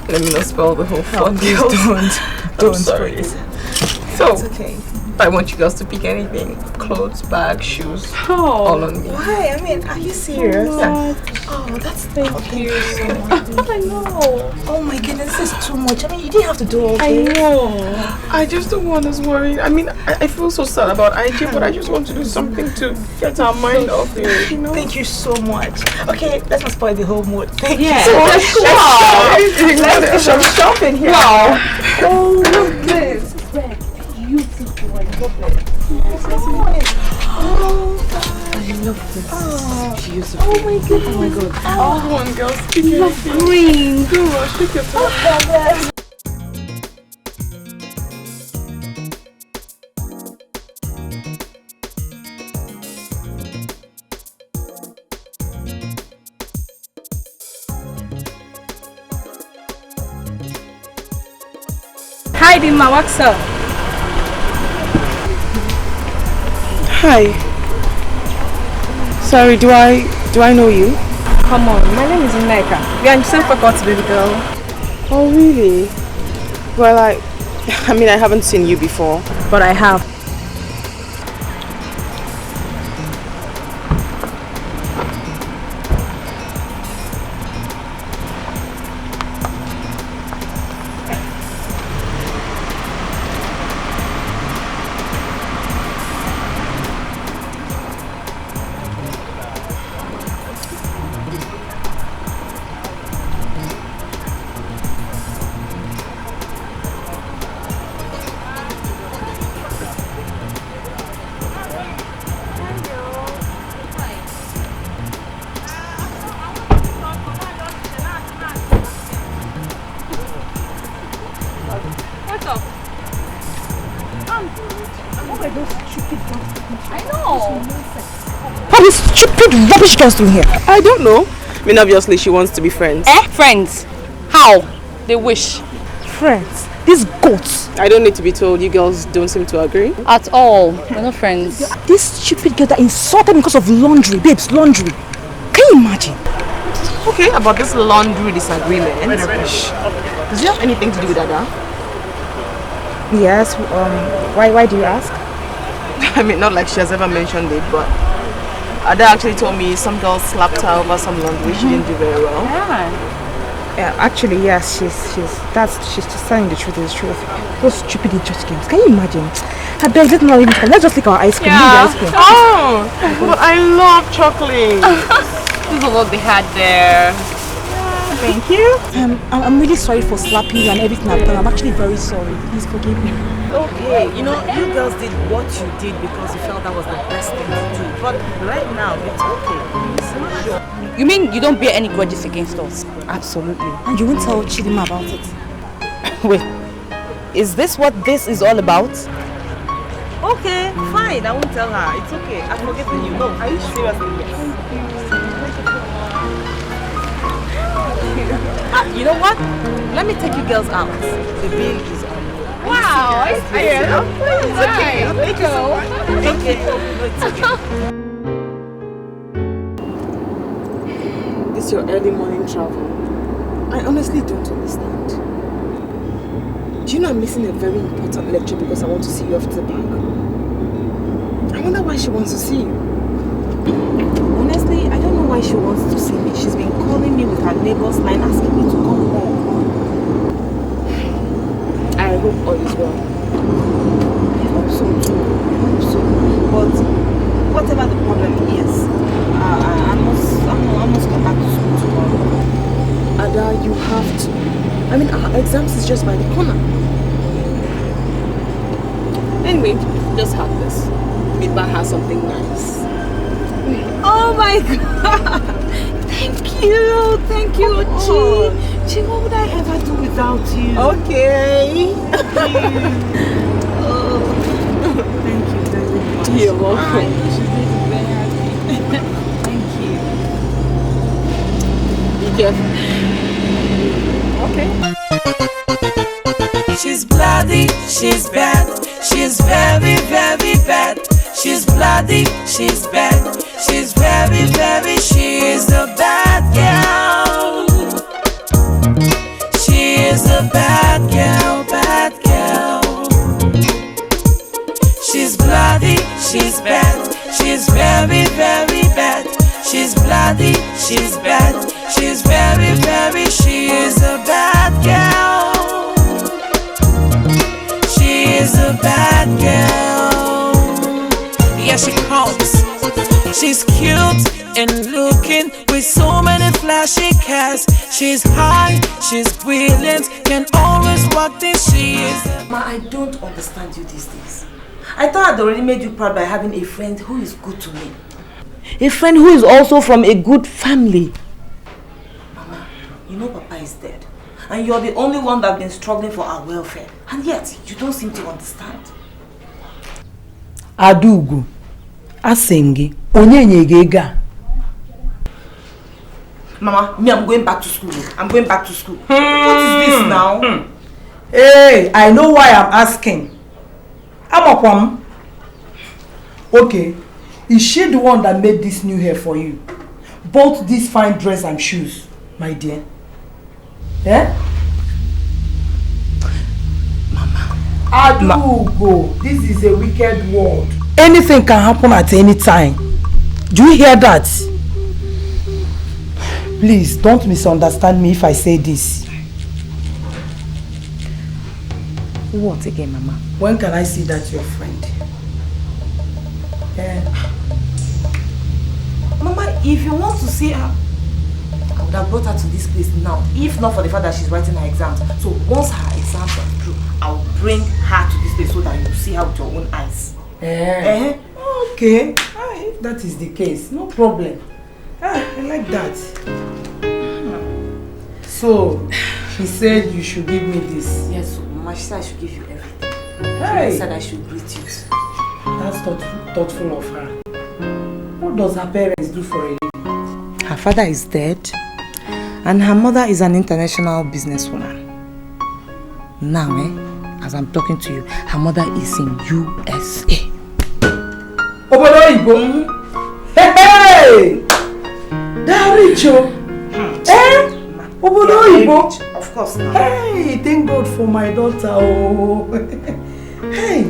Let me not spoil the whole fun. Please don't. Sorry. So, it's okay. I want you girls to pick anything. Clothes, bags, shoes, all on me. Why? I mean, are you serious? Yeah. Oh, that's thank you so much. I know. Oh my goodness, this is too much. I mean, you didn't have to do all this. I know. I just don't want us worried. I mean, I feel so sad about IJ, but I just want to do something to get our mind off it, you know? Thank you so much. Okay, let's not spoil the whole mood. Thank you Yeah. so much. Wow. Let's do some shopping here. Wow. Oh, look this. Beautiful. I love it. I love this. Oh, beautiful. Oh my god. Oh my god. Oh, come on, girls. Pick anything. Green. Go on, pick it up. Hi, Dima, what's up? Hi. Sorry, do I know you? Come on, my name is Nneka. We are in the same faculty, baby girl. Oh, really? Well, I mean, I haven't seen you before. But I have. Rubbish girls doing here? I don't know. I mean, obviously she wants to be friends. Friends? How? They wish. friends. These goats. I don't need to be told, you girls don't seem to agree. At all. We're not friends. This stupid girl that insulted me because of laundry. Babes, laundry. Can you imagine? Okay, about this laundry disagreement. Does it have anything to do with Ada? Yes, why do you ask? I mean, not like she has ever mentioned it, but Ada actually told me some girl slapped her over some laundry. She didn't do very well. Yeah, actually, yes, she's just telling the truth. Is the truth. Those stupid idiot games. Can you imagine? I beg, let's just lick our ice cream. Yeah. Ice cream. Oh, but I love chocolate. This is what they had there. Thank you. I'm really sorry for slapping you and everything I've done. I'm actually very sorry. Please forgive me. Okay, you know, you girls did what you did because you felt that was the best thing to do. But right now, it's okay. You mean you don't bear any grudges against us? Absolutely. And you won't tell Chidima about it? Wait, is this what this is all about? Okay, fine, I won't tell her. It's okay. I'm forgetting you. No, are you seriously? Yes. You know what? Let me take you girls out. The bill is on. Wow, I see it. It's okay. Thank you so much. Okay. No, it's okay. This your early morning travel. I honestly don't understand. Do you know I'm missing a very important lecture because I want to see you after the park? I wonder why she wants to see you. Honestly, I don't know why she wants to see me. She's been calling me with her neighbor's line asking me to come home. I hope all is well. I hope so too. I hope so. But whatever the problem is, I must come back to school tomorrow. Ada, you have to. I mean, our exams is just by the corner. Anyway, just have this. Maybe buy her something nice. Oh my god! Thank you! Thank you, Chi! Chi, what would I ever do without you? Okay! Oh, thank you very much. You're welcome. You should be very happy. Thank you. Be careful. Okay. She's bloody, she's bad, she's very, very bad. She's bloody, she's bad, she's very, very, she's a bad girl. She is a bad girl, bad girl. She's bloody, she's bad, she's very, very bad. She's bloody, she's bad, she's very, very, she is a bad girl. She is a bad girl. Yeah, she comes. She's cute and looking with so many flashy cars. She's high, she's brilliant, can always walk this. She is. Ma, I don't understand you these days. I thought I'd already made you proud by having a friend who is good to me. A friend who is also from a good family. Mama, you know Papa is dead. And you're the only one that's been struggling for our welfare. And yet, you don't seem to understand. Adugu, Asengi, Onyenyegega. Mama, me, I'm going back to school. I'm going back to school. What is this now? Hey, I know why I'm asking. Amakwam. Okay, is she the one that made this new hair for you? Bought this fine dress and shoes, my dear? Yeah? Mama. Adugo, this is a wicked world. Anything can happen at any time. Do you hear that? Please, don't misunderstand me if I say this. What again, Mama? When can I see that your friend? Yeah. Mama, if you want to see her, I would have brought her to this place now, if not for the fact that she's writing her exams. So once her exams are through, I'll bring her to this place so that you see her with your own eyes. Okay. If that is the case, no problem. I like that. So, she said you should give me this. Yes, so Mama, she said I should give you everything. Hey. She said I should greet you. That's thoughtful of her. What does her parents do for a living? Her father is dead, and her mother is an international businesswoman. Now, as I'm talking to you, her mother is in USA. Obodo Igbo. Hey! They're rich, Obodo Igbo. Of course not. Hey, thank God for my daughter. Oh. Hey,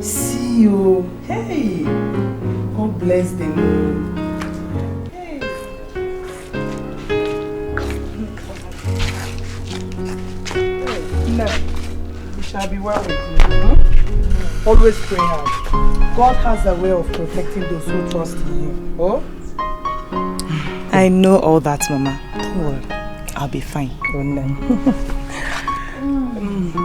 see you. Hey, God bless them. Hey. No, we shall be well with you. Always pray hard. God has a way of protecting those who trust in Him. Oh? I know all that, Mama. Don't worry. I'll be fine.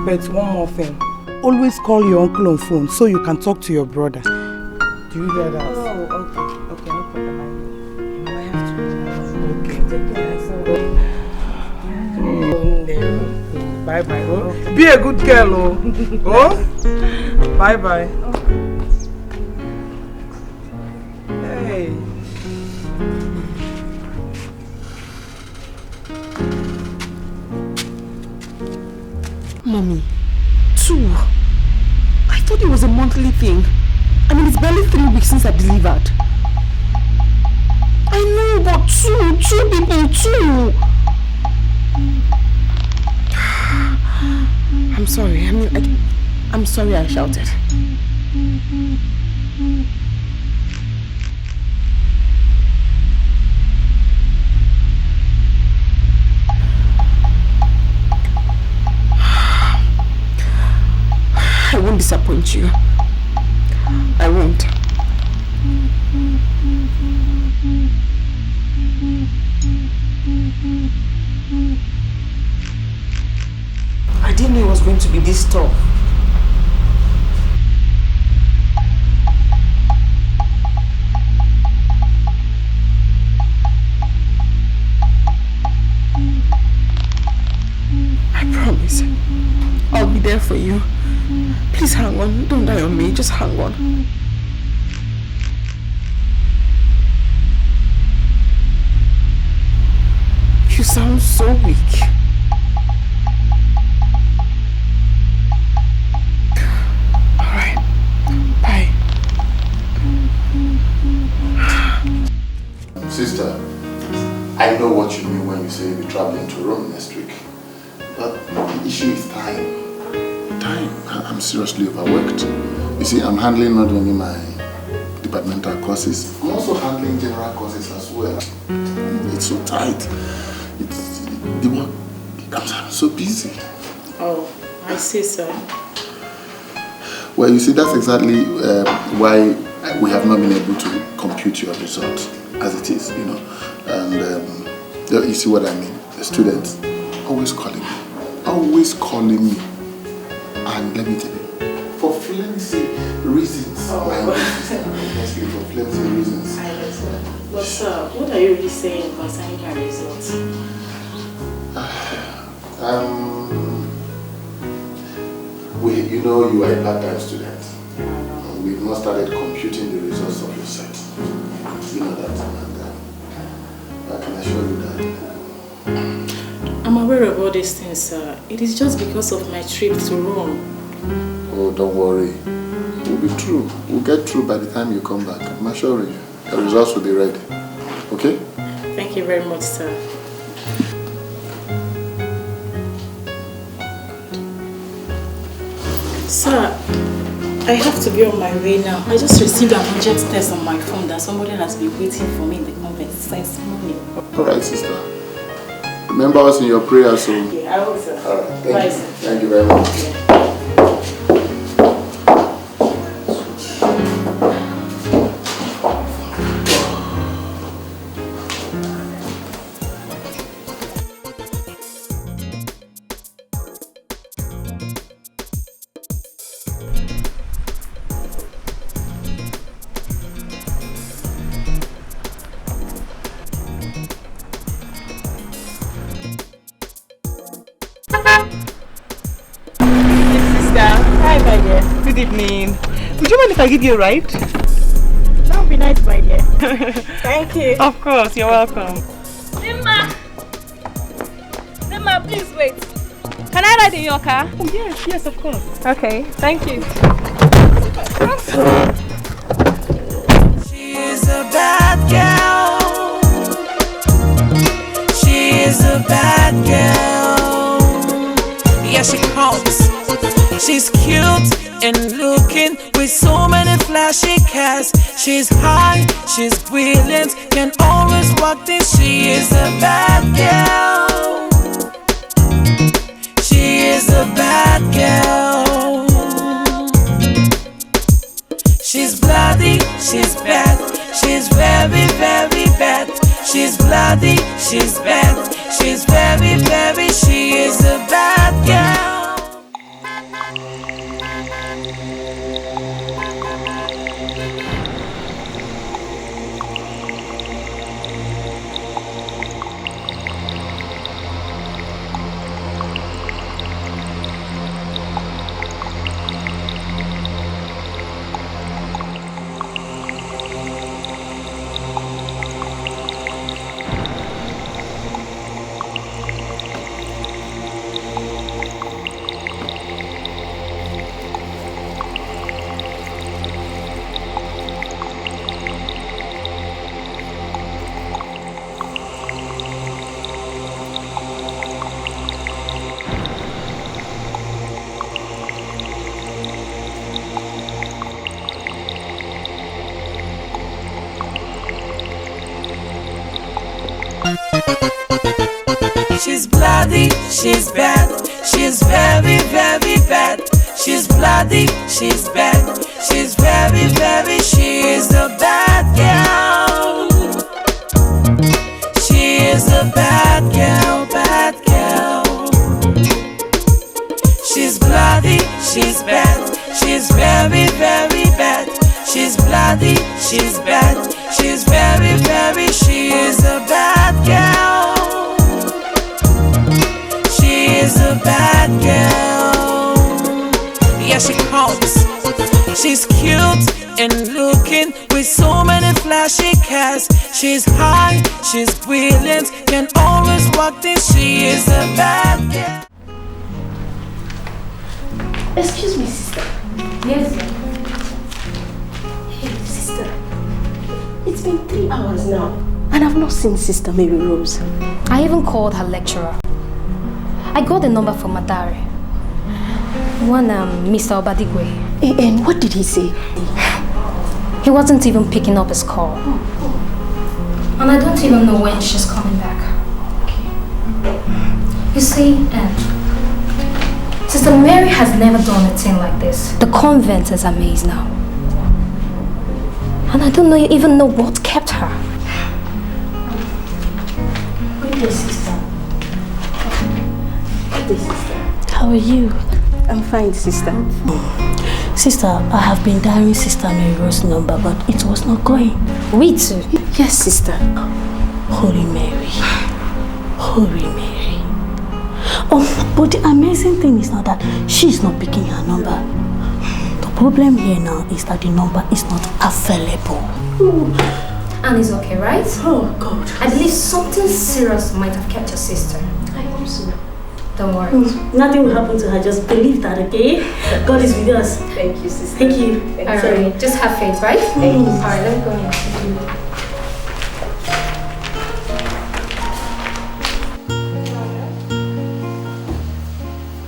But one more thing. Always call your uncle on phone so you can talk to your brother. Do you hear that? Oh, okay. Okay, no problem. I have to. Okay. Take care. Bye-bye. Oh. Okay. Be a good girl, oh. Oh? Bye-bye. Hey. Mommy, 2. I thought it was a monthly thing. I mean, it's barely 3 weeks since I delivered. I know, but 2 people, 2. I'm sorry. I'm sorry I shouted. I won't disappoint you. I won't. I didn't know it was going to be this tough. I promise. I'll be there for you. Please hang on. Don't die on me. Just hang on. You sound so weak. Alright. Bye. Sister, I know what you mean when you say you'll be traveling to Rome next week. But the issue is time. I'm seriously overworked. You see, I'm handling not only my departmental courses, I'm also handling general courses as well. It's so tight. The work, I'm so busy. Oh, I see, sir. Well, you see, that's exactly why we have not been able to compute your result as it is, you know. And you see what I mean? The students always calling me. And let me tell you, for flimsy reasons. Honestly, for flimsy reasons. I understand. But sir, what are you really saying concerning my results? You know you are a part-time student. We've not started computing the results of your set. You know that, and I can assure you that. I'm aware of all these things, sir. It is just because of my trip to Rome. Oh, don't worry. We'll be through. We'll get through by the time you come back. I'm assuring you. Your results will be ready. Okay? Thank you very much, sir. Sir, I have to be on my way now. I just received an urgent text on my phone that somebody has been waiting for me in the convent since morning. Alright, sister. Remember us in your prayers, so... Yeah, I will, sir. Alright, Bye, sir. Thank you very much. Yeah. Good evening. Would you mind if I give you a ride? That would be nice, my dear. Thank you. Of course, you're welcome. Zima, please wait. Can I ride in your car? Oh, yes, yes, of course. Okay, thank you. She is a bad girl. She is a bad girl. Yeah, she comes. She's cute and looking with so many flashy cars. She's high, she's brilliant, can always walk this. She is a bad girl. She is a bad girl. She's bloody, she's bad. She's very, very bad. She's bloody, she's bad. She's very, very, she is a bad girl. She's bloody, she's bad. She's very, very bad. She's bloody, she's bad. She's very, very, she is a bad girl. She is a bad girl, bad girl. She's bloody, she's bad. She's very, very bad. She's bloody, she's bad. She's very, very, she is a bad girl. She is a bad girl. Yeah, she comes. She's cute and looking with so many flashy cars. She's high, she's brilliant, can always walk this. She is a bad girl. Excuse me, sister. Yes. Hey, sister. It's been 3 hours now, and I've not seen Sister Mary Rose. I even called her lecturer. I got the number from Madare. One, Mr. Obadigwe. And what did he say? He wasn't even picking up his call. And I don't even know when she's coming back. You see, Sister Mary has never done a thing like this. The convent is a maze now. And I don't even know what kept her. Good day, sister. Good day, sister. How are you? I'm fine, sister. Sister, I have been dialing Sister Mary Rose's number, but it was not going. We too? Yes, sister. Holy Mary. Holy Mary. Oh, but the amazing thing is not that she's not picking her number. The problem here now is that the number is not available. And it's okay, right? Oh, God. I believe something serious might have kept your sister. I hope so. Don't worry. Nothing will happen to her. Just believe that, okay? God is with us. Thank you, sister. Thank you. Alright, just have faith, right? Thank you. Alright, let me go in.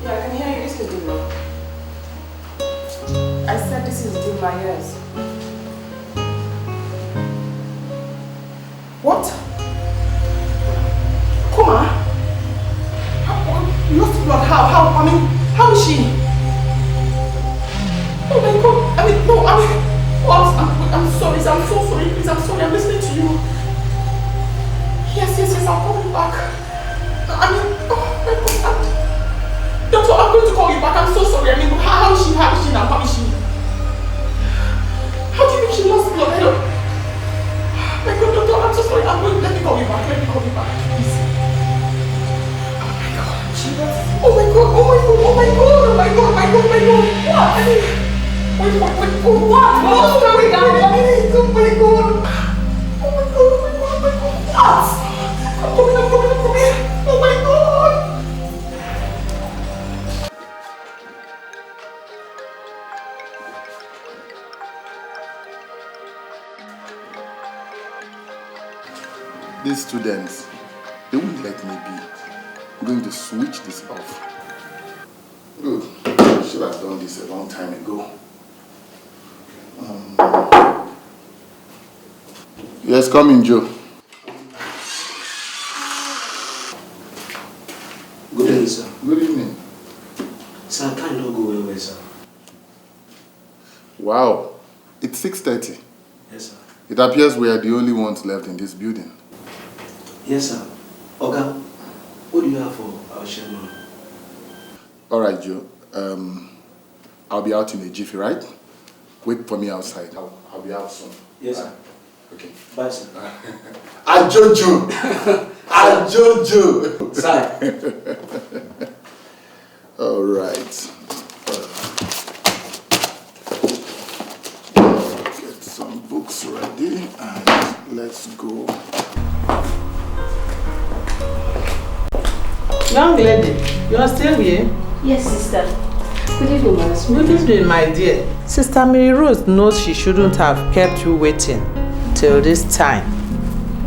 Yeah, I can hear you. This is Dima. I said this is Dima, yes. What? Kuma? Lost blood? How? I mean, how is she? Oh my God! I mean, no, I'm sorry. I'm so sorry. Please, I'm sorry. I'm listening to you. Yes, I'll call you back. I mean, oh my God. Doctor, I'm going to call you back. I'm so sorry. I mean, how is she now? How is she? How do you mean she lost blood? I don't... My God, doctor, I'm so sorry. Let me call you back. Please. Oh my God. What? I mean, wait, what? What's going down? Oh my God. What? I'm coming. Oh my God. these students, they won't let me be. I'm going to switch this off. Good. I should have done this a long time ago. Yes, come in, Joe. Good evening, sir. Good evening. Sir, I can't go away, sir. Wow. It's 6:30. Yes, sir. It appears we are the only ones left in this building. Yes, sir. Oga, what do you have for our chairman? All right, Joe. I'll be out in a jiffy, right? Wait for me outside. I'll be out soon. Yes, sir. Okay. Bye, sir. Ajojo! Ajojo! Sir. All right. Get some books ready and let's go. Young lady, you are still here? Yes, sister. Good evening, madam. Good evening, my dear. Sister Mary Rose knows she shouldn't have kept you waiting till this time.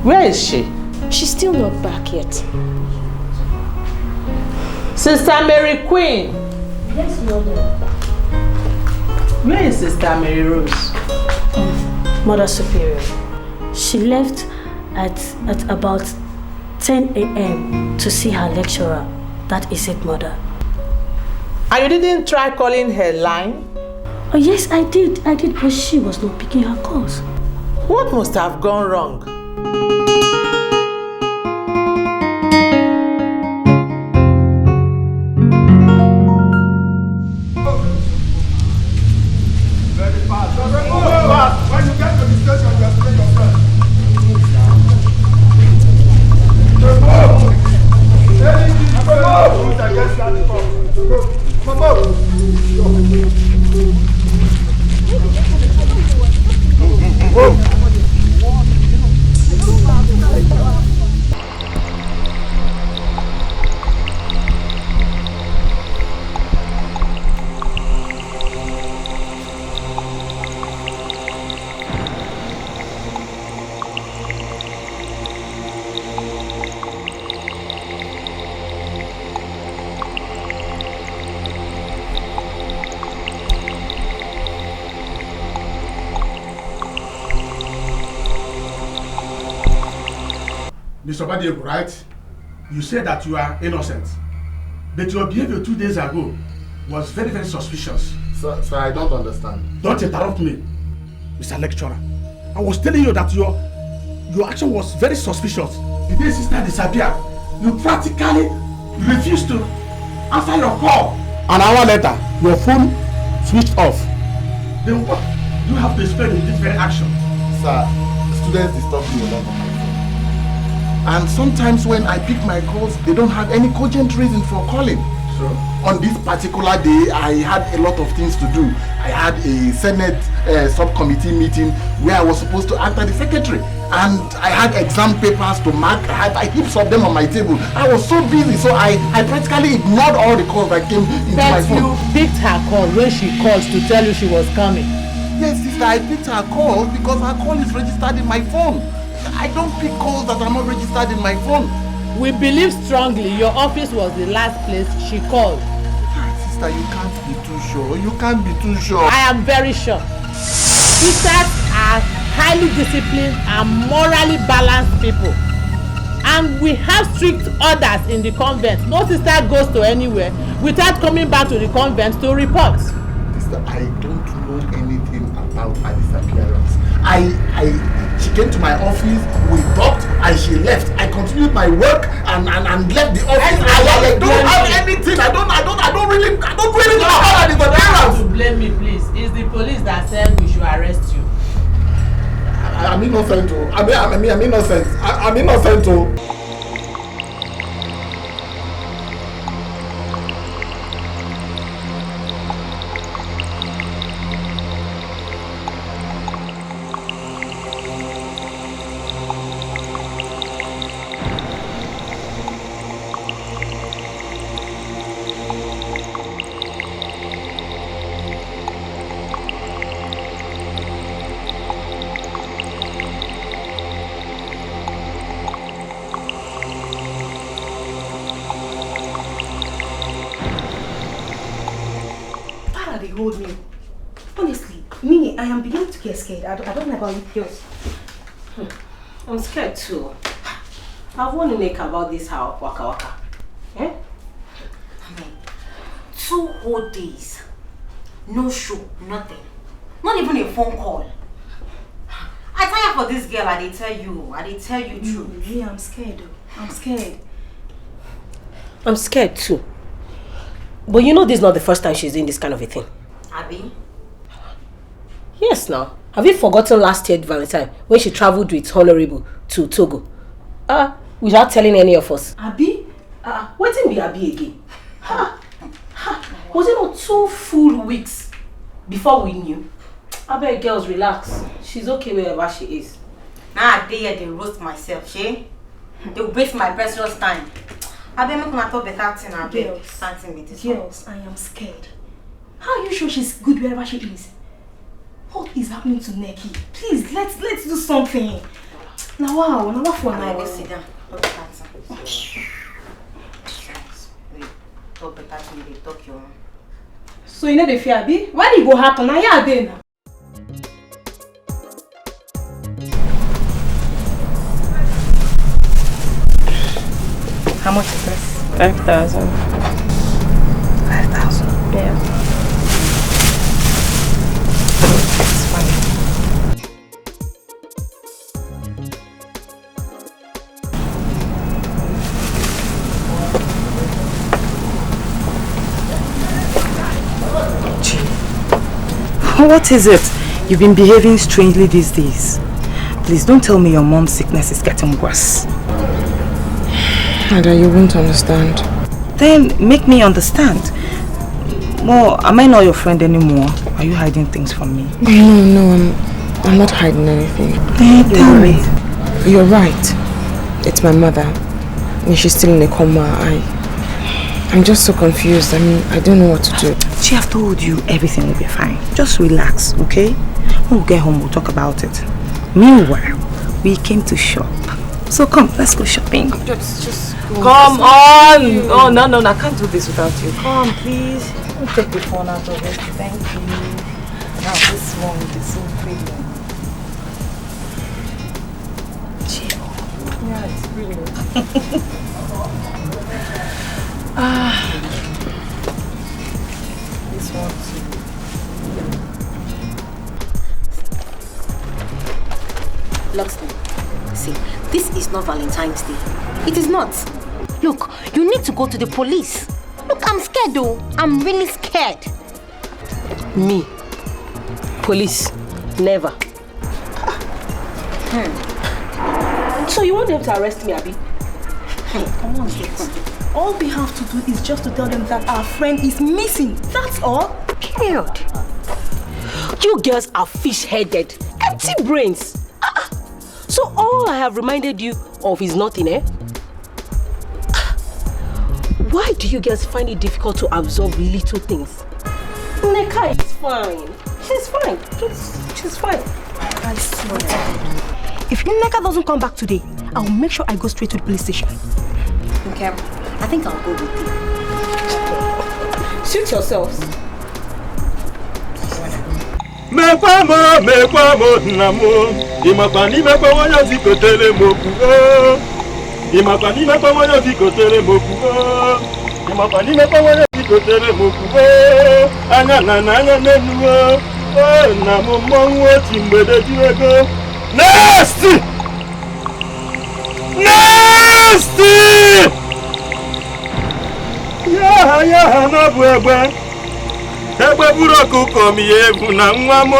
Where is she? She's still not back yet. Sister Mary Queen. Yes, mother. Where is Sister Mary Rose? Mother Superior. She left at about 10 a.m. to see her lecturer. That is it, mother. And you didn't try calling her line? Oh yes, I did, but she was not picking her calls. What must have gone wrong? Very fast. When you get to the station, you are still your friend. Mr. Badiego, right? You said that you are innocent. But your behavior 2 days ago was very, very suspicious. Sir, I don't understand. Don't interrupt me, Mr. Lecturer. I was telling you that your action was very suspicious. The day sister disappeared, you practically refused to answer your call. An hour later, your phone switched off. Then what do you have to explain in this very action? Sir, students disturb me a lot on my phone. And sometimes when I pick my calls, they don't have any cogent reason for calling. So? On this particular day, I had a lot of things to do. I had a Senate subcommittee meeting where I was supposed to answer the secretary. And I had exam papers to mark. I had heaps of them on my table. I was so busy, so I practically ignored all the calls that came into my phone. But you picked her call when she called to tell you she was coming. Yes, sister, I picked her call because her call is registered in my phone. I don't pick calls that are not registered in my phone. We believe strongly your office was the last place she called. Sister, you can't be too sure. You can't be too sure. I am very sure. Sisters are highly disciplined and morally balanced people. And we have strict orders in the convent. No sister goes to anywhere without coming back to the convent to report. Sister, I don't know anything about her disappearance. She came to my office, we talked, and she left. I continued my work and left the office. I don't have anything. I don't really know how her disappearance. To blame me, please. It's the police that said we should arrest you. I'm innocent. I'm innocent. I'm innocent. her they hold me. Honestly, me, I am beginning to get scared. I don't know about you girls. I'm scared too. I've warned Nick about this how waka waka. Eh? I mean, 2 whole days. No show, nothing. Not even a phone call. I tire for this girl, I did tell you true. Me, I'm scared though. I'm scared. I'm scared too. But you know this is not the first time she's doing this kind of a thing. Abby? Yes now. Have you forgotten last year Valentine when she traveled with Honorable to Togo? Without telling any of us. Abby? What didn't be Abby again? Was it not 2 full weeks before we knew? I beg girls, relax. She's okay wherever she is. Now I dare they roast myself, she? They waste my precious time. I beg me come talk better thing and Girls, I am scared. How are you sure she's good wherever she is? What is happening to Neki? Please, let's do something. Now wow, now what for now? Go sit down. Talk better. Talk better to me, they talk your own. So you know the fear, Abby? Why did it go happen? Now you are there now. How much is this? 5,000. 5,000? Yeah. It's fine. What is it? You've been behaving strangely these days. Please don't tell me your mom's sickness is getting worse. Ada, you won't understand. Then make me understand. Well, am I not your friend anymore? Are you hiding things from me? No, I'm not hiding anything. Tell me. You're right. It's my mother. And she's still in a coma. I'm just so confused. I don't know what to do. She have told you everything will be fine. Just relax, okay? When we get home, we'll talk about it. Meanwhile, we came to shop. So come, let's go shopping. Just go. Come on! Oh, no, I can't do this without you. Come, please. Don't take the phone out of it. Thank you. Now, this one is so pretty. Yeah, it's pretty. This one too. Locksmith, see, this is not Valentine's Day. It is not. Look, you need to go to the police. Look, I'm scared though. I'm really scared. Me? Police? Never. So you want them to arrest me, Abby? Come on, kids. All we have to do is just to tell them that our friend is missing. That's all. Period. You girls are fish-headed, empty brains. So all I have reminded you of is nothing, eh? Why do you guys find it difficult to absorb little things? Neka is fine. She's fine. She's fine. I swear. If Neka doesn't come back today, I'll make sure I go straight to the police station. Okay, I think I'll go with you. Shoot yourselves. Mekwamo namo imakani mekwa wanya zikotele moku imakani mekwa wanya zikotele moku imakani mekwa wanya zikotele moku anya nenu namo monwo timbede diwego nasty ya na bwegbe egbe buru ọkụkọ m ya ebu na nwa m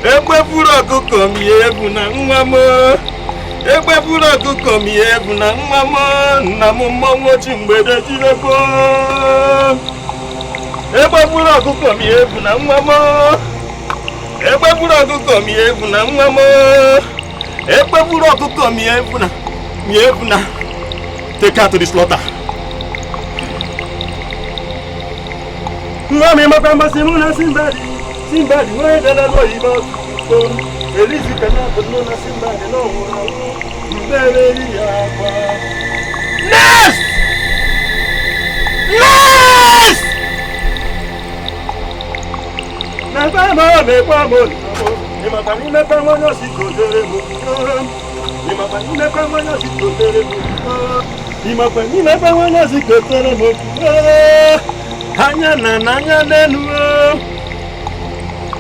egbe buru ọkụkọ m ya ebu na nwa m egbe buru ọkụkọ m ya ebu na nwa m nna m mmọnwụ chi mgbede jirego egbe buru ọkụkọ m ya ebu na nwa m egbe buru ọkụkọ m ya ebu na nwa m egbe buru ọkụkọ m ya ebu na take her to the slaughter. Mami makamba simuna simbadi wewe dala lo ibo ko elizi kana bodona simbadi no mbele ya kwa Nest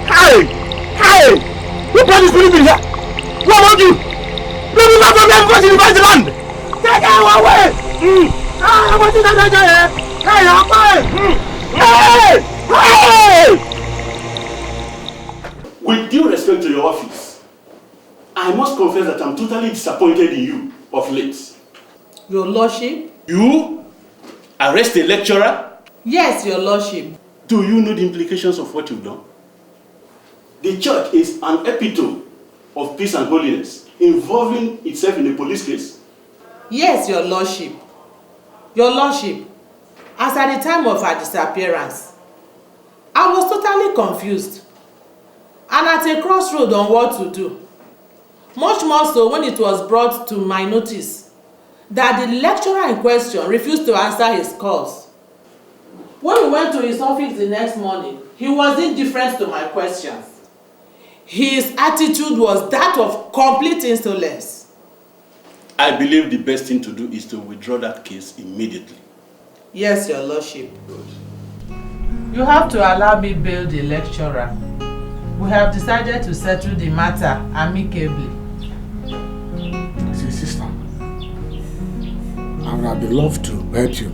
Hey! Hey! Who brought this people here? Who among you? Bring me back from there before she divides the land! Take her away! Ah, what is that here? Hey, away! Hey! Hey! With due respect to your office, I must confess that I'm totally disappointed in you of late. Your Lordship? You arrest a lecturer? Yes, Your Lordship. Do you know the implications of what you've done? The church is an epitome of peace and holiness, involving itself in a police case. Yes, Your Lordship. Your Lordship, as at the time of her disappearance, I was totally confused and at a crossroad on what to do. Much more so when it was brought to my notice that the lecturer in question refused to answer his calls. When we went to his office the next morning, he was indifferent to my questions. His attitude was that of complete insolence. I believe the best thing to do is to withdraw that case immediately. Yes, Your Lordship. You have to allow me bail the lecturer. We have decided to settle the matter amicably. See, sister, I would have loved to help you,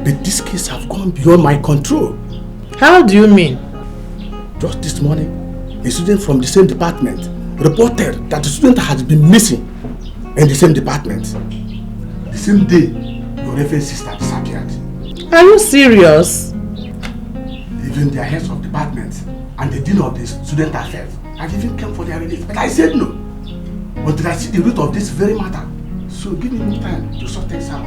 but this case have gone beyond my control. How do you mean? Just this morning, a student from the same department reported that the student has been missing in the same department. The same day, your reverend sister disappeared. Are you serious? Even the heads of departments and the dean of the student affairs had even come for their release, but I said no until I see the root of this very matter. So give me more time to sort things out.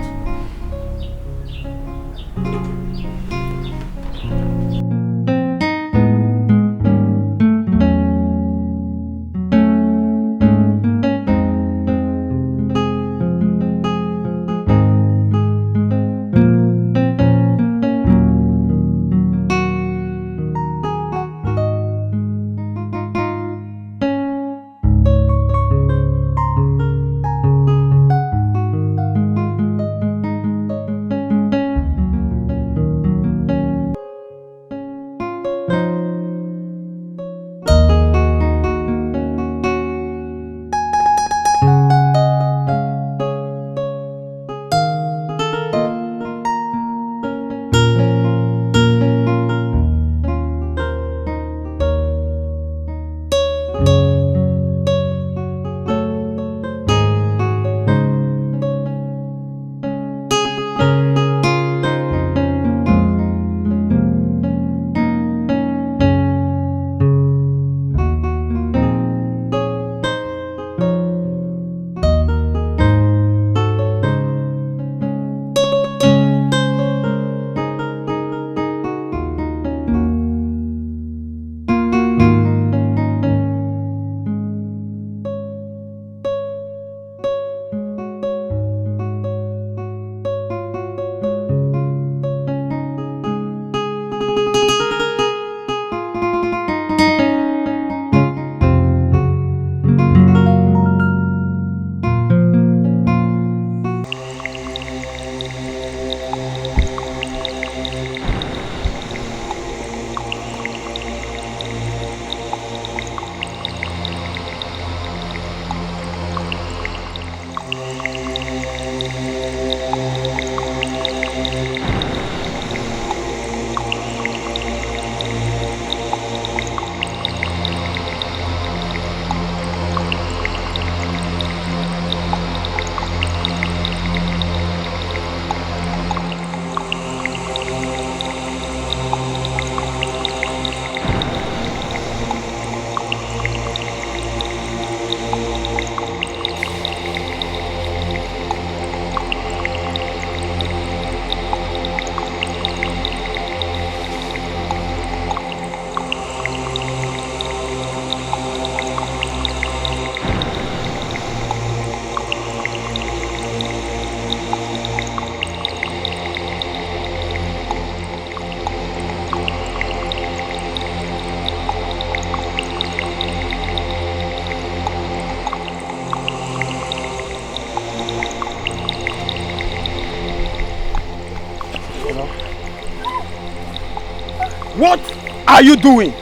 What are you doing?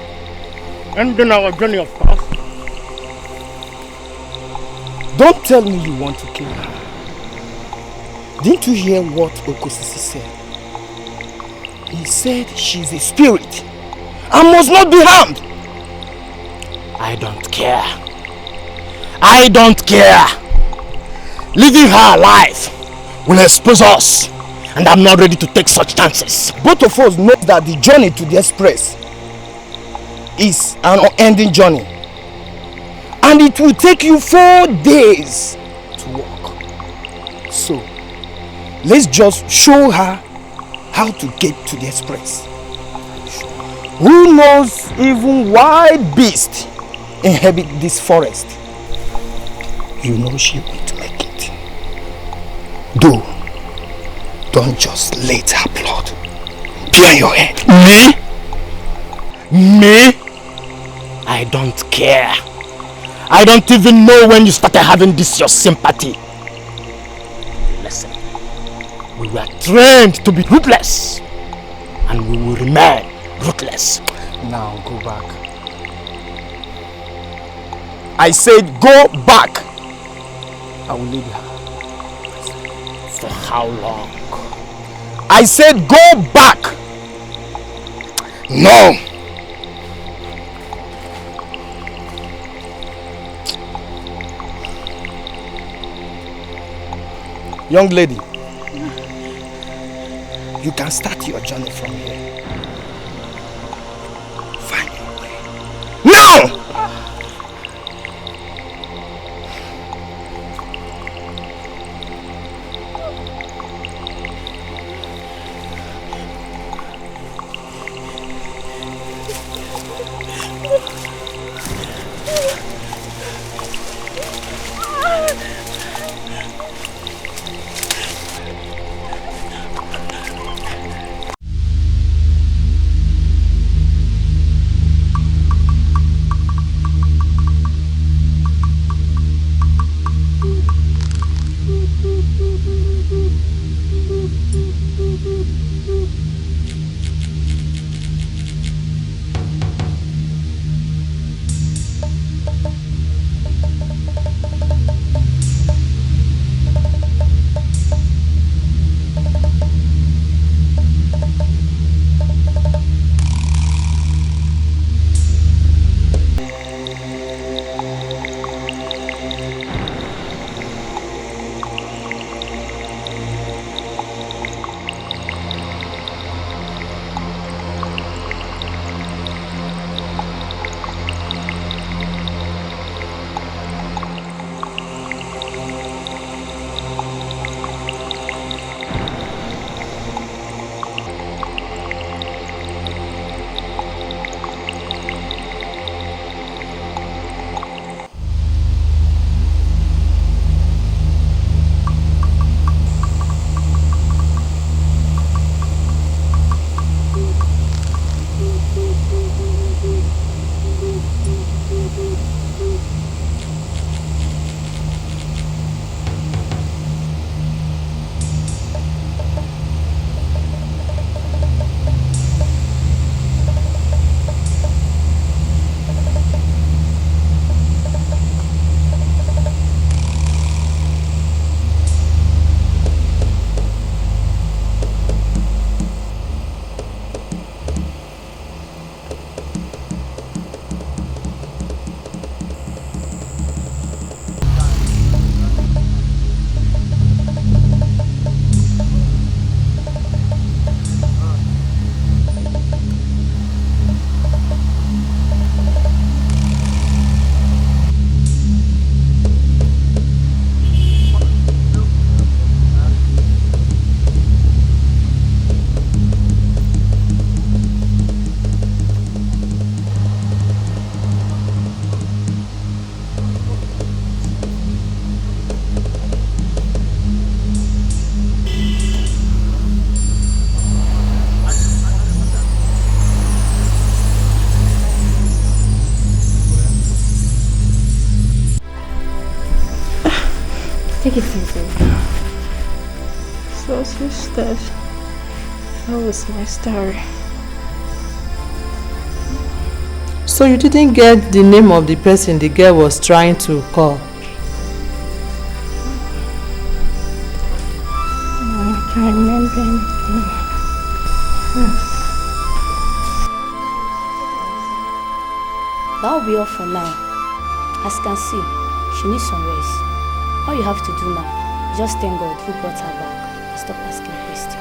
Ending our journey of course. Don't tell me you want to kill her. Didn't you hear what Okosisi said? He said she's a spirit and must not be harmed. I don't care. I don't care. Leaving her alive will expose us, and I'm not ready to take such chances. Both of us know that the journey to the express is an unending journey, and it will take you 4 days to walk. So let's just show her how to get to the express. Who knows, even wild beasts inhabit this forest. You know she won't make it. Don't just let her blood be on your head. Me? I don't care. I don't even know when you started having this your sympathy. Listen, we were trained to be ruthless, and we will remain ruthless. Now go back. I said go back. I will leave her. For how long? I said go back. No. Young lady, you can start your journey from here. Find your way. Now! Take it easy. So sisters, that was my story. So you didn't get the name of the person the girl was trying to call? I can't remember anything. That'll be all for now. As you can see, she needs some rest. All you have to do now is just thank God who brought her back and stop asking questions.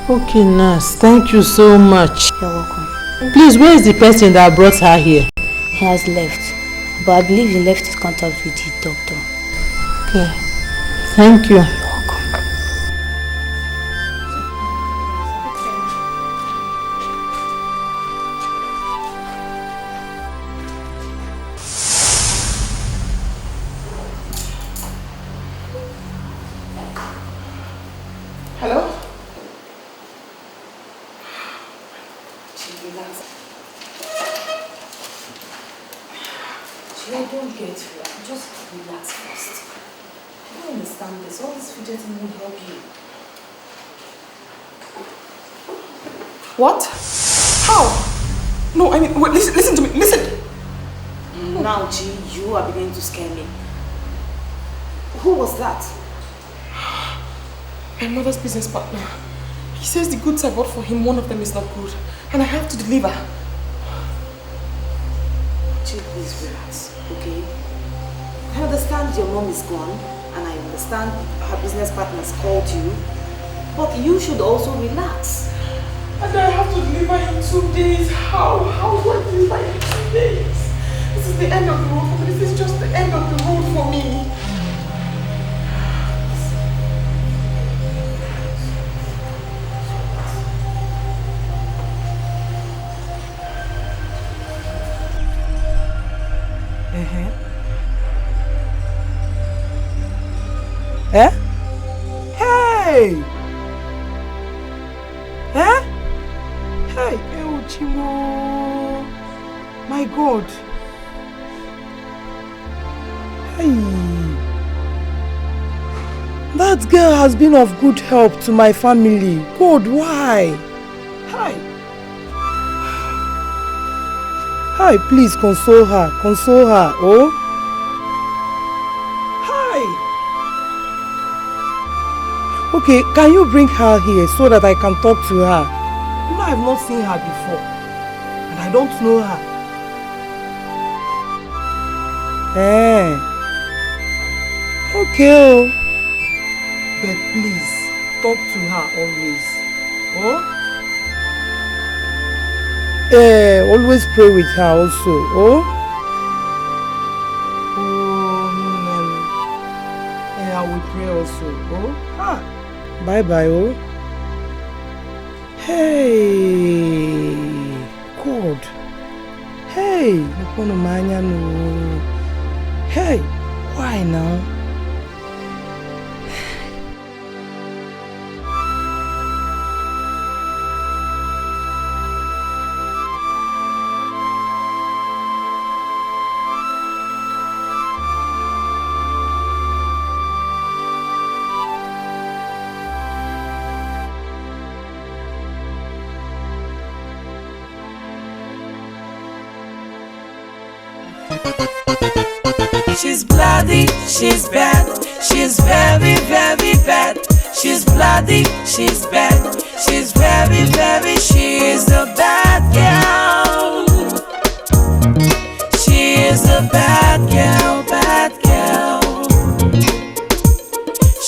Okay, nurse. Thank you so much. You're welcome. Please, where is the person that brought her here? He has left, but I believe he left his contact with the doctor. Okay. Thank you. Hello? I don't get you. Just relax first. I don't understand this. All this fidgeting won't help you. What? How? No, I mean, wait, listen to me. Listen. Now, G, you are beginning to scare me. Who was that? My mother's business partner. He says the goods I bought for him, one of them is not good. And I have to deliver. G, please relax, okay? I understand your mom is gone, and I understand her business partners called you, but you should also relax. And I have to deliver in 2 days. How? How do I deliver in 2 days? This is the end of the road for me. This is just the end of the road for me. Eh? Hey! Eh? Hey, Chimo! My God! Hey! That girl has been of good help to my family. God, why? Hi! Hi, please console her. Console her, oh? Hi! Okay, can you bring her here so that I can talk to her? You know, I've not seen her before. And I don't know her. Eh. Okay. But please, talk to her always. Oh? Always pray with her also. Oh? I will pray also. Oh? Ah. Bye bye, oh. Hey, God. Hey, hey, why now? She's bloody, she's bad, she's very, very bad. She's bloody, she's bad, she's very, very, she's a bad girl. She is a bad girl, bad girl.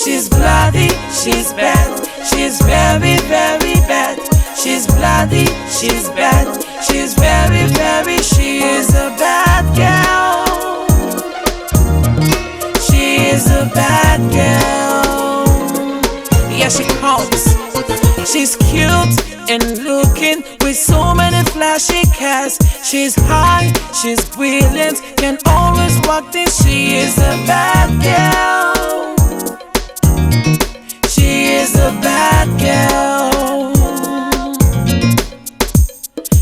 She's bloody, she's bad, she's very, very bad. She's bloody, she's bad, she's very, very, she is a bad girl. She's a bad girl. Yeah, she comes. She's cute and looking with so many flashy cars. She's high, she's brilliant, can always walk this. She is a bad girl. She is a bad girl.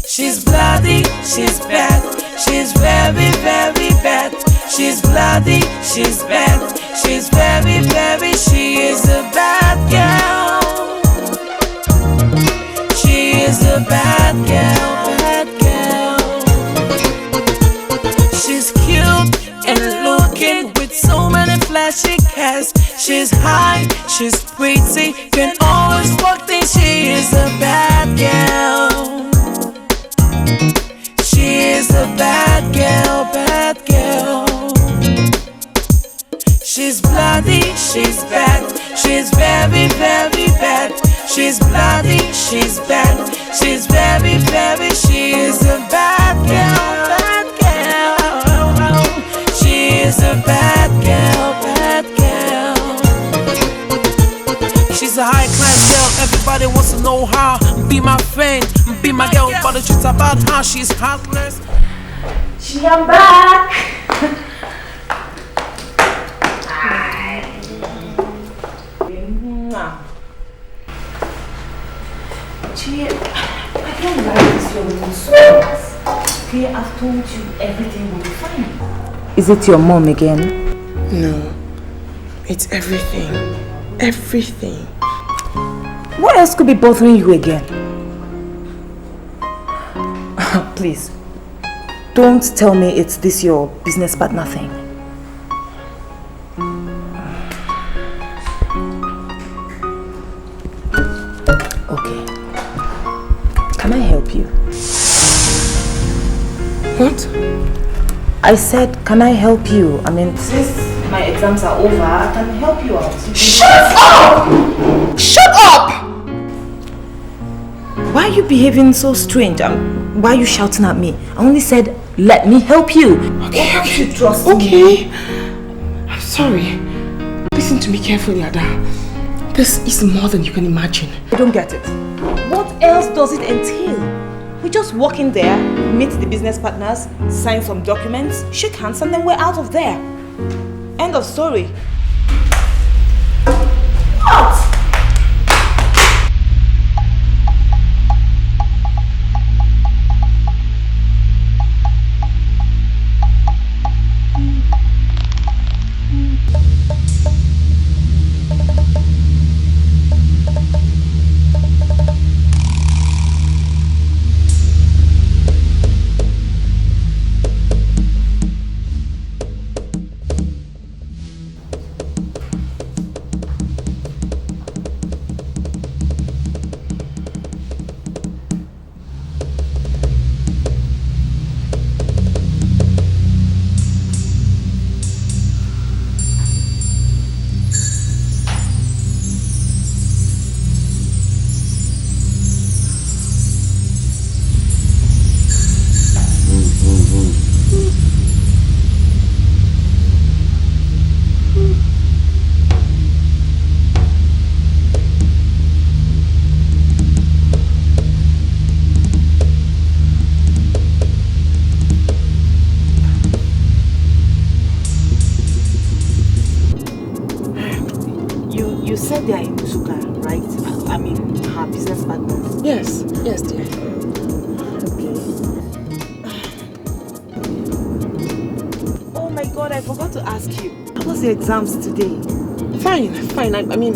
She's bloody, she's bad, she's very, very bad. She's bloody, she's bad, she's very, very, she is a bad girl. She is a bad girl, bad girl. high, she's pretty, can always walk things. She is a bad girl. She is a bad girl, bad girl. She's bloody, she's bad, she's very, very bad. She's bloody, she's bad, she's very, very. She is a bad girl, bad girl. She is a bad girl, bad girl. She's a high class girl, everybody wants to know her. Be my friend, be my girl, but the truth about her, she's heartless. I'm back. Gee, I don't like this your little songs. Okay, I've told you everything will be fine. Is it your mom again? No, it's everything. Everything. What else could be bothering you again? Please, don't tell me it's this your business partner thing. Okay. Can I help you? What? I said, can I help you? I mean, since my exams are over, I can help you out. Shut up! Shut up! Why are you behaving so strange? Why are you shouting at me? I only said, let me help you. Okay, okay. You trust me? Okay. I'm sorry. Listen to me carefully, Ada. This is more than you can imagine. I don't get it. What else does it entail? We just walk in there, meet the business partners, sign some documents, shake hands, and then we're out of there. End of story. What? They are in Usuka, right? I mean, her business partners. Yes, yes, dear. Okay. Oh my God, I forgot to ask you. How was the exams today? Fine, fine. I mean,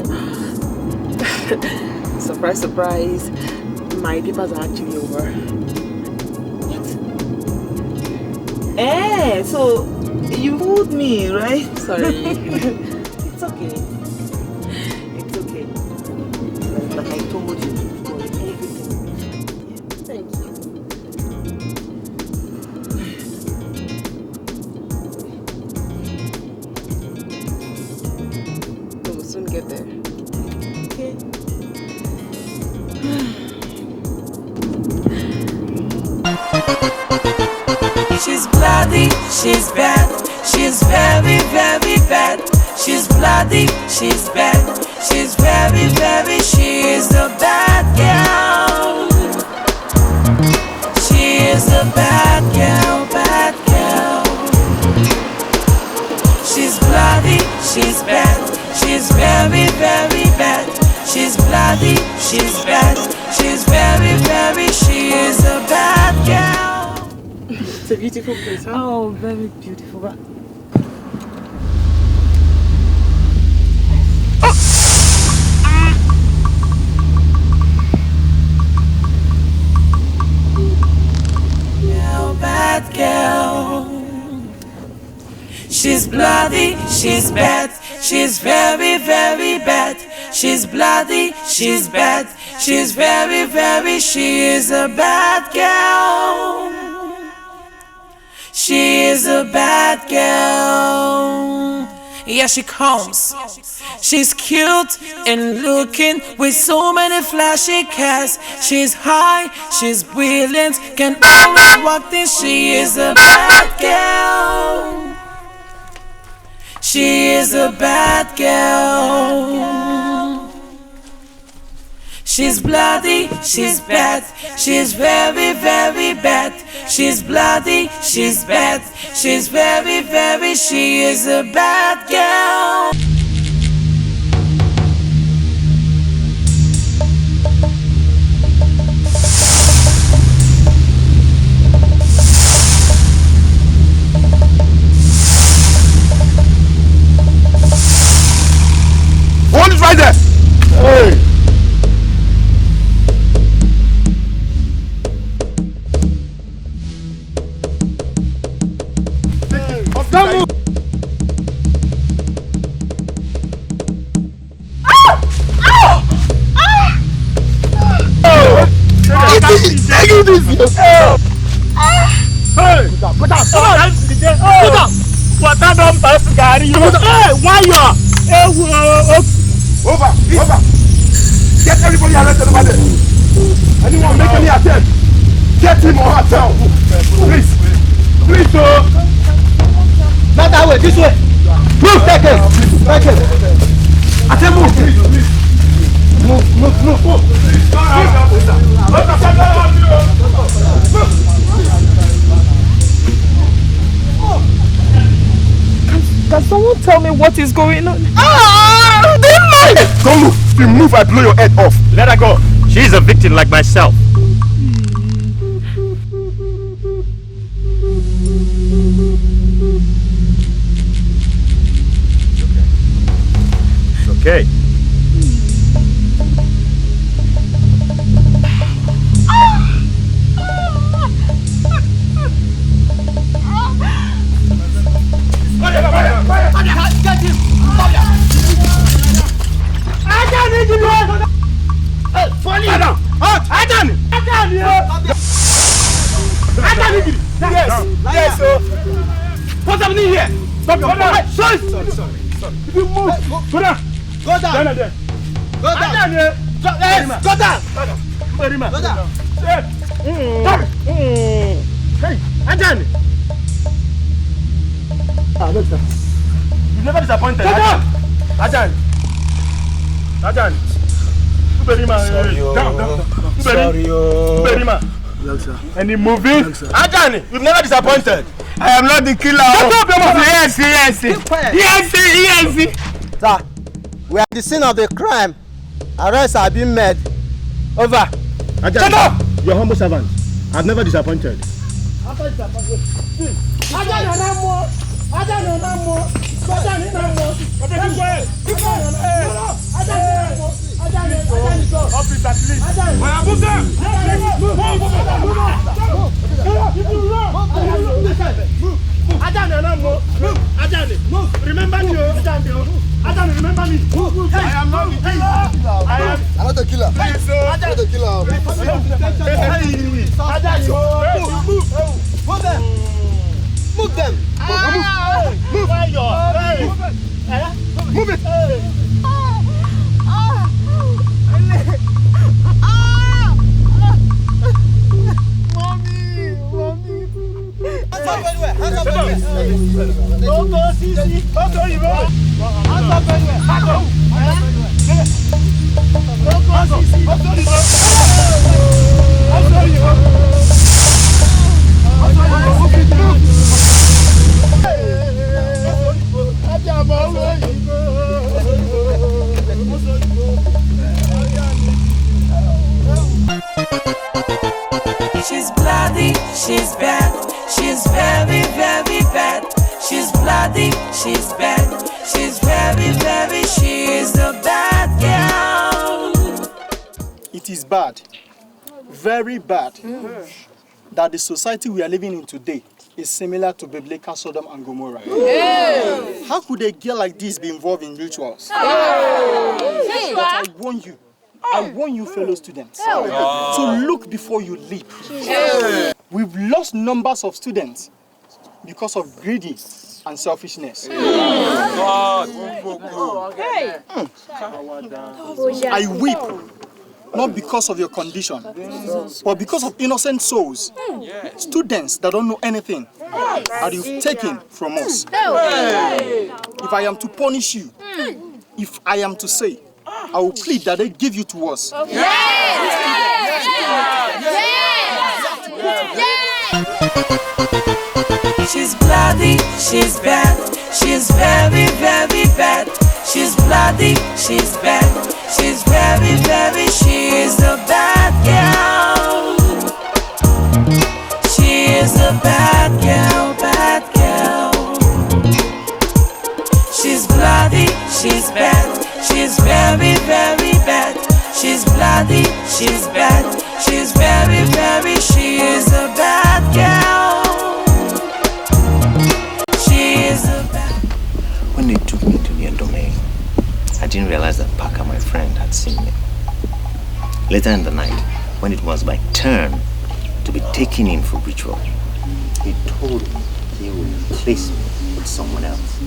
surprise, surprise. My papers are actually over. What? Eh, so you fooled me, right? Sorry. It's okay. Like I told you, for everything. Thank you. We'll soon get there. Okay. She's bloody, she's bad, she's very, very bad. She's bloody, she's bad, she's very, very. She is a bad girl. She is a bad girl, bad girl. She's bloody, she's bad, she's very, very bad. She's bloody, she's bad, she's very, very. She is a bad girl. It's a beautiful place, huh? Oh, very beautiful. Bad girl. She's bloody, she's bad, she's very, very bad. She's bloody, she's bad. She's very, very, she is a bad girl. She is a bad girl. Yeah, she comes. She's cute and looking with so many flashy cars. She's high, she's brilliant, can always walk in. She is a bad girl. She is a bad girl. She's bloody, she's bad. She's very, very bad. She's bloody, she's bad. She's very, very, she is a bad girl. One is right there. Hey. Don't move. Over. Get everybody arrested over there. Anyone make any attempt, get him or herself. Please, oh. Not that way, this way. Move, take it. I said move. Can someone tell me what is going on? Don't move. If you move, I blow your head off. Let her go. She's a victim like myself. It's okay. Get him! Yes, sir. What's happening here? Stop your phone. Sorry. If you move, go down. Go down. Go down. Hey, Ajani. Look, sir. You've never disappointed. Ajani. Sorry, any movie? Ajani, you've never disappointed. I am not the killer. Shut up, your mouth. Yes. Sir, we are at the scene of the crime. Arrests have been made. Over. Ajani, shut up! Your humble servant. I've never disappointed. Officer, please. Remember me. Remember me. I am not the killer. I am not the killer. Please, I'm not the killer. Move them. Move it. She's bloody, she's bad. She's very, very bad. She's bloody, she's bad. She's very, very, she is a bad girl. It is bad, very bad, that the society we are living in today is similar to biblical Sodom and Gomorrah. Hey. How could a girl like this be involved in rituals? Hey. But I warn you fellow students, to look before you leap. We've lost numbers of students because of greedy and selfishness. I weep not because of your condition, but because of innocent souls, students that don't know anything that you've taken from us. If I am to punish you, if I am to say, I will plead that they give you to us. She's bloody, she's bad, she's very, very bad. She's bloody, she's bad, she's very, very, she's a bad girl. She is a bad girl, bad girl. She's bloody, she's bad, she's very, very bad. She's bloody, she's bad, she's very, very, she is a bad girl. When they took me to their domain, I didn't realize that Parker, my friend, had seen me. Later in the night, when it was my turn to be taken in for ritual, he told me he would replace me with someone else.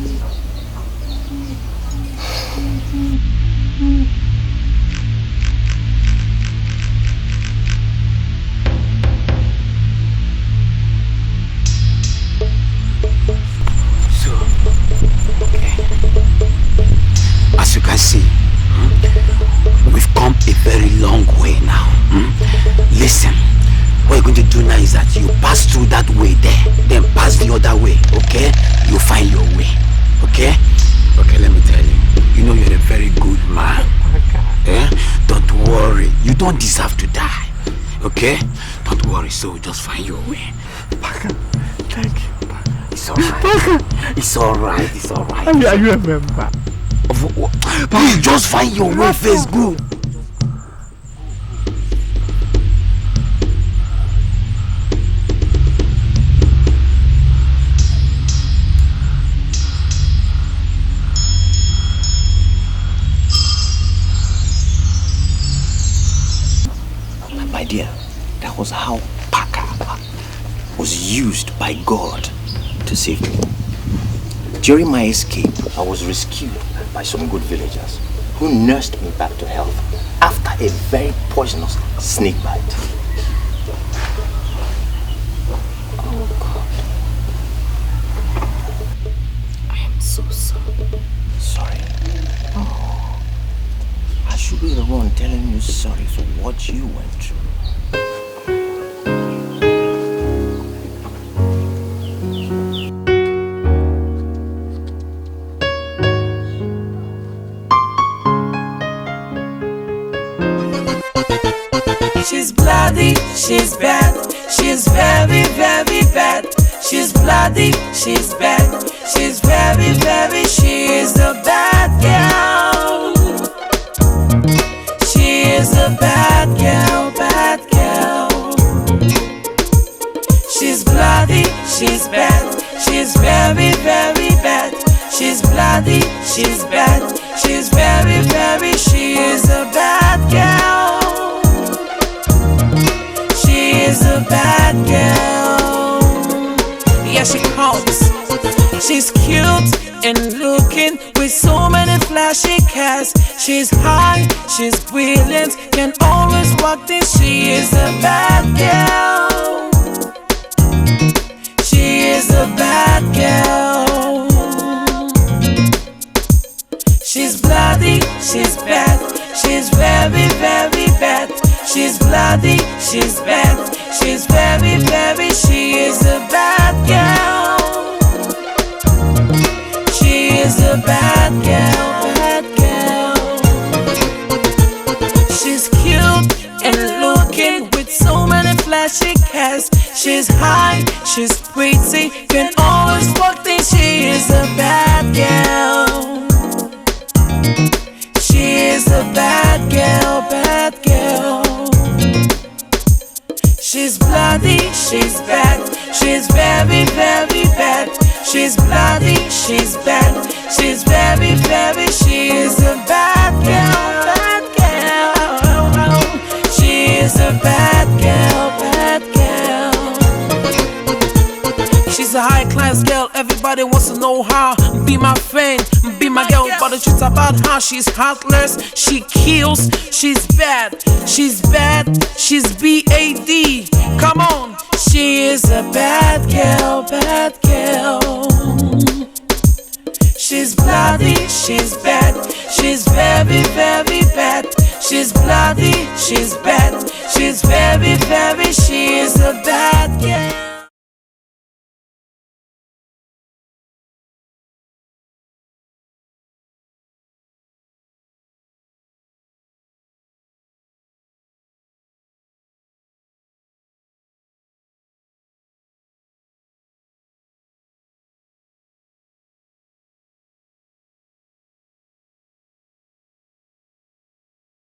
As you can see, we've come a very long way now. Listen, what you're going to do now is that you pass through that way there, then pass the other way, okay? You'll find your way, okay? Okay, let me tell you, you know you're a very good man. Eh? Don't worry, you don't deserve to die, okay? Don't worry, so just find your way. Thank you. It's alright. It's alright, it's alright. Are you a member? Please just find your way first, good. My dear, that was how Parker was used by God to save me. During my escape, I was rescued by some good villagers who nursed me back to health after a very poisonous snake bite. Oh God. I am so sorry. Sorry? Oh. I should be the one telling you sorry for what you went through. She's bloody, she's bad, she's very, very bad. She's bloody, she's bad, she's very, very, she is a bad girl. She is a bad girl, bad girl. She's bloody, she's bad, she's very, very bad. She's bloody, she's bad, she's very, very, she is a bad girl. Is a bad girl. Yeah, she comes. She's cute and looking with so many flashy cars. She's high, she's brilliant, can always walk this. She is a bad girl. She is a bad girl. She's bloody, she's bad, she's very, very bad. She's bloody, she's bad, she's very, very, she is a bad girl. She is a bad girl, bad girl. She's cute and looking with so many flashy cars. She's high, she's pretty, can always walk things. She is a bad girl. She is a bad girl, bad girl. She's bloody, she's bad. She's very, very bad. She's bloody, she's bad. She's very, very, she's a bad girl, bad girl. She's a bad girl, bad girl. She's a high class girl, everybody wants to know her. Be my friend, be my girl, but the truth about her, she's heartless, she kills, she's bad, she's bad, she's B-A-D. Come on, she is a bad girl, bad girl. She's bloody, she's bad, she's very, very bad. She's bloody, she's bad, she's very, very,